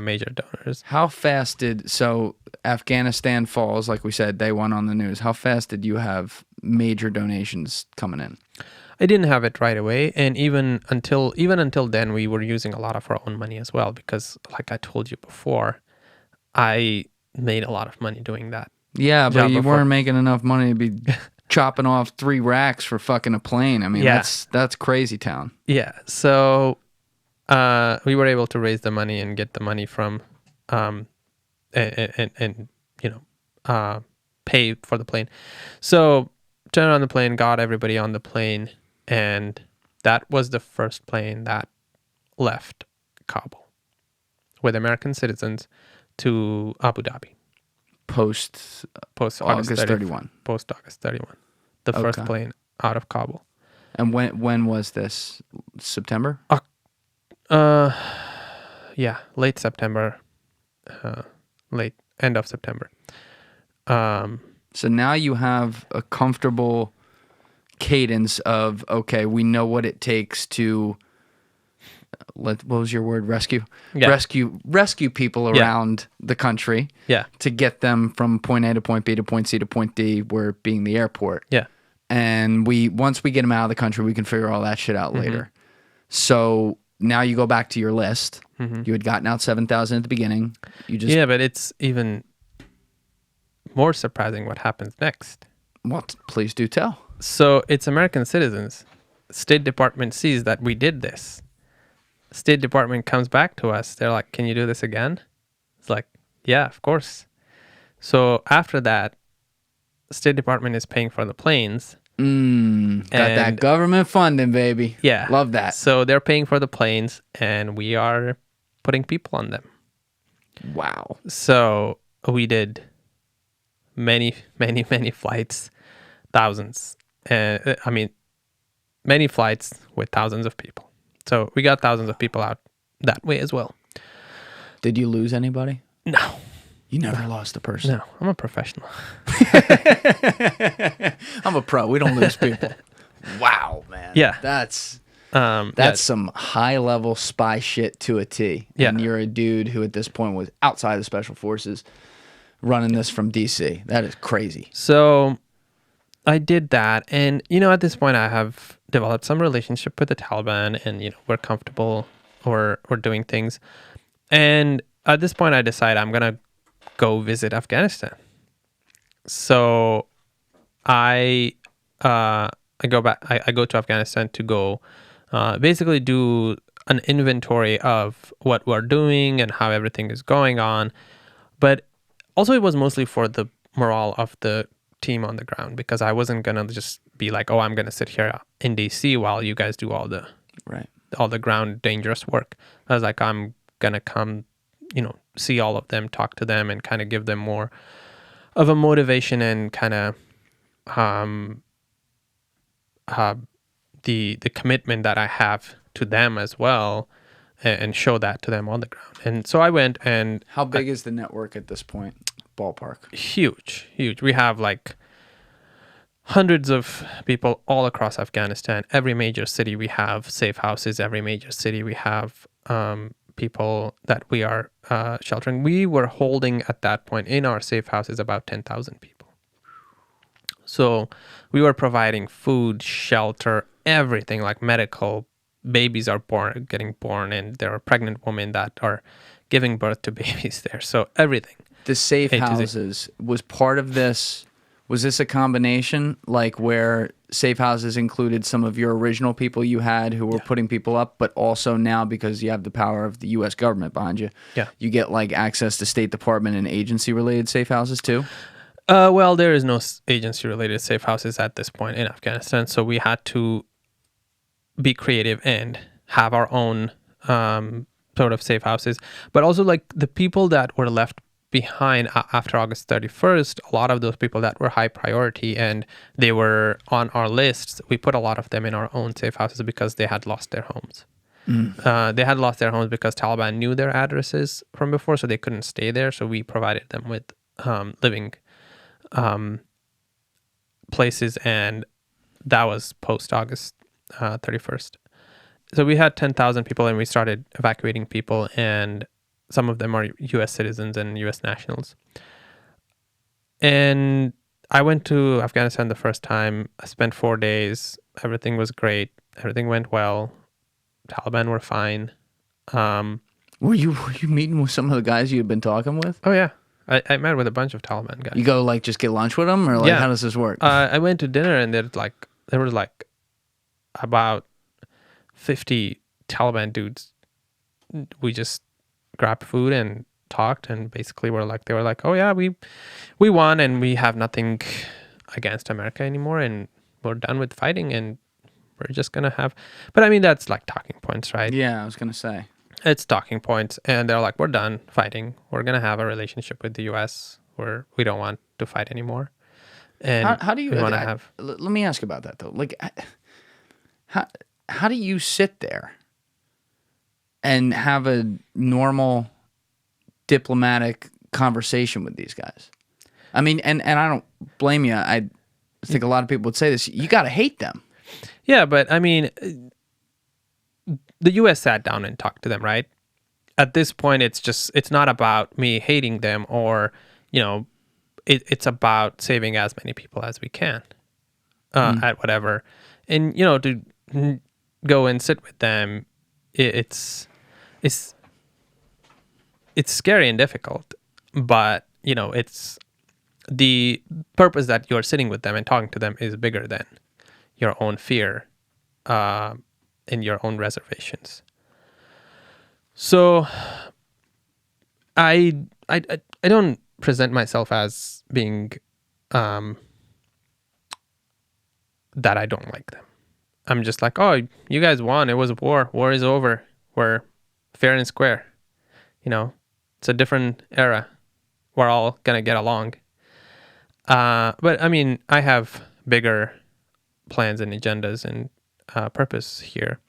Speaker 2: major donors.
Speaker 1: How fast so Afghanistan falls, like we said, day 1 on the news. How fast did you have major donations coming in?
Speaker 2: I didn't have it right away, and even until then, we were using a lot of our own money as well, because like I told you before, I made a lot of money doing that.
Speaker 1: Yeah, but you weren't making enough money to be chopping off 3 racks for fucking a plane. I mean, that's crazy town. Yeah,
Speaker 2: so we were able to raise the money and get the money from, and pay for the plane. So turned on the plane, got everybody on the plane, and that was the first plane that left Kabul with American citizens to Abu Dhabi.
Speaker 1: Post August 31.
Speaker 2: Post August 31. The first plane out of Kabul.
Speaker 1: And when was this? September?
Speaker 2: Yeah, late September. End of September.
Speaker 1: So now you have a comfortable cadence of, okay, we know what it takes to what was your word? Rescue people around the country.
Speaker 2: Yeah.
Speaker 1: To get them from point A to point B to point C to point D, where being the airport.
Speaker 2: Yeah.
Speaker 1: And once we get them out of the country, we can figure all that shit out later. So now you go back to your list. You had gotten out 7,000 at the beginning.
Speaker 2: Yeah, but it's even more surprising what happens next.
Speaker 1: Well, please do tell.
Speaker 2: So it's American citizens. State Department sees that we did this. State Department comes back to us. They're like, can you do this again? It's like, yeah, of course. So after that, State Department is paying for the planes.
Speaker 1: Got that government funding, baby.
Speaker 2: Yeah.
Speaker 1: Love that.
Speaker 2: So they're paying for the planes, and we are putting people on them.
Speaker 1: Wow.
Speaker 2: So we did many, many, many flights, thousands. Many flights with thousands of people. So we got thousands of people out that way as well.
Speaker 1: Did you lose anybody?
Speaker 2: No.
Speaker 1: You never lost a person?
Speaker 2: No, I'm a professional.
Speaker 1: I'm a pro. We don't lose people. Wow, man.
Speaker 2: Yeah.
Speaker 1: That's That's some high-level spy shit to a T.
Speaker 2: Yeah.
Speaker 1: And you're a dude who at this point was outside the Special Forces running this from D.C. That is crazy.
Speaker 2: So I did that. And, at this point I have developed some relationship with the Taliban and, we're comfortable or doing things. And at this point I decide I'm going to go visit Afghanistan. So I go back. I go to Afghanistan to go basically do an inventory of what we're doing and how everything is going on. But also it was mostly for the morale of the team on the ground, because I wasn't gonna just be like, oh, I'm gonna sit here in DC while you guys do all the ground dangerous work. I was like, I'm gonna come, see all of them, talk to them, and kind of give them more of a motivation and kind of the commitment that I have to them as well, and show that to them on the ground. And so I went. And
Speaker 1: how big is the network at this point? Ballpark.
Speaker 2: Huge. We have like hundreds of people all across Afghanistan. Every major city we have safe houses. Every major city we have people that we are sheltering. We were holding at that point in our safe houses about 10,000 people. So we were providing food, shelter, everything, like medical. Babies are getting born, and there are pregnant women that are giving birth to babies there. So everything.
Speaker 1: The safe houses was part of this. Was this a combination, like where safe houses included some of your original people you had who were putting people up, but also now because you have the power of the U.S. government behind you, you get like access to State Department and agency-related safe houses too?
Speaker 2: Well, there is no agency-related safe houses at this point in Afghanistan, so we had to be creative and have our own sort of safe houses. But also, like, the people that were left behind after August 31st, a lot of those people that were high priority and they were on our lists, we put a lot of them in our own safe houses because they had lost their homes. They had lost their homes because Taliban knew their addresses from before, so they couldn't stay there. So we provided them with living places, and that was post-August 31st. So we had 10,000 people, and we started evacuating people, and some of them are U.S. citizens and U.S. nationals. And I went to Afghanistan the first time. I spent 4 days. Everything was great. Everything went well. Taliban were fine.
Speaker 1: Were you meeting with some of the guys you had been talking with?
Speaker 2: Oh, yeah. I met with a bunch of Taliban guys.
Speaker 1: You go, like, just get lunch with them? Or, like, how does this work?
Speaker 2: I went to dinner, and there was about 50 Taliban dudes. We just grabbed food and talked, and basically they were like, oh yeah, we won, and we have nothing against America anymore, and we're done with fighting, and we're just gonna have. But I mean, that's like talking points, right?
Speaker 1: Yeah, I was gonna say
Speaker 2: it's talking points, and they're like, we're done fighting. We're gonna have a relationship with the U.S. where we don't want to fight anymore. And
Speaker 1: how do you
Speaker 2: want to have?
Speaker 1: Let me ask about that though. Like, how do you sit there and have a normal diplomatic conversation with these guys? I mean, and I don't blame you. I think a lot of people would say this. You got to hate them.
Speaker 2: Yeah, but I mean, the U.S. sat down and talked to them, right? At this point, it's not about me hating them, or, it's about saving as many people as we can at whatever. And, to go and sit with them, it's scary and difficult, but it's the purpose that you're sitting with them and talking to them is bigger than your own fear and your own reservations. So I don't present myself as being that I don't like them. I'm just like, oh, you guys won. It was a war. War is over. We're fair and square. It's a different era. We're all going to get along. But I mean, I have bigger plans and agendas and purpose here.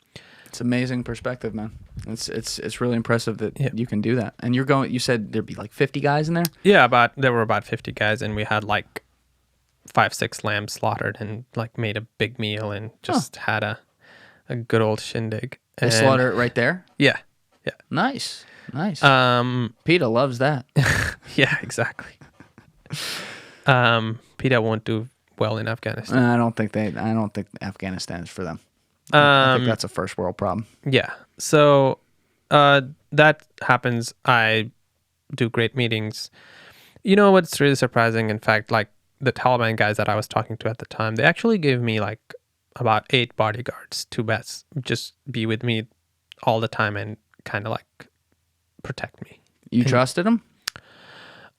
Speaker 1: It's amazing perspective, man. It's really impressive that you can do that. And you said there'd be like 50 guys in there?
Speaker 2: Yeah, there were about 50 guys, and we had like 5-6 lambs slaughtered and like made a big meal and just had a good old shindig.
Speaker 1: They slaughter it right there?
Speaker 2: Yeah.
Speaker 1: Nice. PETA loves that.
Speaker 2: Yeah, exactly. PETA won't do well in Afghanistan.
Speaker 1: I don't think Afghanistan's for them. I think that's a first world problem.
Speaker 2: Yeah. So that happens. I do great meetings. You know what's really surprising? In fact, like the Taliban guys that I was talking to at the time, they actually gave me like about 8 bodyguards, 2 vets, just be with me all the time and kind of like protect me.
Speaker 1: You trusted them?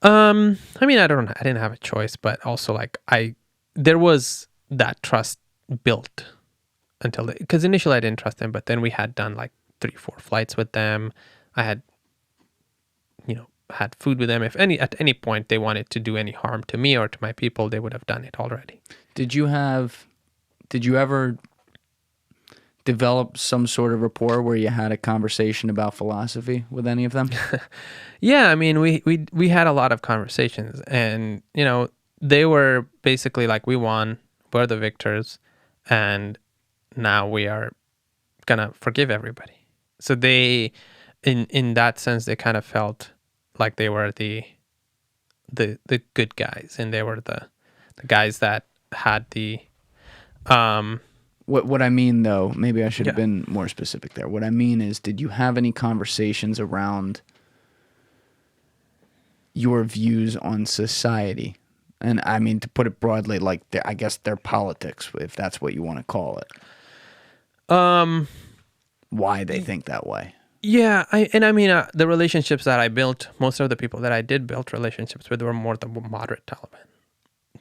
Speaker 2: I mean, I didn't have a choice, but also like there was that trust built because initially I didn't trust them, but then we had done like 3-4 flights with them. I had, had food with them. If at any point they wanted to do any harm to me or to my people, they would have done it already. Did
Speaker 1: you ever develop some sort of rapport where you had a conversation about philosophy with any of them?
Speaker 2: Yeah, I mean, we had a lot of conversations, and they were basically like, we won, we're the victors, and now we are gonna forgive everybody. So they, in that sense, they kind of felt like they were the good guys, and they were the guys that had the
Speaker 1: What I mean, though, maybe I should have been more specific there. What I mean is, did you have any conversations around your views on society? And I mean, to put it broadly, like I guess their politics, if that's what you want to call it. Why they think that way.
Speaker 2: Yeah, the relationships that I built, most of the people that I did build relationships with were more the moderate Taliban.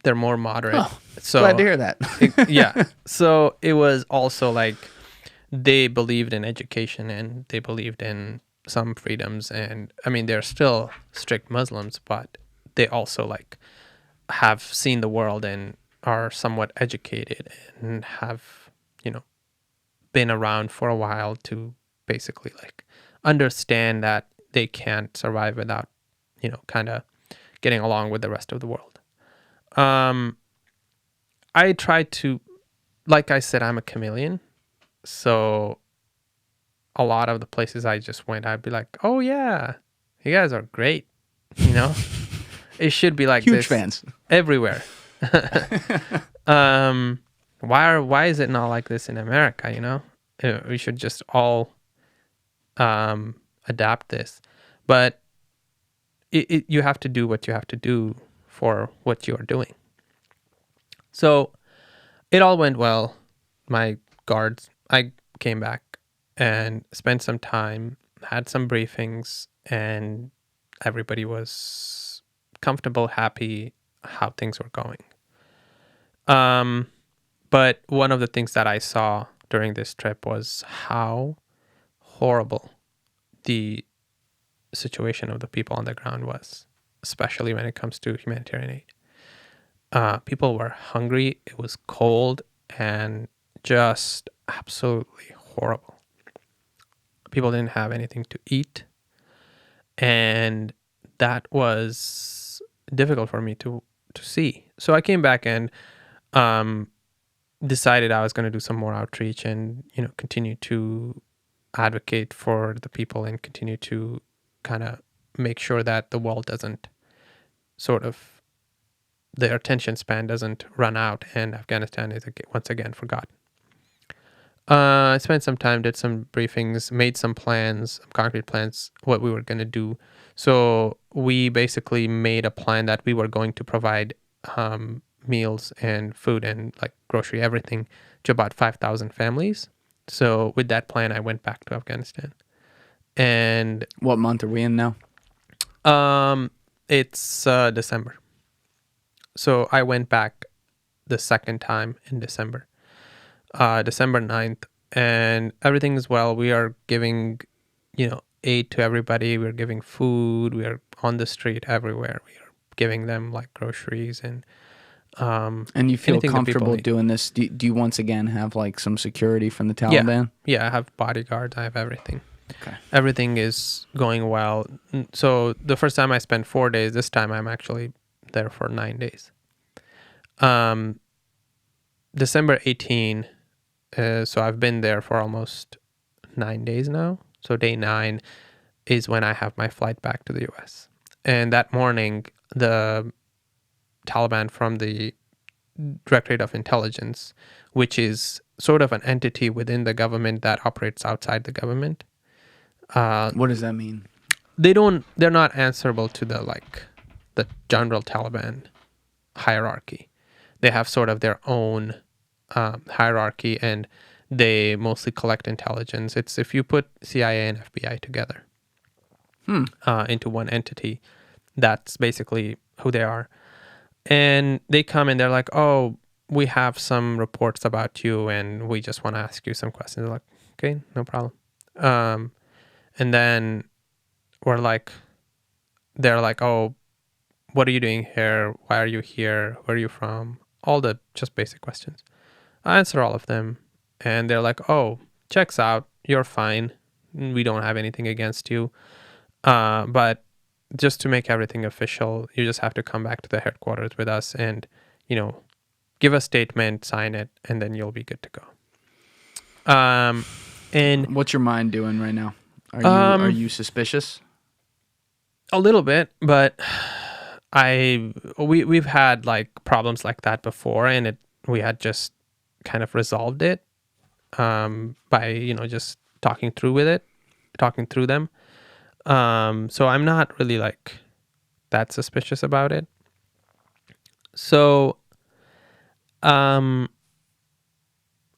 Speaker 2: They're more moderate.
Speaker 1: Oh, so glad to hear that.
Speaker 2: Yeah. So it was also like they believed in education and they believed in some freedoms. And I mean, they're still strict Muslims, but they also like have seen the world and are somewhat educated and have, been around for a while to basically like understand that they can't survive without, kind of getting along with the rest of the world. I try to, like I said, I'm a chameleon. So a lot of the places I just went, I'd be like, oh yeah, you guys are great. It should be like
Speaker 1: huge
Speaker 2: this
Speaker 1: fans
Speaker 2: everywhere. Why is it not like this in America? We should just all adapt this. But you have to do what you have to do for what you are doing. So it all went well. My guards, I came back and spent some time, had some briefings, and everybody was comfortable, happy how things were going. But one of the things that I saw during this trip was how horrible the situation of the people on the ground was, especially when it comes to humanitarian aid. People were hungry, it was cold, and just absolutely horrible. People didn't have anything to eat, and that was difficult for me to see. So I came back and decided I was going to do some more outreach and continue to advocate for the people and continue to kind of make sure that the world doesn't sort of, their attention span doesn't run out and Afghanistan is once again forgotten. I spent some time, did some briefings, made some plans, concrete plans, what we were going to do. So we basically made a plan that we were going to provide meals and food and like grocery, everything to about 5,000 families. So with that plan, I went back to Afghanistan. And
Speaker 1: what month are we in now?
Speaker 2: It's December. So I went back the second time in December, December 9th, and everything is well. We are giving, aid to everybody. We're giving food. We are on the street everywhere. We are giving them like groceries and
Speaker 1: you feel comfortable doing this? Do you once again have like some security from the Taliban?
Speaker 2: Yeah, I have bodyguards. I have everything.
Speaker 1: Okay.
Speaker 2: Everything is going well. So the first time I spent 4 days. This time I'm actually there for 9 days. December 18, So I've been there for almost 9 days now. So day 9 is when I have my flight back to the US. And that morning, the Taliban from the Directorate of Intelligence, which is sort of an entity within the government that operates outside the government.
Speaker 1: What does that mean?
Speaker 2: They're not answerable to the general Taliban hierarchy. They have sort of their own hierarchy, and they mostly collect intelligence. It's if you put CIA and FBI together into one entity, that's basically who they are. And they come and they're like, oh, we have some reports about you and we just want to ask you some questions. They're like, okay, no problem. And then they're like, oh, what are you doing here? Why are you here? Where are you from? All the just basic questions. I answer all of them. And they're like, oh, checks out. You're fine. We don't have anything against you. But just to make everything official, you just have to come back to the headquarters with us and, give a statement, sign it, and then you'll be good to go. And
Speaker 1: what's your mind doing right now? Are you suspicious?
Speaker 2: A little bit, but we've had problems like that before, and we had just kind of resolved it by just talking through them. So I'm not really that suspicious about it. So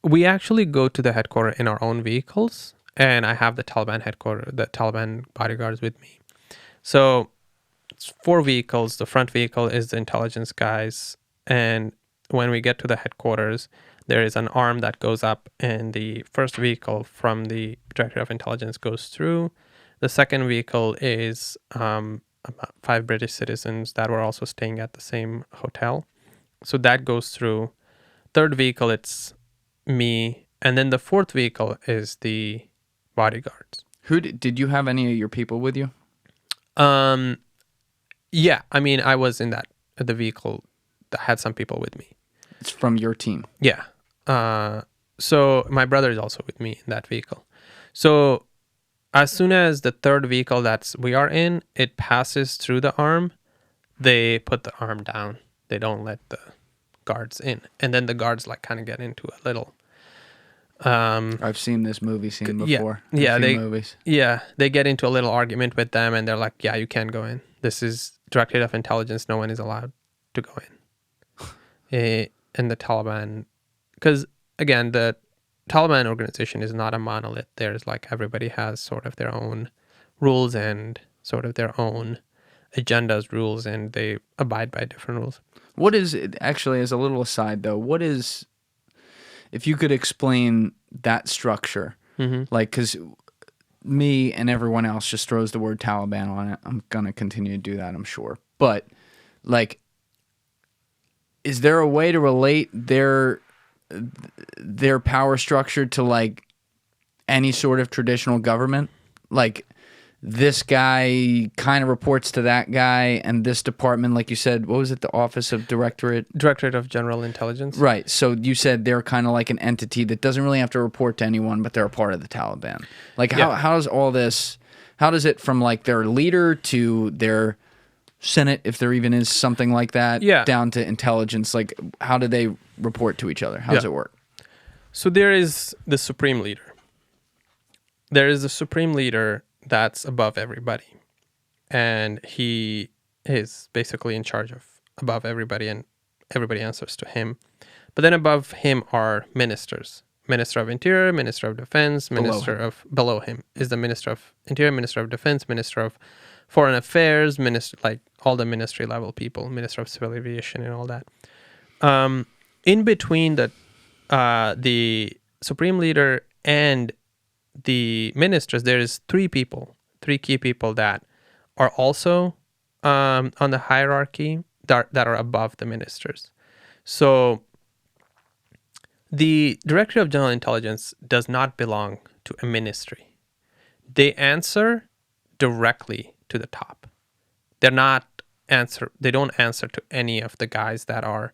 Speaker 2: we actually go to the headquarters in our own vehicles, and I have the Taliban bodyguards with me. So it's 4 vehicles. The front vehicle is the intelligence guys, and when we get to the headquarters, there is an arm that goes up, and the first vehicle from the Director of Intelligence goes through. The second vehicle is about 5 British citizens that were also staying at the same hotel. So that goes through. Third vehicle, it's me. And then the fourth vehicle is the bodyguards.
Speaker 1: Who did you have any of your people with you?
Speaker 2: Yeah. I mean, I was in the vehicle that had some people with me.
Speaker 1: It's from your team.
Speaker 2: Yeah. So my brother is also with me in that vehicle. So as soon as the third vehicle we are in, it passes through the arm, they put the arm down. They don't let the guards in. And then the guards kind of get into a little...
Speaker 1: I've seen this movie scene before. Movies.
Speaker 2: Yeah, they get into a little argument with them, and they're like, yeah, you can't go in. This is Directorate of Intelligence. No one is allowed to go in. And the Taliban... Because, again, the Taliban organization is not a monolith. There's everybody has sort of their own rules and sort of their own agendas, rules, and they abide by different rules.
Speaker 1: What is it, actually, as a little aside though, if you could explain that structure, because me and everyone else just throws the word Taliban on it. I'm going to continue to do that, I'm sure. But is there a way to relate their power structure to any sort of traditional government? This guy kind of reports to that guy, and this department, like you said, what was it? The Office of Directorate
Speaker 2: of General Intelligence.
Speaker 1: Right. So you said they're kind of like an entity that doesn't really have to report to anyone, but they're a part of the Taliban. How does all this? How does it from their leader to their Senate, if there even is something like that, down to intelligence? How do they report to each other? How does it work?
Speaker 2: So there is the supreme leader. There is the supreme leader that's above everybody. And he is basically in charge of above everybody, and everybody answers to him. But then above him are ministers. Minister of Interior, Minister of Defense, below him is the Minister of Interior, Minister of Defense, Minister of Foreign Affairs, minister, all the ministry level people, Minister of Civil Aviation and all that. In between the supreme leader and the ministers, there is 3 key people that are also on the hierarchy that are above the ministers. So the Director of General Intelligence does not belong to a ministry. They answer directly to the top. They don't answer to any of the guys that are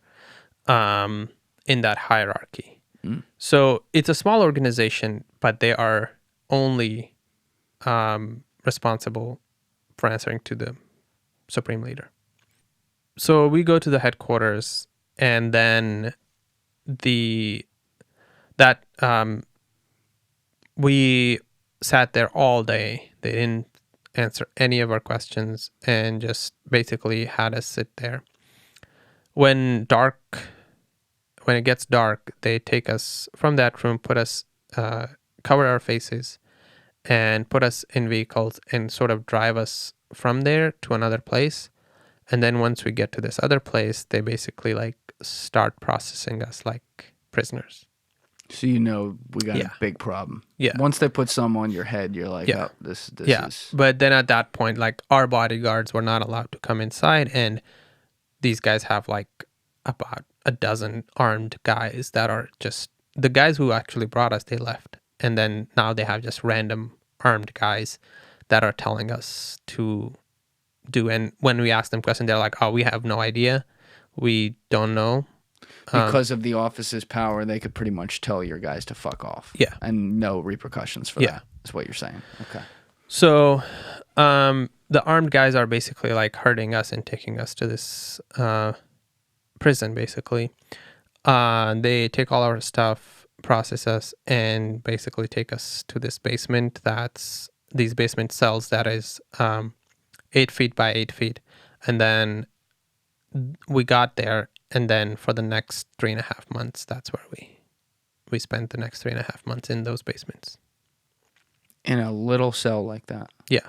Speaker 2: in that hierarchy. So it's a small organization, but they are only responsible for answering to the supreme leader. So we go to the headquarters, and then we sat there all day. They didn't answer any of our questions and just basically had us sit there. When it gets dark, they take us from that room, cover our faces, and put us in vehicles and sort of drive us from there to another place. And then once we get to this other place, they basically like start processing us like prisoners.
Speaker 1: So we got a big problem.
Speaker 2: Yeah.
Speaker 1: Once they put some on your head, you're like, oh, this is...
Speaker 2: But then at that point, like our bodyguards were not allowed to come inside, and these guys have like about a dozen armed guys that are just... The guys who actually brought us, they left. And then now they have just random armed guys that are telling us to do. And when we ask them questions, they're like, oh, we have no idea. We don't know.
Speaker 1: Because of the office's power, they could pretty much tell your guys to fuck off.
Speaker 2: Yeah.
Speaker 1: And no repercussions for that, is what you're saying. Okay.
Speaker 2: So the armed guys are basically like herding us and taking us to this prison, basically. They take all our stuff, process us, and basically take us to this basement. These basement cells that is 8 feet by 8 feet. And then we got there, and then for the next 3.5 months, that's where we spent the next 3.5 months in those basements.
Speaker 1: In a little cell like that.
Speaker 2: Yeah.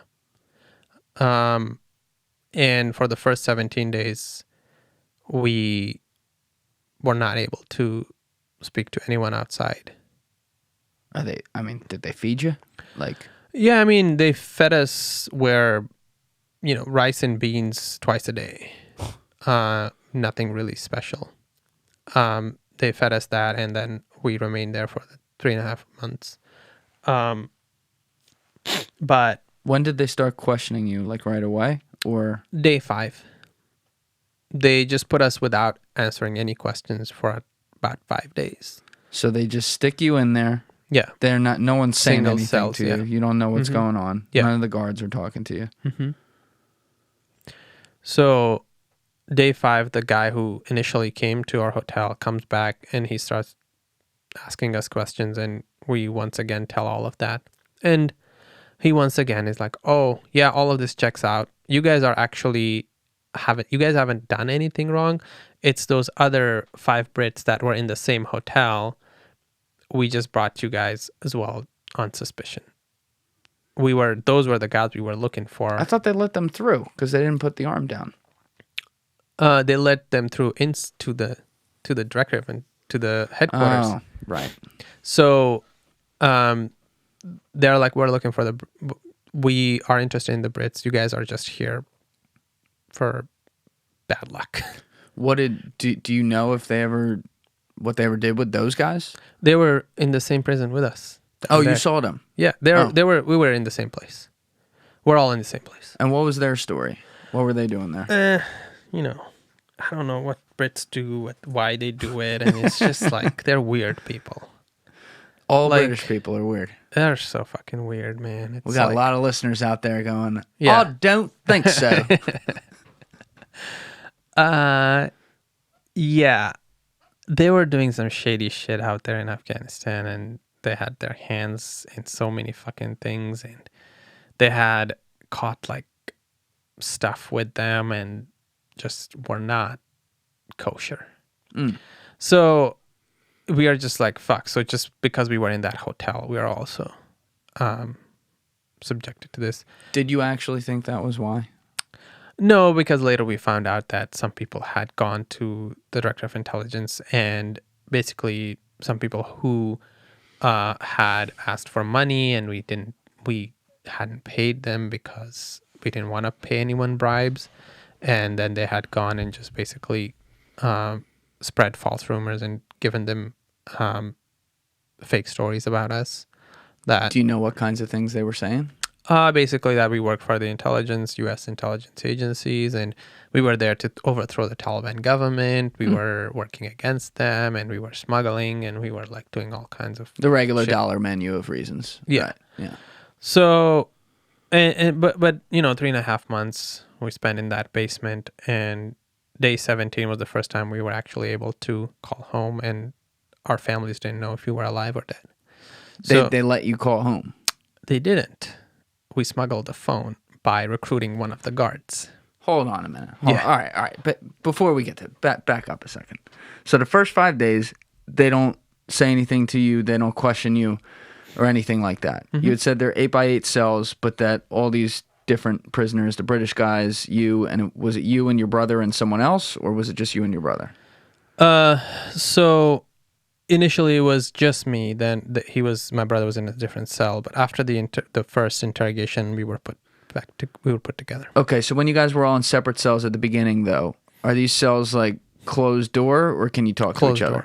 Speaker 2: And for the first 17 days, we were not able to speak to anyone outside.
Speaker 1: Did they feed you?
Speaker 2: Yeah, they fed us rice and beans twice a day. Nothing really special. They fed us that, and then we remained there for the 3.5 months. But
Speaker 1: when did they start questioning you? Like right away, or
Speaker 2: day 5? They just put us without answering any questions for about 5 days.
Speaker 1: So they just stick you in there.
Speaker 2: Yeah,
Speaker 1: they're not. No one's saying
Speaker 2: Single
Speaker 1: anything
Speaker 2: cells,
Speaker 1: to you. You don't know what's going on.
Speaker 2: Yeah.
Speaker 1: None of the guards are talking to you.
Speaker 2: Mm-hmm. So day 5, the guy who initially came to our hotel comes back and he starts asking us questions, and we once again tell all of that. And he once again is like, oh, yeah, all of this checks out. You guys haven't done anything wrong. It's those other 5 Brits that were in the same hotel. We just brought you guys as well on suspicion. Those were the guys we were looking for.
Speaker 1: I thought they let them through because they didn't put the arm down.
Speaker 2: They let them through to the director and to the headquarters.
Speaker 1: Oh, right.
Speaker 2: So, they're like, we're looking for we are interested in the Brits. You guys are just here for bad luck.
Speaker 1: Do you know if what they ever did with those guys?
Speaker 2: They were in the same prison with us.
Speaker 1: Oh, you saw them?
Speaker 2: Yeah, we were in the same place. We're all in the same place.
Speaker 1: And what was their story? What were they doing there?
Speaker 2: I don't know what Brits do, why they do it, and it's just like they're weird people.
Speaker 1: All British people are weird.
Speaker 2: They're so fucking weird, man.
Speaker 1: We got a lot of listeners out there going, I don't think so.
Speaker 2: Yeah. They were doing some shady shit out there in Afghanistan, and they had their hands in so many fucking things, and they had caught like stuff with them and just were not kosher. So we are just like, fuck. So just because we were in that hotel, we are also subjected to this.
Speaker 1: Did you actually think that was why?
Speaker 2: No, because later we found out that some people had gone to the director of intelligence, and basically some people who had asked for money, and we hadn't paid them because we didn't want to pay anyone bribes, and then they had gone and just basically spread false rumors and given them fake stories about us. Do
Speaker 1: you know what kinds of things they were saying?
Speaker 2: Basically that we work for the U.S. intelligence agencies, and we were there to overthrow the Taliban government. We were working against them, and we were smuggling, and we were like doing all kinds of
Speaker 1: The regular
Speaker 2: shit.
Speaker 1: dollar menu of reasons.
Speaker 2: Yeah.
Speaker 1: Right. Yeah.
Speaker 2: So, but 3.5 months we spent in that basement, and day 17 was the first time we were actually able to call home, and our families didn't know if we were alive or dead. So
Speaker 1: They let you call home.
Speaker 2: they didn't. We smuggled the phone by recruiting one of the guards.
Speaker 1: Hold on a minute.
Speaker 2: Yeah.
Speaker 1: All right. But before we get to back up a second. So the first 5 days, they don't say anything to you. They don't question you or anything like that.
Speaker 2: Mm-hmm.
Speaker 1: You had said they're 8x8 cells, but that all these different prisoners, the British guys, you, and was it you and your brother and someone else, or was it just you and your brother?
Speaker 2: So initially it was just me. Then my brother was in a different cell. But after the first interrogation, we were put together.
Speaker 1: Okay, so when you guys were all in separate cells at the beginning, though, are these cells like closed door, or can you talk
Speaker 2: Closed
Speaker 1: to each
Speaker 2: door.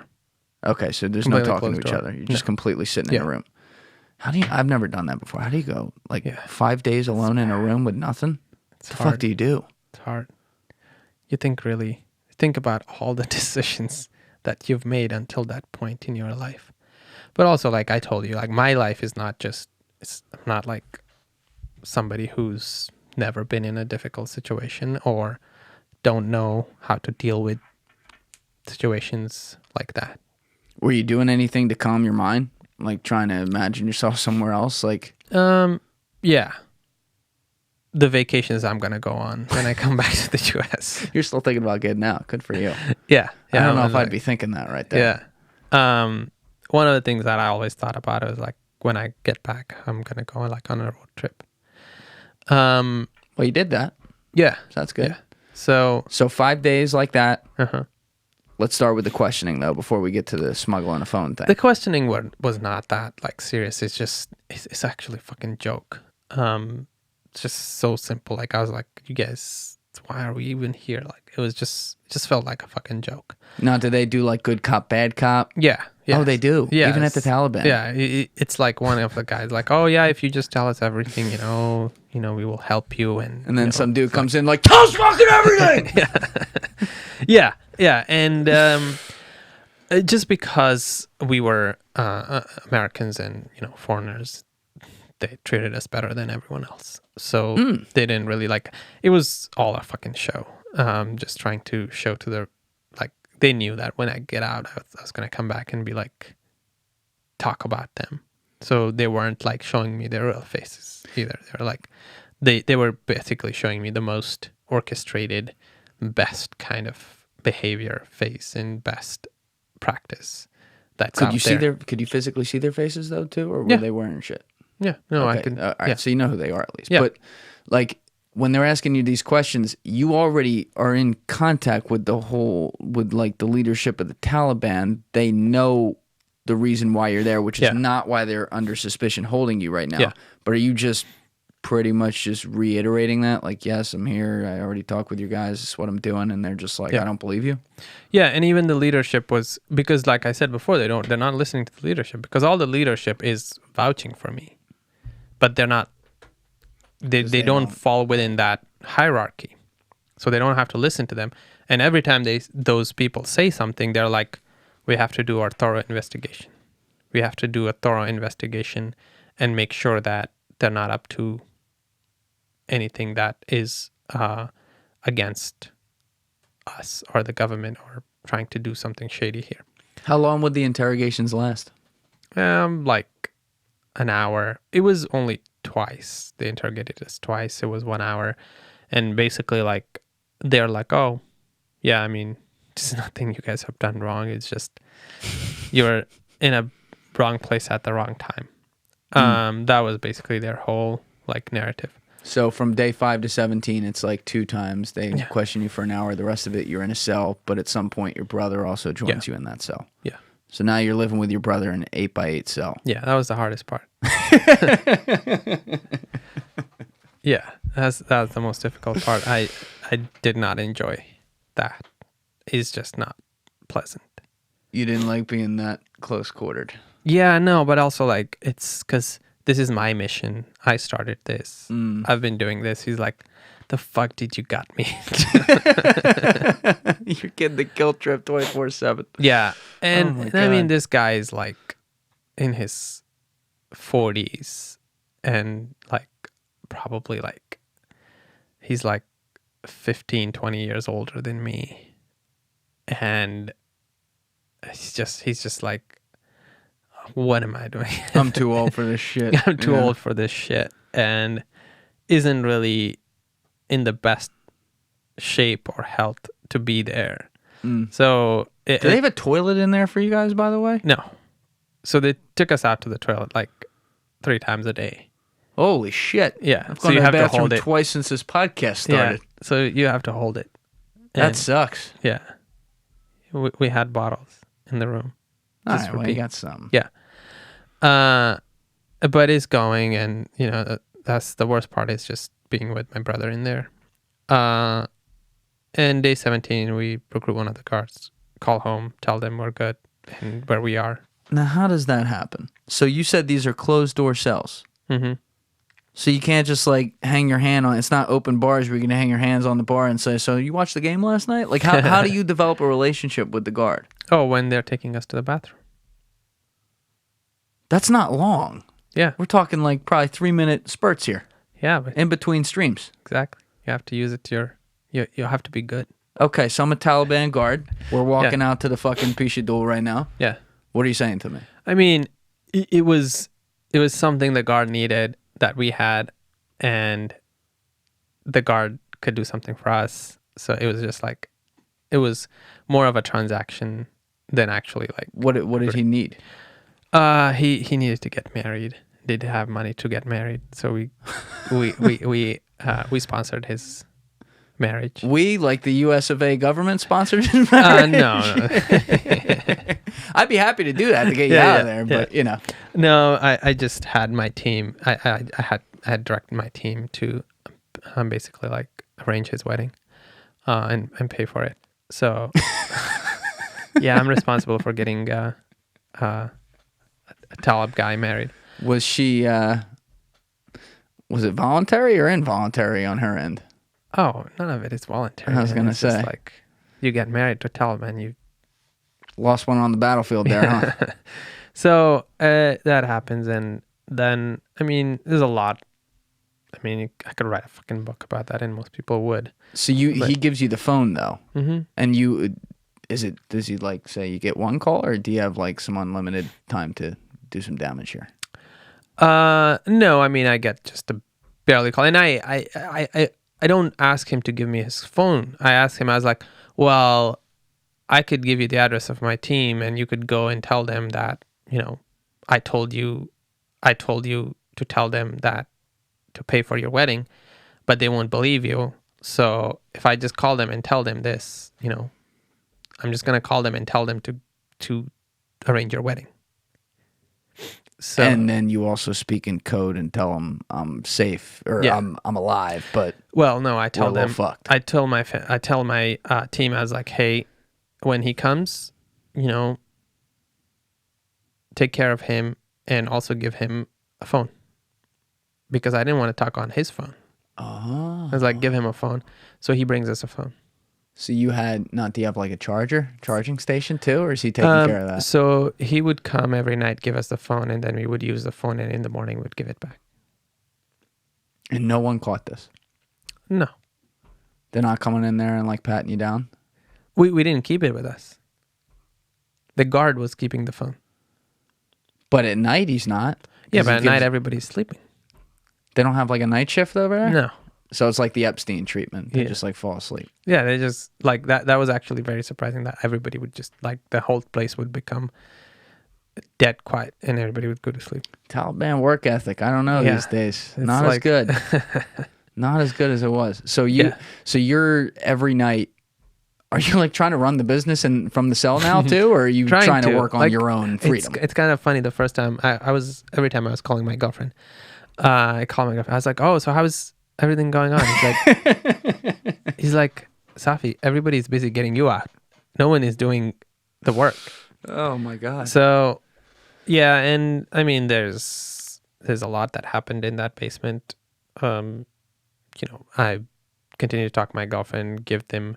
Speaker 1: other? Okay, so there's
Speaker 2: Completely
Speaker 1: no talking to
Speaker 2: closed
Speaker 1: each
Speaker 2: door.
Speaker 1: other. You're just
Speaker 2: No.
Speaker 1: completely sitting in a
Speaker 2: Yeah.
Speaker 1: room. How do you? I've never done that before. How do you go
Speaker 2: 5
Speaker 1: 5 days alone in a room with nothing?
Speaker 2: It's
Speaker 1: The
Speaker 2: hard.
Speaker 1: fuck do you do?
Speaker 2: It's hard. You think about all the decisions that you've made until that point in your life. But also, like I told you, like my life is not just, I'm not like somebody who's never been in a difficult situation or don't know how to deal with situations like that.
Speaker 1: Were you doing anything to calm your mind? Like trying to imagine yourself somewhere else? Like,
Speaker 2: Yeah. The vacations I'm going to go on when I come back to the US.
Speaker 1: you're still thinking about getting out. Good for you.
Speaker 2: Yeah.
Speaker 1: I don't know
Speaker 2: I'm
Speaker 1: if I'd
Speaker 2: like-
Speaker 1: be thinking that right there.
Speaker 2: Yeah. One of the things that I always thought about is like when I get back, I'm gonna go on a road trip.
Speaker 1: Well, you did that.
Speaker 2: Yeah.
Speaker 1: So that's good.
Speaker 2: Yeah. So.
Speaker 1: So 5 days like that.
Speaker 2: Uh-huh.
Speaker 1: Let's start with the questioning, though, before we get to the smuggling a phone thing.
Speaker 2: The questioning was not that like serious. It's just it's actually a fucking joke. It's just so simple. Like I was like, you guys, why are we even here? Like it just felt like a fucking joke.
Speaker 1: Now, do they do like good cop, bad cop?
Speaker 2: Yeah.
Speaker 1: Oh, they do.
Speaker 2: Yeah.
Speaker 1: Even at the Taliban.
Speaker 2: Yeah. It's like one of the guys like, oh yeah, if you just tell us everything, we will help you. And
Speaker 1: then some dude comes in like, tell us fucking everything.
Speaker 2: Yeah. And just because we were Americans and foreigners, they treated us better than everyone else. So they didn't really it was all a fucking show. Just trying to show to their, they knew that when I get out, I was going to come back and be talk about them. So they weren't showing me their real faces either. They were they were basically showing me the most orchestrated, best kind of behavior face and best practice that's
Speaker 1: Could
Speaker 2: out
Speaker 1: you
Speaker 2: there.
Speaker 1: see their? Could you physically see their faces though too, or were
Speaker 2: Yeah.
Speaker 1: they wearing shit?
Speaker 2: Yeah, no,
Speaker 1: Okay.
Speaker 2: I could.
Speaker 1: All right,
Speaker 2: yeah.
Speaker 1: so you know who they are at least.
Speaker 2: Yeah.
Speaker 1: But when they're asking you these questions, you already are in contact with the leadership of the Taliban. They know the reason why you're there, which is
Speaker 2: Yeah.
Speaker 1: not why they're under suspicion holding you right now.
Speaker 2: Yeah.
Speaker 1: But are you just pretty much just reiterating that? Like, yes, I'm here. I already talked with you guys. This is what I'm doing. And they're just like,
Speaker 2: Yeah.
Speaker 1: I don't believe you.
Speaker 2: Yeah, and even the leadership was, because like I said before, they're not listening to the leadership, because all the leadership is vouching for me, but they're not. They don't fall within that hierarchy, so they don't have to listen to them. And every time those people say something, they're like, we have to do our thorough investigation. We have to do a thorough investigation and make sure that they're not up to anything that is against us or the government or trying to do something shady here.
Speaker 1: How long would the interrogations last?
Speaker 2: Like an hour. It was only twice. They interrogated us twice. It was 1 hour. And basically they're like, oh, yeah, I mean, this is nothing you guys have done wrong. It's just you're in a wrong place at the wrong time. That was basically their whole narrative.
Speaker 1: So from day 5 to 17, it's 2 times. They
Speaker 2: Yeah.
Speaker 1: question you for an hour. The rest of it, you're in a cell. But at some point, your brother also joins you in that cell.
Speaker 2: Yeah.
Speaker 1: So now you're living with your brother in an 8x8 cell.
Speaker 2: Yeah, that was the hardest part. Yeah, that's the most difficult part. I did not enjoy that. It's just not pleasant.
Speaker 1: You didn't like being that close quartered.
Speaker 2: Yeah, no, but also it's because this is my mission. I started this. I've been doing this. He's like, the fuck did you got me?
Speaker 1: You're getting the guilt trip 24/7.
Speaker 2: Yeah. And,
Speaker 1: Oh my
Speaker 2: I mean,
Speaker 1: God.
Speaker 2: this guy is like in his 40s and like probably like he's like 15, 20 years older than me. And he's just like, what am I doing?
Speaker 1: I'm too old for this shit.
Speaker 2: I'm too
Speaker 1: Yeah.
Speaker 2: old for this shit, and isn't really in the best shape or health to be there. So
Speaker 1: Do they have a toilet in there for you guys, by the way?
Speaker 2: no. So they took us out to the toilet like 3 times a day.
Speaker 1: Holy shit.
Speaker 2: Yeah.
Speaker 1: I've
Speaker 2: So
Speaker 1: gone
Speaker 2: you
Speaker 1: to the
Speaker 2: have to
Speaker 1: bathroom
Speaker 2: hold it.
Speaker 1: twice since this podcast started.
Speaker 2: Yeah. So you have to hold it.
Speaker 1: That
Speaker 2: And,
Speaker 1: sucks.
Speaker 2: yeah. We had bottles in the room.
Speaker 1: All
Speaker 2: Just
Speaker 1: right,
Speaker 2: for
Speaker 1: well, you
Speaker 2: pee.
Speaker 1: got some.
Speaker 2: Yeah. But it's going, and you know that's the worst part is just being with my brother in there. And day 17, we recruit one of the guards, call home, tell them we're good and where we are.
Speaker 1: Now, how does that happen? So you said these are closed door cells.
Speaker 2: Mm-hmm.
Speaker 1: So you can't just like hang your hand on. It's not open bars where you're gonna hang your hands on the bar and say, "So you watched the game last night?" Like how do you develop a relationship with the guard?
Speaker 2: Oh, when they're taking us to the bathroom.
Speaker 1: That's not long.
Speaker 2: Yeah.
Speaker 1: We're talking like probably 3-minute spurts here
Speaker 2: Yeah, but
Speaker 1: in between streams.
Speaker 2: exactly. You have to use it to your... You have to be good.
Speaker 1: Okay, so I'm a Taliban guard. We're walking out to the fucking Pishadul right now.
Speaker 2: Yeah.
Speaker 1: What are you saying to me?
Speaker 2: I mean, it was something the guard needed that we had, and the guard could do something for us. So it was just like, it was more of a transaction than actually like...
Speaker 1: What did he need?
Speaker 2: He needed to get married. Did have money to get married, so we sponsored his marriage.
Speaker 1: We, like the US of A government, sponsored his marriage?
Speaker 2: No.
Speaker 1: I'd be happy to do that to get you
Speaker 2: Yeah,
Speaker 1: out
Speaker 2: yeah,
Speaker 1: of there, but you know.
Speaker 2: No, I just had my team. I had directed my team to basically like arrange his wedding, and pay for it. So yeah, I'm responsible for getting a Talib guy married.
Speaker 1: Was she was it voluntary or involuntary on her end?
Speaker 2: Oh, none of it is voluntary.
Speaker 1: I was gonna
Speaker 2: It's just
Speaker 1: say.
Speaker 2: like you get married to a Taliban, you...
Speaker 1: Lost one on the battlefield there, huh?
Speaker 2: So that happens, and then I mean, there's a lot. I mean, I could write a fucking book about that, and most people would.
Speaker 1: So he gives you the phone though,
Speaker 2: Mm-hmm.
Speaker 1: and does he like say you get one call, or do you have like some unlimited time to do some damage here?
Speaker 2: No, I mean, I get just a barely call, and I don't ask him to give me his phone. I ask him, I was like, well, I could give you the address of my team, and you could go and tell them that, you know, I told you to tell them that to pay for your wedding, but they won't believe you. So if I just call them and tell them this, you know, I'm just gonna call them and tell them to arrange your wedding. So,
Speaker 1: And then you also speak in code and tell them I'm safe or
Speaker 2: Yeah.
Speaker 1: I'm alive, but
Speaker 2: well, no, I
Speaker 1: we're
Speaker 2: tell
Speaker 1: a little
Speaker 2: them.
Speaker 1: fucked.
Speaker 2: I tell my team, I was like, hey, when he comes, you know, take care of him and also give him a phone, because I didn't want to talk on his phone.
Speaker 1: Oh.
Speaker 2: I was like, give him a phone. So he brings us a phone.
Speaker 1: So do you have like a charging station too, or is he taking care of that?
Speaker 2: So he would come every night, give us the phone, and then we would use the phone, and in the morning we'd give it back.
Speaker 1: And no one caught this.
Speaker 2: No,
Speaker 1: They're not coming in there and like patting you down.
Speaker 2: we didn't keep it with us. The guard was keeping the phone.
Speaker 1: But at night he's not.
Speaker 2: Yeah,
Speaker 1: 'Cause
Speaker 2: but
Speaker 1: he
Speaker 2: at night
Speaker 1: gives-
Speaker 2: everybody's sleeping.
Speaker 1: they don't have like a night shift over there.
Speaker 2: No.
Speaker 1: So it's like the Epstein treatment. They
Speaker 2: Yeah.
Speaker 1: just like fall asleep.
Speaker 2: Yeah, they just like that. That was actually very surprising that everybody would just like the whole place would become dead quiet and everybody would go to sleep.
Speaker 1: Taliban work ethic. I don't know
Speaker 2: Yeah.
Speaker 1: these days.
Speaker 2: It's
Speaker 1: Not as
Speaker 2: like-
Speaker 1: good. Not as good as it was. So you're every night. Are you like trying to run the business and from the cell now too, or are you trying to work on
Speaker 2: Like,
Speaker 1: your own freedom?
Speaker 2: It's kind of funny. The first time every time I was calling my girlfriend, I called my girlfriend. I was like, oh, so how's everything going on? He's like, Safi, everybody's busy getting you out. No one is doing the work.
Speaker 1: Oh my god.
Speaker 2: So, yeah, and I mean, there's there's a lot that happened in that basement. I continue to talk to my girlfriend, give them.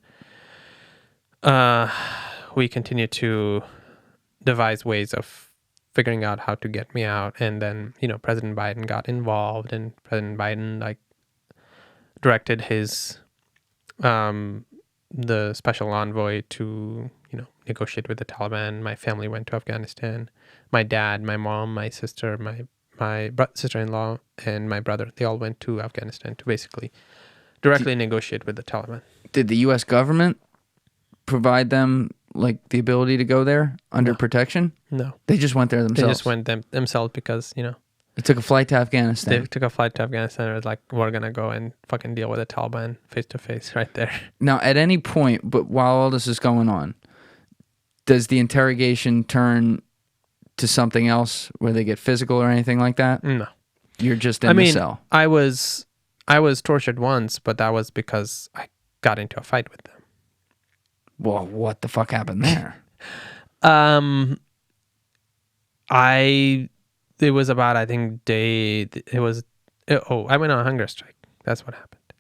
Speaker 2: We continue to devise ways of figuring out how to get me out, and then President Biden got involved, and President Biden directed his the special envoy to negotiate with the Taliban. My family went to Afghanistan. My dad, my mom, my sister, my sister-in-law, and my brother, they all went to Afghanistan to basically directly negotiate with the Taliban.
Speaker 1: Did the U.S. government provide them the ability to go there under protection?
Speaker 2: No.
Speaker 1: They just went there themselves.
Speaker 2: They just went themselves because,
Speaker 1: They took a flight to Afghanistan.
Speaker 2: They took a flight to Afghanistan and was like, we're going to go and fucking deal with the Taliban face to face right there.
Speaker 1: Now, at any point, but while all this is going on, does the interrogation turn to something else where they get physical or anything like that?
Speaker 2: No.
Speaker 1: You're just in the cell.
Speaker 2: I was tortured once, but that was because I got into a fight with them.
Speaker 1: Well, what the fuck happened there?
Speaker 2: It was about, I think, I went on a hunger strike. That's what happened.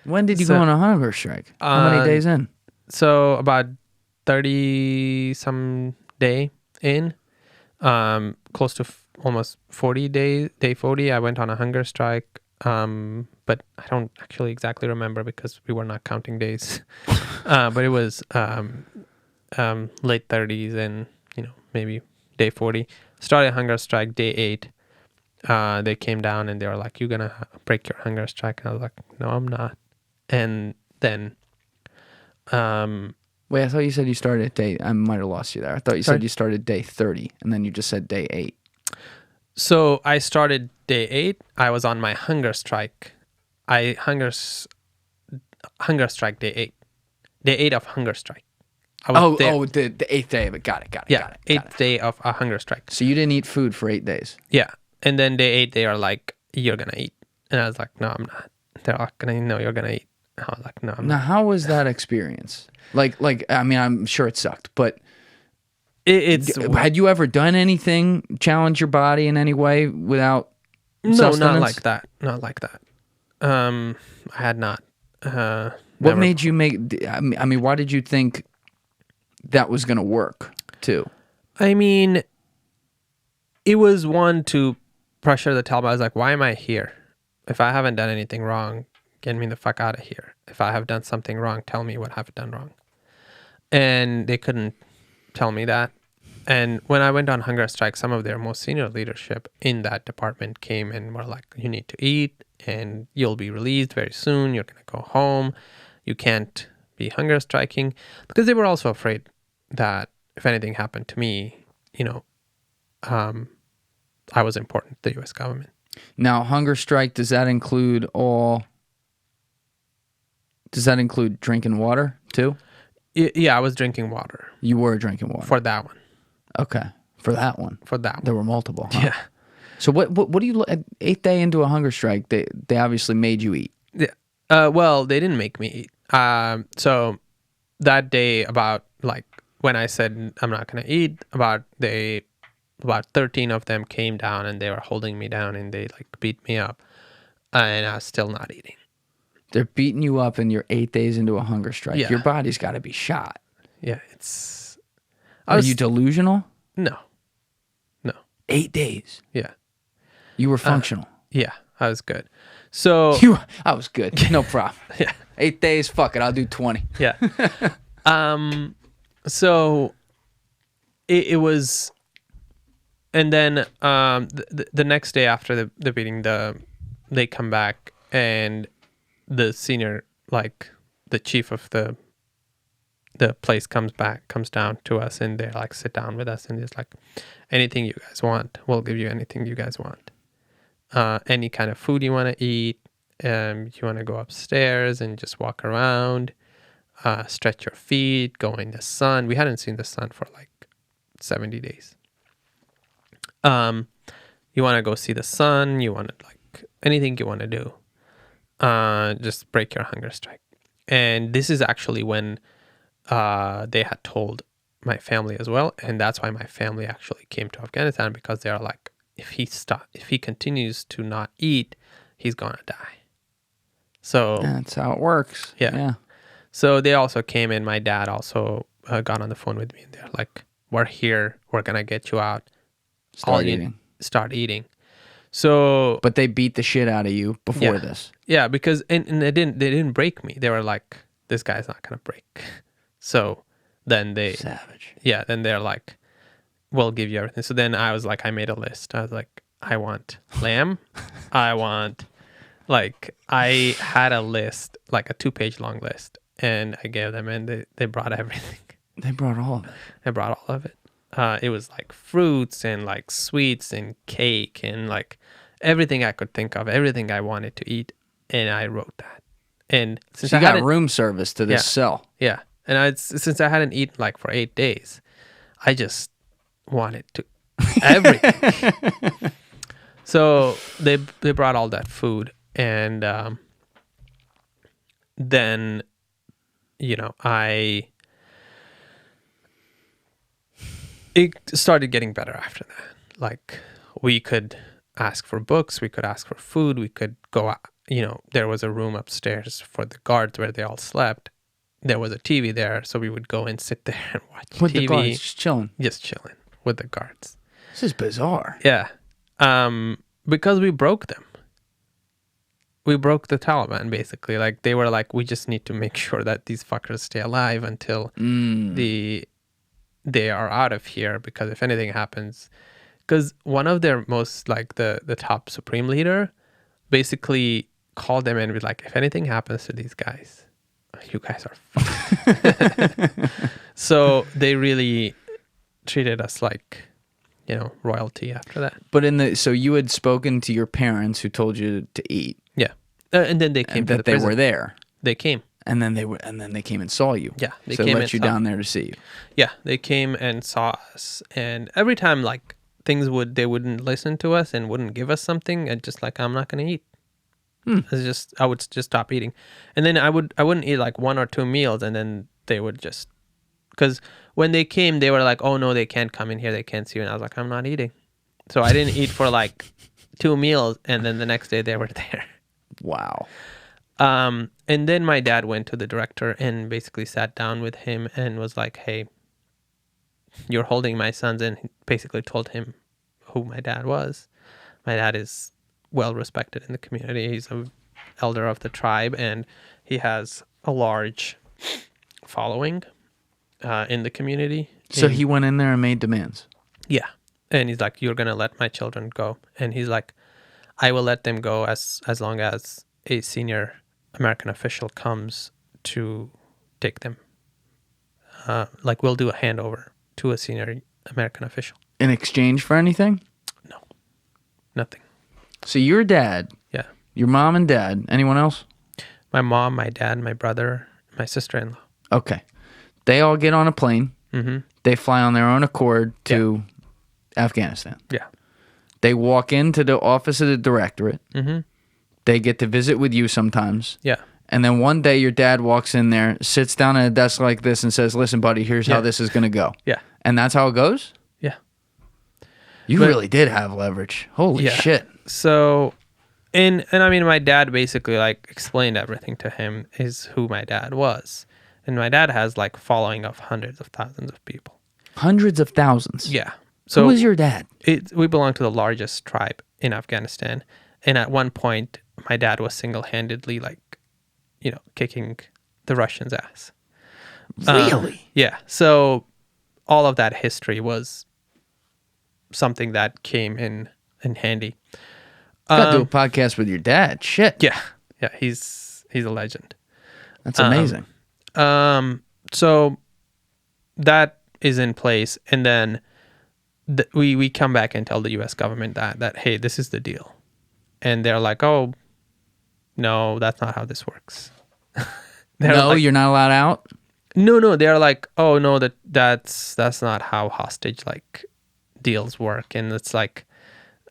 Speaker 1: When did you go on a hunger strike? How many days in?
Speaker 2: So about 30 some day in, close to almost 40 day 40, I went on a hunger strike. But I don't actually exactly remember because we were not counting days. But it was late 30s and maybe day 40. Started a hunger strike day 8. They came down and they were like, "You're gonna break your hunger strike." And I was like, "No, I'm not." And then
Speaker 1: wait, I thought you said you started at day. I might have lost you there. I thought you said you started day 30 and then you just said day 8.
Speaker 2: So I started day 8. I was on my hunger strike. I hunger strike day 8. Day 8 of hunger strike.
Speaker 1: The 8th day of it. Got it.
Speaker 2: Yeah, 8th day of a hunger strike.
Speaker 1: So you didn't eat food for 8 days.
Speaker 2: Yeah, and then day 8 they are like, "You're gonna eat," and I was like, "No, I'm not." They're like, "No, you're gonna eat." And I was like, "No, I'm
Speaker 1: now,
Speaker 2: not."
Speaker 1: how was that experience? I mean, I'm sure it sucked, but had you ever done anything, challenge your body in any way without sustenance?
Speaker 2: Not like that. Not like that. I had not.
Speaker 1: What made you make? I mean, why did you think that was going to work too?
Speaker 2: I mean, it was one to pressure the Taliban. I was like, "Why am I here? If I haven't done anything wrong, get me the fuck out of here. If I have done something wrong, tell me what I've done wrong." And they couldn't tell me that. And when I went on hunger strike, some of their most senior leadership in that department came and were like, "You need to eat and you'll be released very soon. You're going to go home. You can't be hunger striking," because they were also afraid that if anything happened to me, I was important to the U.S. government.
Speaker 1: Now, hunger strike, does that include drinking water too?
Speaker 2: Yeah, I was drinking water.
Speaker 1: You were drinking water?
Speaker 2: For that one.
Speaker 1: Okay. For that one?
Speaker 2: For that one.
Speaker 1: There were multiple, huh?
Speaker 2: Yeah.
Speaker 1: So what do you, 8th day into a hunger strike, they obviously made you eat.
Speaker 2: Yeah. Well, they didn't make me eat. So that day, about when I said I'm not going to eat, about 13 of them came down and they were holding me down and they beat me up, and I was still not eating.
Speaker 1: They're beating you up and you're 8 days into a hunger strike.
Speaker 2: Yeah.
Speaker 1: Your body's got to be shot.
Speaker 2: Yeah, it's...
Speaker 1: Are you delusional?
Speaker 2: No.
Speaker 1: 8 days?
Speaker 2: Yeah.
Speaker 1: You were functional?
Speaker 2: Yeah, I was good. So...
Speaker 1: I was good. No problem.
Speaker 2: Yeah.
Speaker 1: 8 days, fuck it, I'll do 20.
Speaker 2: Yeah. So it was... And then the next day after the beating, they come back and the senior, the chief of the place comes down to us and they're like, sit down with us and it's like, anything you guys want, we'll give you anything you guys want. Any kind of food you want to eat, you want to go upstairs and just walk around, stretch your feet, go in the sun. We hadn't seen the sun for 70 days. You want to go see the sun, you want to anything you want to do, just break your hunger strike. And this is actually when they had told my family as well, and that's why my family actually came to Afghanistan, because they are like, if he continues to not eat, he's gonna die. So
Speaker 1: that's how it works. Yeah.
Speaker 2: So they also came in. My dad also got on the phone with me, and they're like, "We're here. We're gonna get you out.
Speaker 1: Start eating.
Speaker 2: Start eating." So,
Speaker 1: but they beat the shit out of you before this.
Speaker 2: Yeah, because and they didn't break me. They were like, "This guy's not gonna break." So then
Speaker 1: savage.
Speaker 2: Yeah, then they're like, "We'll give you everything." So then I was like, I made a list. I was like, I want lamb. I had a list, like a 2-page long list, and I gave them, and they brought everything.
Speaker 1: They brought all of it.
Speaker 2: They brought all of it. It was like fruits and like sweets and cake and like everything I could think of, everything I wanted to eat, and I wrote that. And since
Speaker 1: so you got room service to this cell.
Speaker 2: Yeah, and since I hadn't eaten like for 8 days, I just wanted to everything. So they brought all that food, and then it started getting better after that. Like, we could ask for books, we could ask for food, we could go out. There was a room upstairs for the guards where they all slept. There was a TV there, so we would go and sit there and watch
Speaker 1: with
Speaker 2: TV.
Speaker 1: The guards, just chilling
Speaker 2: with the guards.
Speaker 1: This is bizarre.
Speaker 2: Yeah, because we broke them. We broke the Taliban, basically. Like, they were like, we just need to make sure that these fuckers stay alive until they are out of here, because if anything happens, because one of their most, like, the top supreme leader basically called them and was like, if anything happens to these guys, you guys are fucked. So they really treated us like, royalty after that.
Speaker 1: But so you had spoken to your parents who told you to eat.
Speaker 2: Yeah. And then they came to the prison.
Speaker 1: Were there.
Speaker 2: They came.
Speaker 1: And then they came and saw you.
Speaker 2: Yeah,
Speaker 1: they came let you down there to see you.
Speaker 2: Yeah, they came and saw us, and every time like they wouldn't listen to us and wouldn't give us something, and just like, I'm not gonna eat. I would just stop eating, and then I wouldn't eat like 1 or 2 meals, and then they would just, because when they came, they were like, oh no, they can't come in here, they can't see you, and I was like, I'm not eating, so I didn't eat for like 2 meals, and then the next day they were there.
Speaker 1: Wow.
Speaker 2: And then my dad went to the director and basically sat down with him and was like, hey, you're holding my sons, and basically told him who my dad was. My dad is well respected in the community. He's an elder of the tribe, and he has a large following in the community.
Speaker 1: So he went in there and made demands?
Speaker 2: Yeah. And he's like, you're going to let my children go. And he's like, I will let them go as long as a senior American official comes to take them. Like, we'll do a handover to a senior American official.
Speaker 1: In exchange for anything?
Speaker 2: No. Nothing.
Speaker 1: So your dad,
Speaker 2: yeah,
Speaker 1: your mom and dad, anyone else?
Speaker 2: My mom, my dad, my brother, my sister-in-law.
Speaker 1: Okay. They all get on a plane.
Speaker 2: Mm-hmm.
Speaker 1: They fly on their own accord to Afghanistan.
Speaker 2: Yeah.
Speaker 1: They walk into the office of the directorate.
Speaker 2: Mm-hmm.
Speaker 1: They get to visit with you sometimes.
Speaker 2: Yeah.
Speaker 1: And then one day your dad walks in there, sits down at a desk like this and says, listen, buddy, here's how this is going to go.
Speaker 2: Yeah.
Speaker 1: And that's how it goes?
Speaker 2: Yeah.
Speaker 1: You really did have leverage. Holy shit.
Speaker 2: So, and I mean, my dad basically like explained everything to him, is who my dad was. And my dad has like following of hundreds of thousands of people.
Speaker 1: Hundreds of thousands?
Speaker 2: Yeah. So
Speaker 1: who was your dad?
Speaker 2: We belong to the largest tribe in Afghanistan. And at one point, my dad was single-handedly like, kicking the Russians' ass.
Speaker 1: Really?
Speaker 2: Yeah. So all of that history was something that came in handy.
Speaker 1: Got to do a podcast with your dad. Shit.
Speaker 2: Yeah. Yeah. He's a legend.
Speaker 1: That's amazing.
Speaker 2: So that is in place. And then we come back and tell the U.S. government that, hey, this is the deal. And they're like, oh, no, that's not how this works.
Speaker 1: No, like, you're not allowed out?
Speaker 2: No, they're like, oh, no, that's not how hostage like deals work. And it's like,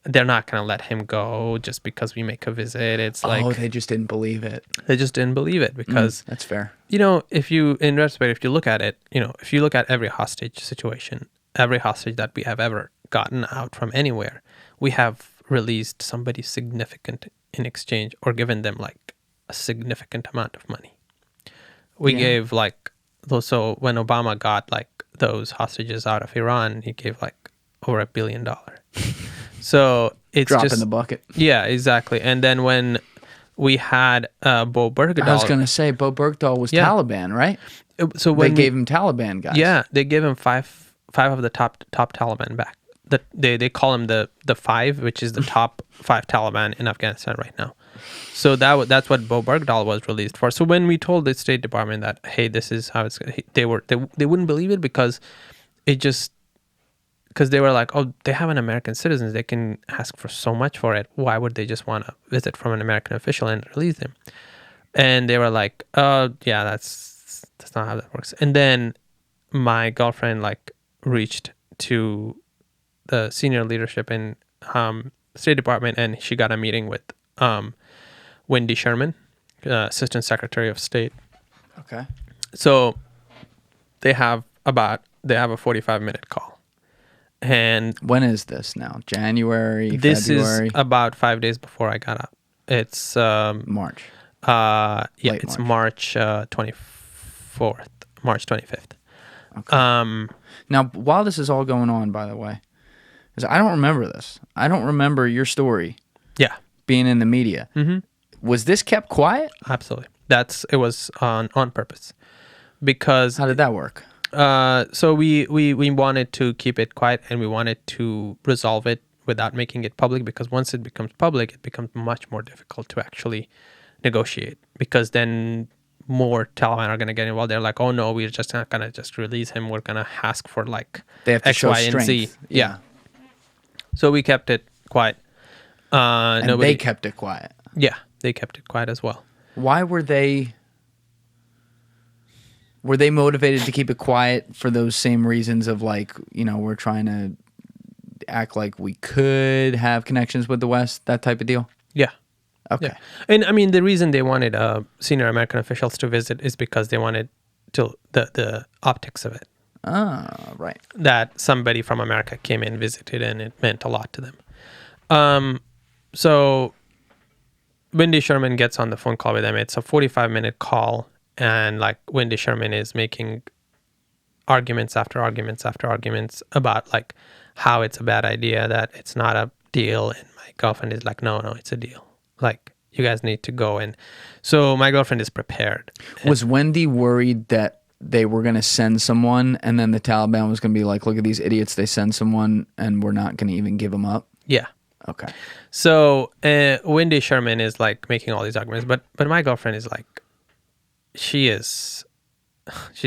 Speaker 2: they're not going to let him go just because we make a visit. It's like,
Speaker 1: oh, they just didn't believe it.
Speaker 2: They just didn't believe it because
Speaker 1: that's fair.
Speaker 2: If you look at it, if you look at every hostage situation, every hostage that we have ever gotten out from anywhere, we have released somebody significant in exchange or given them like a significant amount of money. We gave like those. So when Obama got like those hostages out of Iran, he gave like over $1 billion. So it's
Speaker 1: Drop
Speaker 2: just
Speaker 1: in the bucket.
Speaker 2: Yeah, exactly. And then when we had Bo Bergdahl,
Speaker 1: I was going to say Bo Bergdahl was Taliban, right?
Speaker 2: So
Speaker 1: they gave him Taliban guys.
Speaker 2: Yeah, they gave him five of the top Taliban back. They call him the five, which is the top 5 Taliban in Afghanistan right now. So that's what Bo Bergdahl was released for. So when we told the State Department that, hey, this is how it's, they wouldn't believe it because they were like, oh, they have an American citizen, they can ask for so much for it. Why would they just want a visit from an American official and release him? And they were like, oh, yeah, that's not how that works. And then my girlfriend like reached to the senior leadership in State Department, and she got a meeting with Wendy Sherman, Assistant Secretary of State.
Speaker 1: Okay.
Speaker 2: So they have a 45-minute call. And
Speaker 1: when is this now? January,
Speaker 2: this
Speaker 1: February?
Speaker 2: Is about 5 days before I got up. It's
Speaker 1: March.
Speaker 2: It's March 24th, March 25th.
Speaker 1: Okay. Now, while this is all going on, by the way, because I don't remember this. I don't remember your story.
Speaker 2: Yeah.
Speaker 1: Being in the media.
Speaker 2: Mm-hmm.
Speaker 1: Was this kept quiet?
Speaker 2: Absolutely. It was on purpose. Because
Speaker 1: how did that work?
Speaker 2: So we wanted to keep it quiet, and we wanted to resolve it without making it public, because once it becomes public, it becomes much more difficult to actually negotiate, because then more Taliban are going to get involved. They're like, oh no, we're just not going to just release him. We're going to ask for like
Speaker 1: they have to
Speaker 2: X,
Speaker 1: show
Speaker 2: Y,
Speaker 1: strength.
Speaker 2: and Z. Yeah. So we kept it quiet.
Speaker 1: And they kept it quiet.
Speaker 2: Yeah, they kept it quiet as well.
Speaker 1: Why were they motivated to keep it quiet for those same reasons of like, we're trying to act like we could have connections with the West, that type of deal?
Speaker 2: Yeah.
Speaker 1: Okay.
Speaker 2: Yeah. And I mean, the reason they wanted senior American officials to visit is because they wanted the optics of it.
Speaker 1: Ah, right.
Speaker 2: That somebody from America came in, visited, and it meant a lot to them. So Wendy Sherman gets on the phone call with them. It's a 45-minute call, and like Wendy Sherman is making arguments after arguments after arguments about like how it's a bad idea, that it's not a deal. And my girlfriend is like, no, it's a deal. Like, you guys need to go. And so my girlfriend is prepared.
Speaker 1: Was Wendy worried that they were going to send someone and then the Taliban was going to be like, look at these idiots, they send someone and we're not going to even give them up?
Speaker 2: Yeah.
Speaker 1: Okay.
Speaker 2: So Wendy Sherman is like making all these arguments, but my girlfriend is like, she's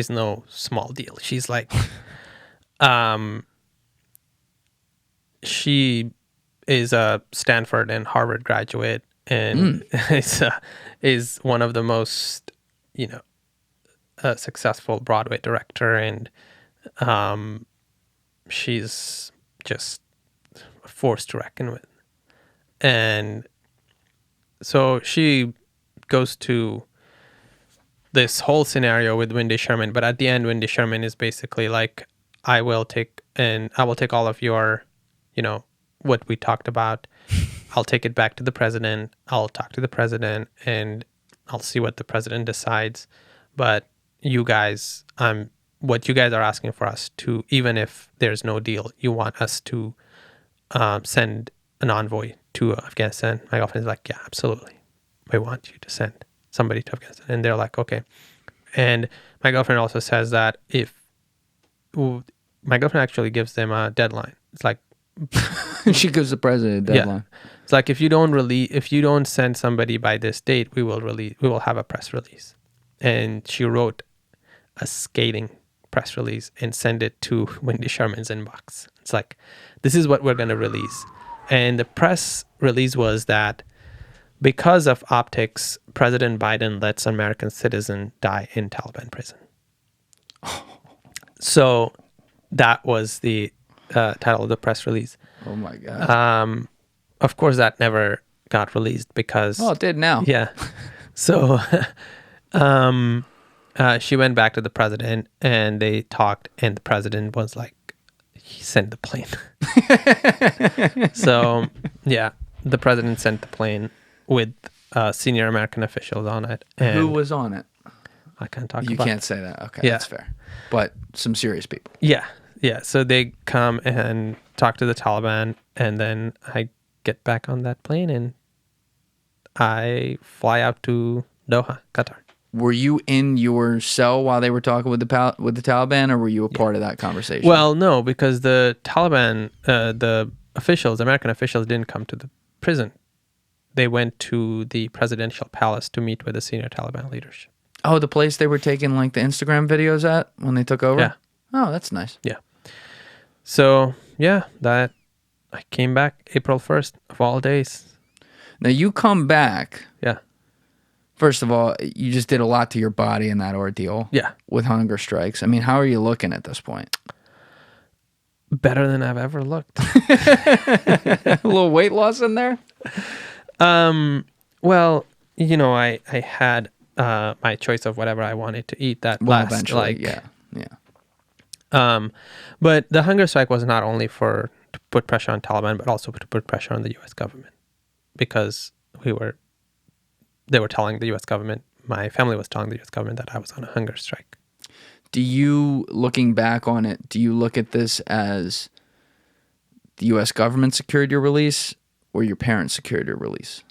Speaker 2: no small deal. She's like, she is a Stanford and Harvard graduate, and is one of the most, successful Broadway director, and she's just a force to reckon with. And so she goes to this whole scenario with Wendy Sherman, but at the end, Wendy Sherman is basically like, I will take all of your, what we talked about. I'll take it back to the president. I'll talk to the president, and I'll see what the president decides. But you guys, what you guys are asking for us to, even if there's no deal, you want us to send an envoy to Afghanistan. My girlfriend is like, yeah, absolutely. We want you to send somebody to Afghanistan. And they're like, okay. And my girlfriend also says that my girlfriend actually gives them a deadline. It's like,
Speaker 1: she gives the president a deadline.
Speaker 2: Yeah. It's like, if you don't send somebody by this date, we will have a press release. And she wrote a scathing press release and sent it to Wendy Sherman's inbox. It's like, this is what we're going to release. And the press release was that because of optics, President Biden lets American citizen die in Taliban prison. So that was the title of the press release.
Speaker 1: Oh my God.
Speaker 2: Of course, that never got released because...
Speaker 1: Oh, it did now.
Speaker 2: Yeah. So she went back to the president and they talked, and the president was like, he sent the plane. So, yeah, the president sent the plane with senior American officials on it. And
Speaker 1: Who was on it?
Speaker 2: I can't talk
Speaker 1: You
Speaker 2: about
Speaker 1: can't say that. Okay,
Speaker 2: Yeah.
Speaker 1: that's fair. But some serious people.
Speaker 2: Yeah, yeah. So they come and talk to the Taliban, and then I get back on that plane and I fly out to Doha, Qatar.
Speaker 1: Were you in your cell while they were talking with the Taliban, or were you a part of that conversation?
Speaker 2: Well, no, because the Taliban, the officials, American officials, didn't come to the prison. They went to the presidential palace to meet with the senior Taliban leadership.
Speaker 1: Oh, the place they were taking like the Instagram videos at when they took over?
Speaker 2: Yeah.
Speaker 1: Oh, that's nice.
Speaker 2: Yeah. So, yeah, that I came back April 1st of all days.
Speaker 1: Now you come back.
Speaker 2: Yeah.
Speaker 1: First of all, you just did a lot to your body in that ordeal.
Speaker 2: Yeah.
Speaker 1: With hunger strikes. I mean, how are you looking at this point?
Speaker 2: Better than I've ever looked.
Speaker 1: A little weight loss in there?
Speaker 2: Well, you know, I had my choice of whatever I wanted to eat that last,
Speaker 1: eventually,
Speaker 2: like,
Speaker 1: yeah.
Speaker 2: But the hunger strike was not only to put pressure on Taliban, but also to put pressure on the U.S. government, because they were telling the U.S. government, my family was telling the U.S. government that I was on a hunger strike.
Speaker 1: Do you, looking back on it, do you look at this as the U.S. government secured your release or your parents secured your release?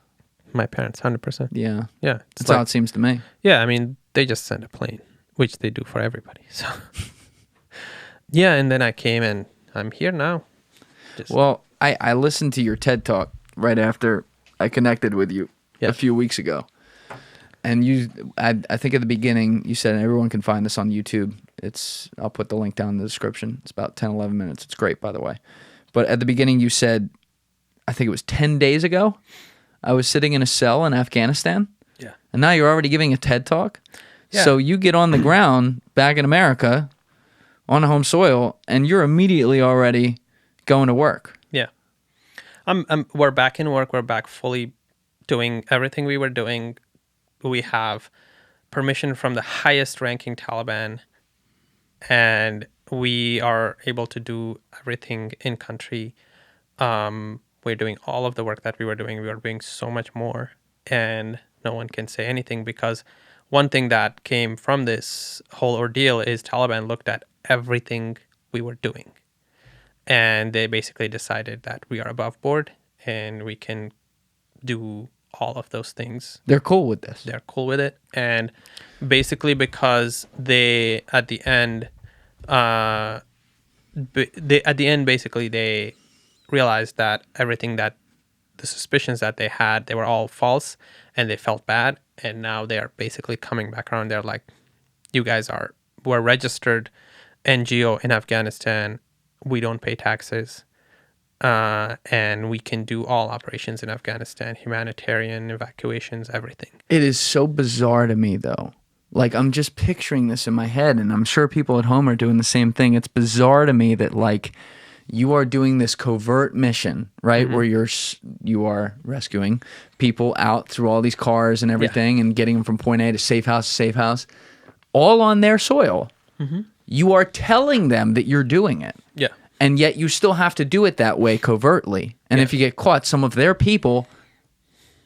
Speaker 2: My parents, 100%.
Speaker 1: Yeah.
Speaker 2: Yeah.
Speaker 1: That's how it seems to me.
Speaker 2: Yeah, I mean, they just sent a plane, which they do for everybody. So, yeah, and then I came and I'm here now.
Speaker 1: Well, I listened to your TED Talk right after I connected with you a few weeks ago. And I think at the beginning, you said everyone can find this on YouTube. I'll put the link down in the description. It's about 10, 11 minutes. It's great, by the way. But at the beginning, you said, I think it was 10 days ago, I was sitting in a cell in Afghanistan.
Speaker 2: Yeah.
Speaker 1: And now you're already giving a TED Talk.
Speaker 2: Yeah.
Speaker 1: So you get on the ground back in America on home soil, and you're immediately already going to work.
Speaker 2: Yeah. We're back in work. We're back fully doing everything we were doing. We have permission from the highest ranking Taliban, and we are able to do everything in country. We're doing all of the work that we were doing. We are doing so much more, and no one can say anything, because one thing that came from this whole ordeal is Taliban looked at everything we were doing, and they basically decided that we are above board and we can do all of those things.
Speaker 1: They're cool with this.
Speaker 2: They're cool with it. And basically because they, at the end, basically they realized that everything that the suspicions that they had, they were all false, and they felt bad. And now they're basically coming back around. They're like, you guys we're registered NGO in Afghanistan. We don't pay taxes. And we can do all operations in Afghanistan, humanitarian, evacuations, everything.
Speaker 1: It is so bizarre to me, though. Like, I'm just picturing this in my head, and I'm sure people at home are doing the same thing. It's bizarre to me that, like, you are doing this covert mission, right, where you are rescuing people out through all these cars and everything, and getting them from point A to safe house, all on their soil. You are telling them that you're doing it.
Speaker 2: Yeah.
Speaker 1: And yet you still have to do it that way covertly. And if you get caught, some of their people,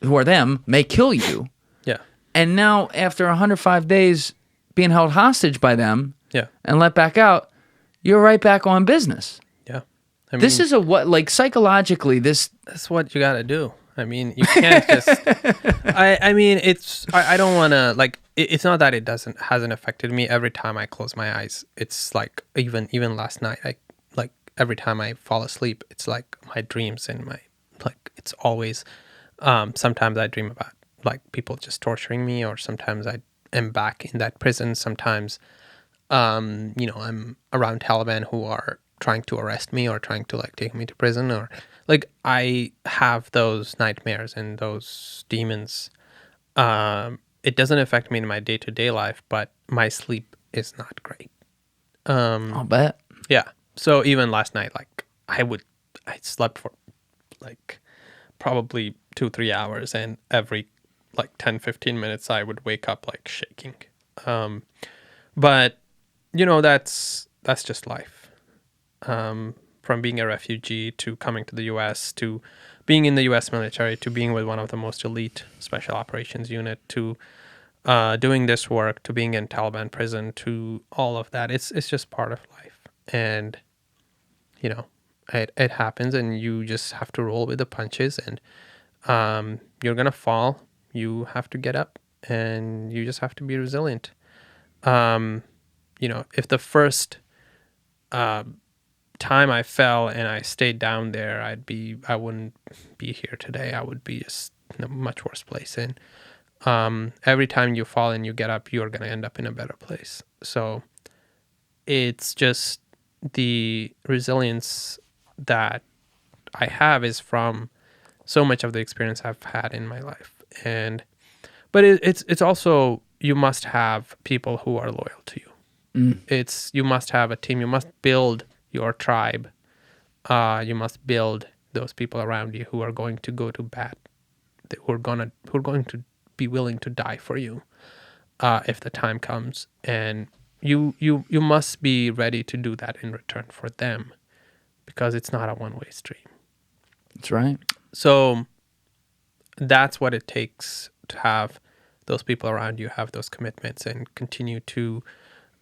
Speaker 1: who are them, may kill you.
Speaker 2: Yeah.
Speaker 1: And now, after 105 days being held hostage by them and let back out, you're right back on business.
Speaker 2: Yeah. I mean,
Speaker 1: this is psychologically,
Speaker 2: that's what you got to do. I mean, you can't just, I mean, I don't want to, like, it's not that it hasn't affected me. Every time I close my eyes, it's like, even last night, every time I fall asleep, it's like my dreams and it's always, sometimes I dream about like people just torturing me, or sometimes I am back in that prison. Sometimes, I'm around Taliban who are trying to arrest me or trying to like take me to prison, or like I have those nightmares and those demons. It doesn't affect me in my day-to-day life, but my sleep is not great.
Speaker 1: I'll bet.
Speaker 2: Yeah. So even last night, like I slept for like probably 2-3 hours, and every like 10-15 minutes I would wake up like shaking. But that's just life. from being a refugee to coming to the U.S. to being in the U.S. military to being with one of the most elite special operations unit to doing this work to being in Taliban prison to all of that. It's just part of life. And, you know, it happens and you just have to roll with the punches and you're going to fall. You have to get up and you just have to be resilient. You know, if the first time I fell and I stayed down there, I wouldn't be here today. I would be just in a much worse place. And every time you fall and you get up, you're going to end up in a better place. So it's just the resilience that I have is from so much of the experience I've had in my life. But it's also, you must have people who are loyal to you. You must have a team. You must build your tribe. You must build those people around you who are going to go to bat, who are going to be willing to die for you if the time comes. And you must be ready to do that in return for them, because it's not a one-way stream.
Speaker 1: That's right.
Speaker 2: So that's what it takes to have those people around you, have those commitments, and continue to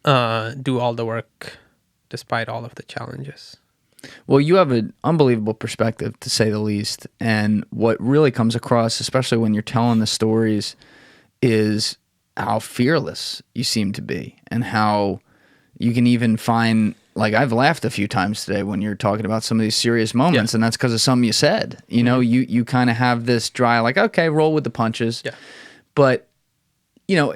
Speaker 2: do all the work despite all of the challenges.
Speaker 1: Well, you have an unbelievable perspective, to say the least. And what really comes across, especially when you're telling the stories, is how fearless you seem to be and how you can even find, like, I've laughed a few times today when you're talking about some of these serious moments, and that's because of something you said. You know, you kind of have this dry, like, okay, roll with the punches. Yeah. But, you know,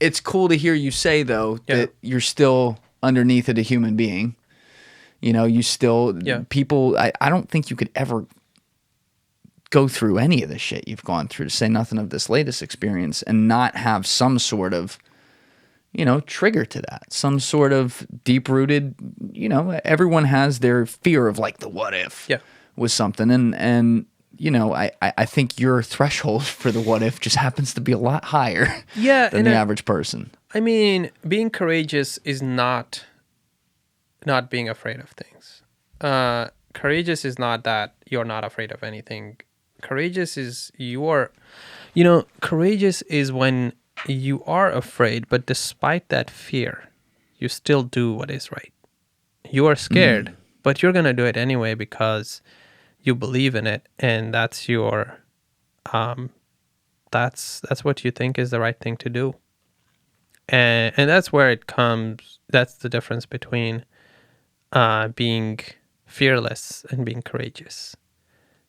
Speaker 1: it's cool to hear you say, though, that you're still underneath it a human being. You know, you still, people, I don't think you could ever go through any of the shit you've gone through, to say nothing of this latest experience, and not have some sort of, you know, trigger to that, some sort of deep-rooted, you know, everyone has their fear of, like, the what if with something. And you know, I think your threshold for the what if just happens to be a lot higher than the average person.
Speaker 2: I mean, being courageous is not being afraid of things. Courageous is not that you're not afraid of anything. Courageous is courageous is when you are afraid, but despite that fear, you still do what is right. You are scared, but you're going to do it anyway because you believe in it, and that's your that's what you think is the right thing to do. And that's where it comes. That's the difference between being fearless and being courageous.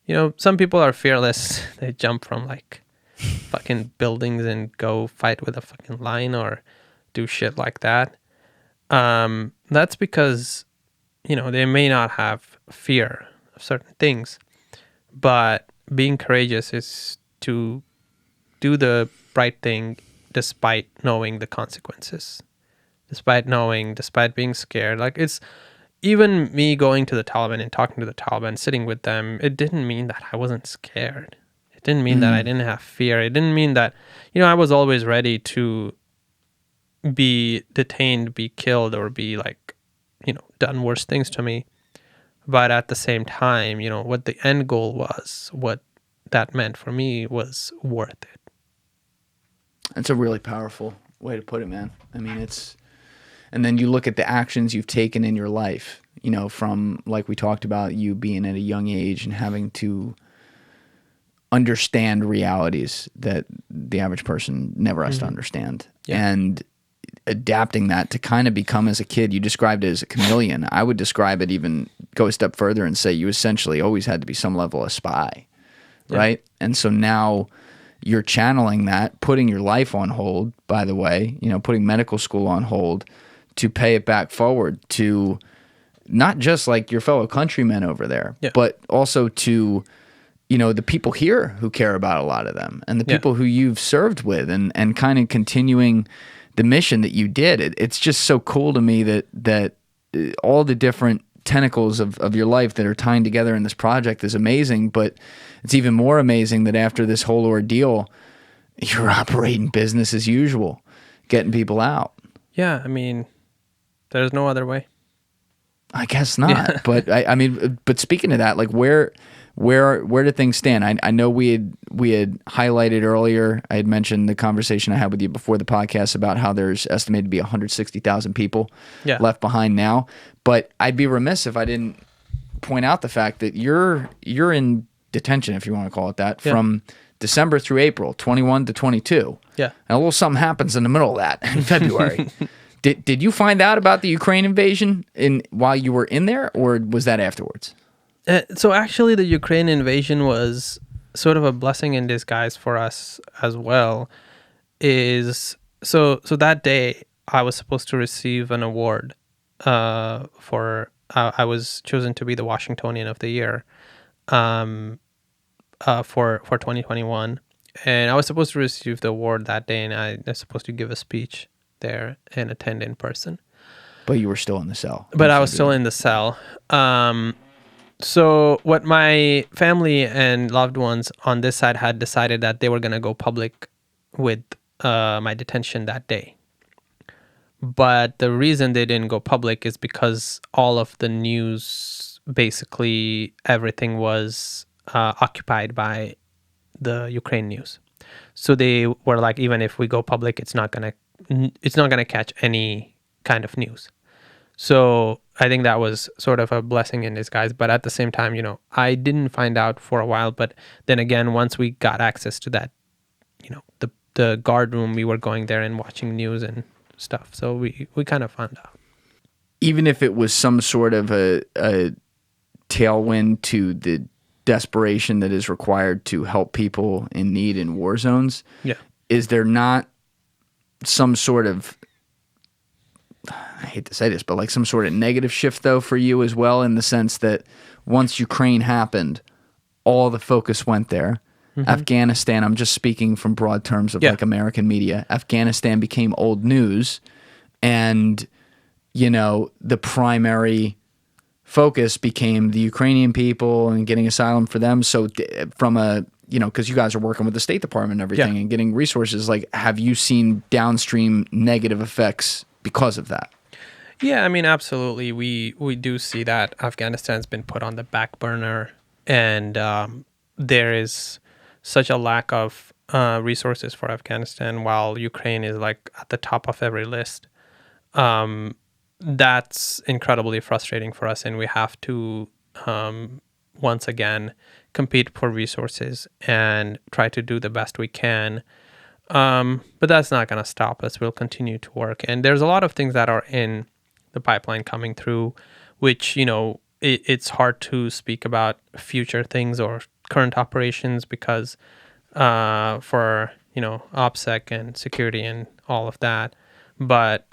Speaker 2: You know, some people are fearless. They jump from, like, fucking buildings and go fight with a fucking lion or do shit like that. That's because, you know, they may not have fear of certain things, but being courageous is to do the right thing despite knowing the consequences, despite being scared. Like, it's even me going to the Taliban and talking to the Taliban, sitting with them, it didn't mean that I wasn't scared. It didn't mean that I didn't have fear. It didn't mean that, you know, I was always ready to be detained, be killed, or be, like, you know, done worse things to me. But at the same time, you know, what the end goal was, what that meant for me was worth it.
Speaker 1: That's a really powerful way to put it, man. I mean, and then you look at the actions you've taken in your life, you know, from, like we talked about, you being at a young age and having to understand realities that the average person never has to understand. And adapting that to kind of become, as a kid, you described it as a chameleon. I would describe it, even go a step further and say you essentially always had to be some level of spy, right? And so now you're channeling that, putting your life on hold, by the way, you know, putting medical school on hold to pay it back forward to not just, like, your fellow countrymen over there, but also to, you know, the people here who care about a lot of them, and the people who you've served with, and kind of continuing the mission that you did. It's just so cool to me that all the different tentacles of your life that are tying together in this project is amazing. But it's even more amazing that after this whole ordeal, you're operating business as usual, getting people out.
Speaker 2: Yeah, I mean, there's no other way.
Speaker 1: I guess not. But I mean, but speaking of that, like where do things stand? I know we had highlighted earlier. I had mentioned the conversation I had with you before the podcast about how there's estimated to be 160,000 people left behind now. But I'd be remiss if I didn't point out the fact that you're in detention, if you want to call it that, from December through April, 21 to 22.
Speaker 2: Yeah.
Speaker 1: And a little something happens in the middle of that in February. Did you find out about the Ukraine invasion while you were in there, or was that afterwards?
Speaker 2: So actually, the Ukraine invasion was sort of a blessing in disguise for us as well. So that day, I was supposed to receive an award for. I was chosen to be the Washingtonian of the Year for 2021, and I was supposed to receive the award that day, and I was supposed to give a speech there and attend in person.
Speaker 1: But you were still in the cell.
Speaker 2: But I was still in the cell. So what my family and loved ones on this side had decided that they were going to go public with my detention that day. But the reason they didn't go public is because all of the news, basically everything was occupied by the Ukraine news. So they were like, even if we go public, it's not gonna catch any kind of news. So I think that was sort of a blessing in disguise. But at the same time, I didn't find out for a while. But then again, once we got access to that, the guard room, we were going there and watching news and stuff. So we kind of found out.
Speaker 1: Even if it was some sort of a tailwind to the desperation that is required to help people in need in war zones, is there not some sort of, I hate to say this, but like some sort of negative shift though for you as well, in the sense that once Ukraine happened, all the focus went there. Mm-hmm. Afghanistan, I'm just speaking from broad terms of like American media, Afghanistan became old news, and the primary focus became the Ukrainian people and getting asylum for them. So from a, because you guys are working with the State Department and everything and getting resources, like, have you seen downstream negative effects because of that?
Speaker 2: Yeah, I mean, absolutely. We do see that Afghanistan's been put on the back burner, and there is such a lack of resources for Afghanistan, while Ukraine is like at the top of every list. That's incredibly frustrating for us, and we have to once again compete for resources and try to do the best we can. But that's not going to stop us. We'll continue to work, and there's a lot of things that are in the pipeline coming through, which it's hard to speak about future things or current operations because for OPSEC and security and all of that. But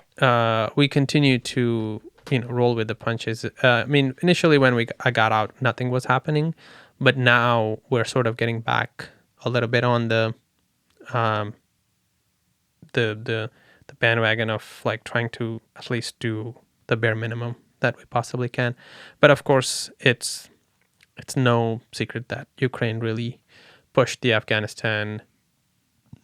Speaker 2: we continue to roll with the punches. I mean, initially when I got out, nothing was happening, but now we're sort of getting back a little bit on the bandwagon of like trying to at least do the bare minimum that we possibly can. But of course, it's no secret that Ukraine really pushed the Afghanistan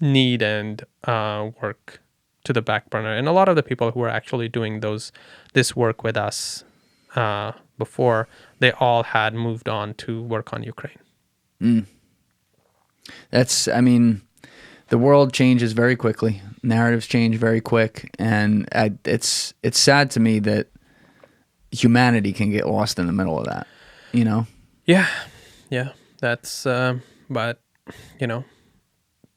Speaker 2: need and work to the back burner. And a lot of the people who were actually doing this work with us before, they all had moved on to work on Ukraine.
Speaker 1: The world changes very quickly. Narratives change very quick. And it's sad to me that humanity can get lost in the middle of that,
Speaker 2: Yeah. That's, but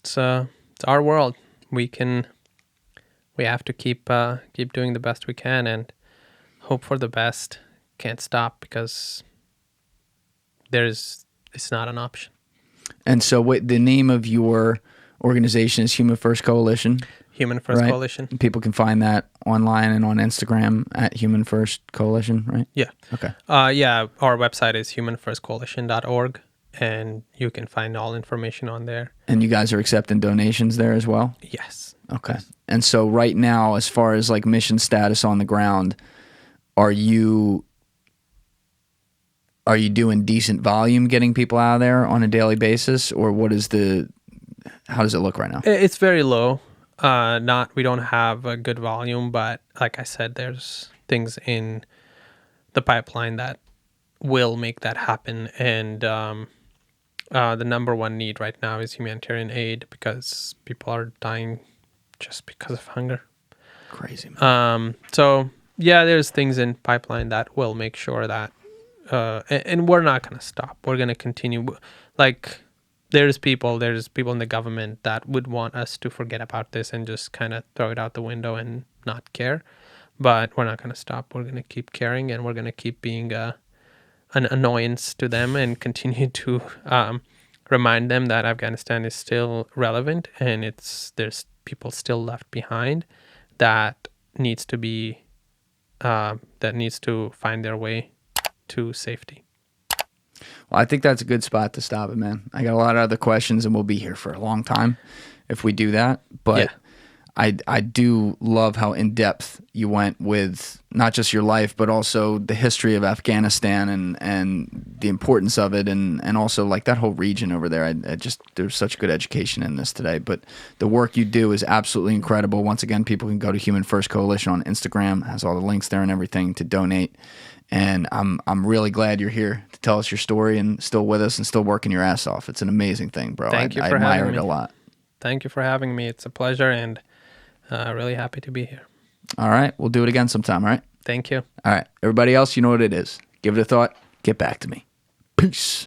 Speaker 2: it's our world. We have to keep doing the best we can and hope for the best. Can't stop because it's not an option.
Speaker 1: And so the name of your organization is Human First Coalition.
Speaker 2: Human First Coalition.
Speaker 1: People can find that online and on Instagram at Human First Coalition, right?
Speaker 2: Yeah.
Speaker 1: Okay.
Speaker 2: Our website is humanfirstcoalition.org, and you can find all information on there.
Speaker 1: And you guys are accepting donations there as well?
Speaker 2: Yes.
Speaker 1: Okay. Yes. And so right now, as far as like mission status on the ground, are you doing decent volume getting people out of there on a daily basis, or how does it look right now?
Speaker 2: It's very low. We don't have a good volume, but like I said, there's things in the pipeline that will make that happen. And the number one need right now is humanitarian aid, because people are dying just because of hunger.
Speaker 1: Crazy, man.
Speaker 2: So yeah, there's things in pipeline that will make sure that, and we're not going to stop. We're going to continue. Like, there's people in the government that would want us to forget about this and just kind of throw it out the window and not care. But we're not going to stop. We're going to keep caring, and we're going to keep being an annoyance to them, and continue to remind them that Afghanistan is still relevant, and there's people still left behind that needs to find their way to safety.
Speaker 1: Well, I think that's a good spot to stop it, man. I got a lot of other questions, and we'll be here for a long time if we do that. But
Speaker 2: Yeah.
Speaker 1: I do love how in depth you went with not just your life, but also the history of Afghanistan and the importance of it, and also like that whole region over there. There's such good education in this today. But the work you do is absolutely incredible. Once again, people can go to Human First Coalition on Instagram, has all the links there and everything to donate. And I'm really glad you're here to tell us your story and still with us and still working your ass off. It's an amazing thing, bro.
Speaker 2: Thank you
Speaker 1: I
Speaker 2: for
Speaker 1: admire
Speaker 2: having
Speaker 1: it
Speaker 2: me.
Speaker 1: a lot.
Speaker 2: Thank you for having me. It's a pleasure, and really happy to be here.
Speaker 1: All right. We'll do it again sometime, all right?
Speaker 2: Thank you.
Speaker 1: All right. Everybody else, you know what it is. Give it a thought. Get back to me. Peace.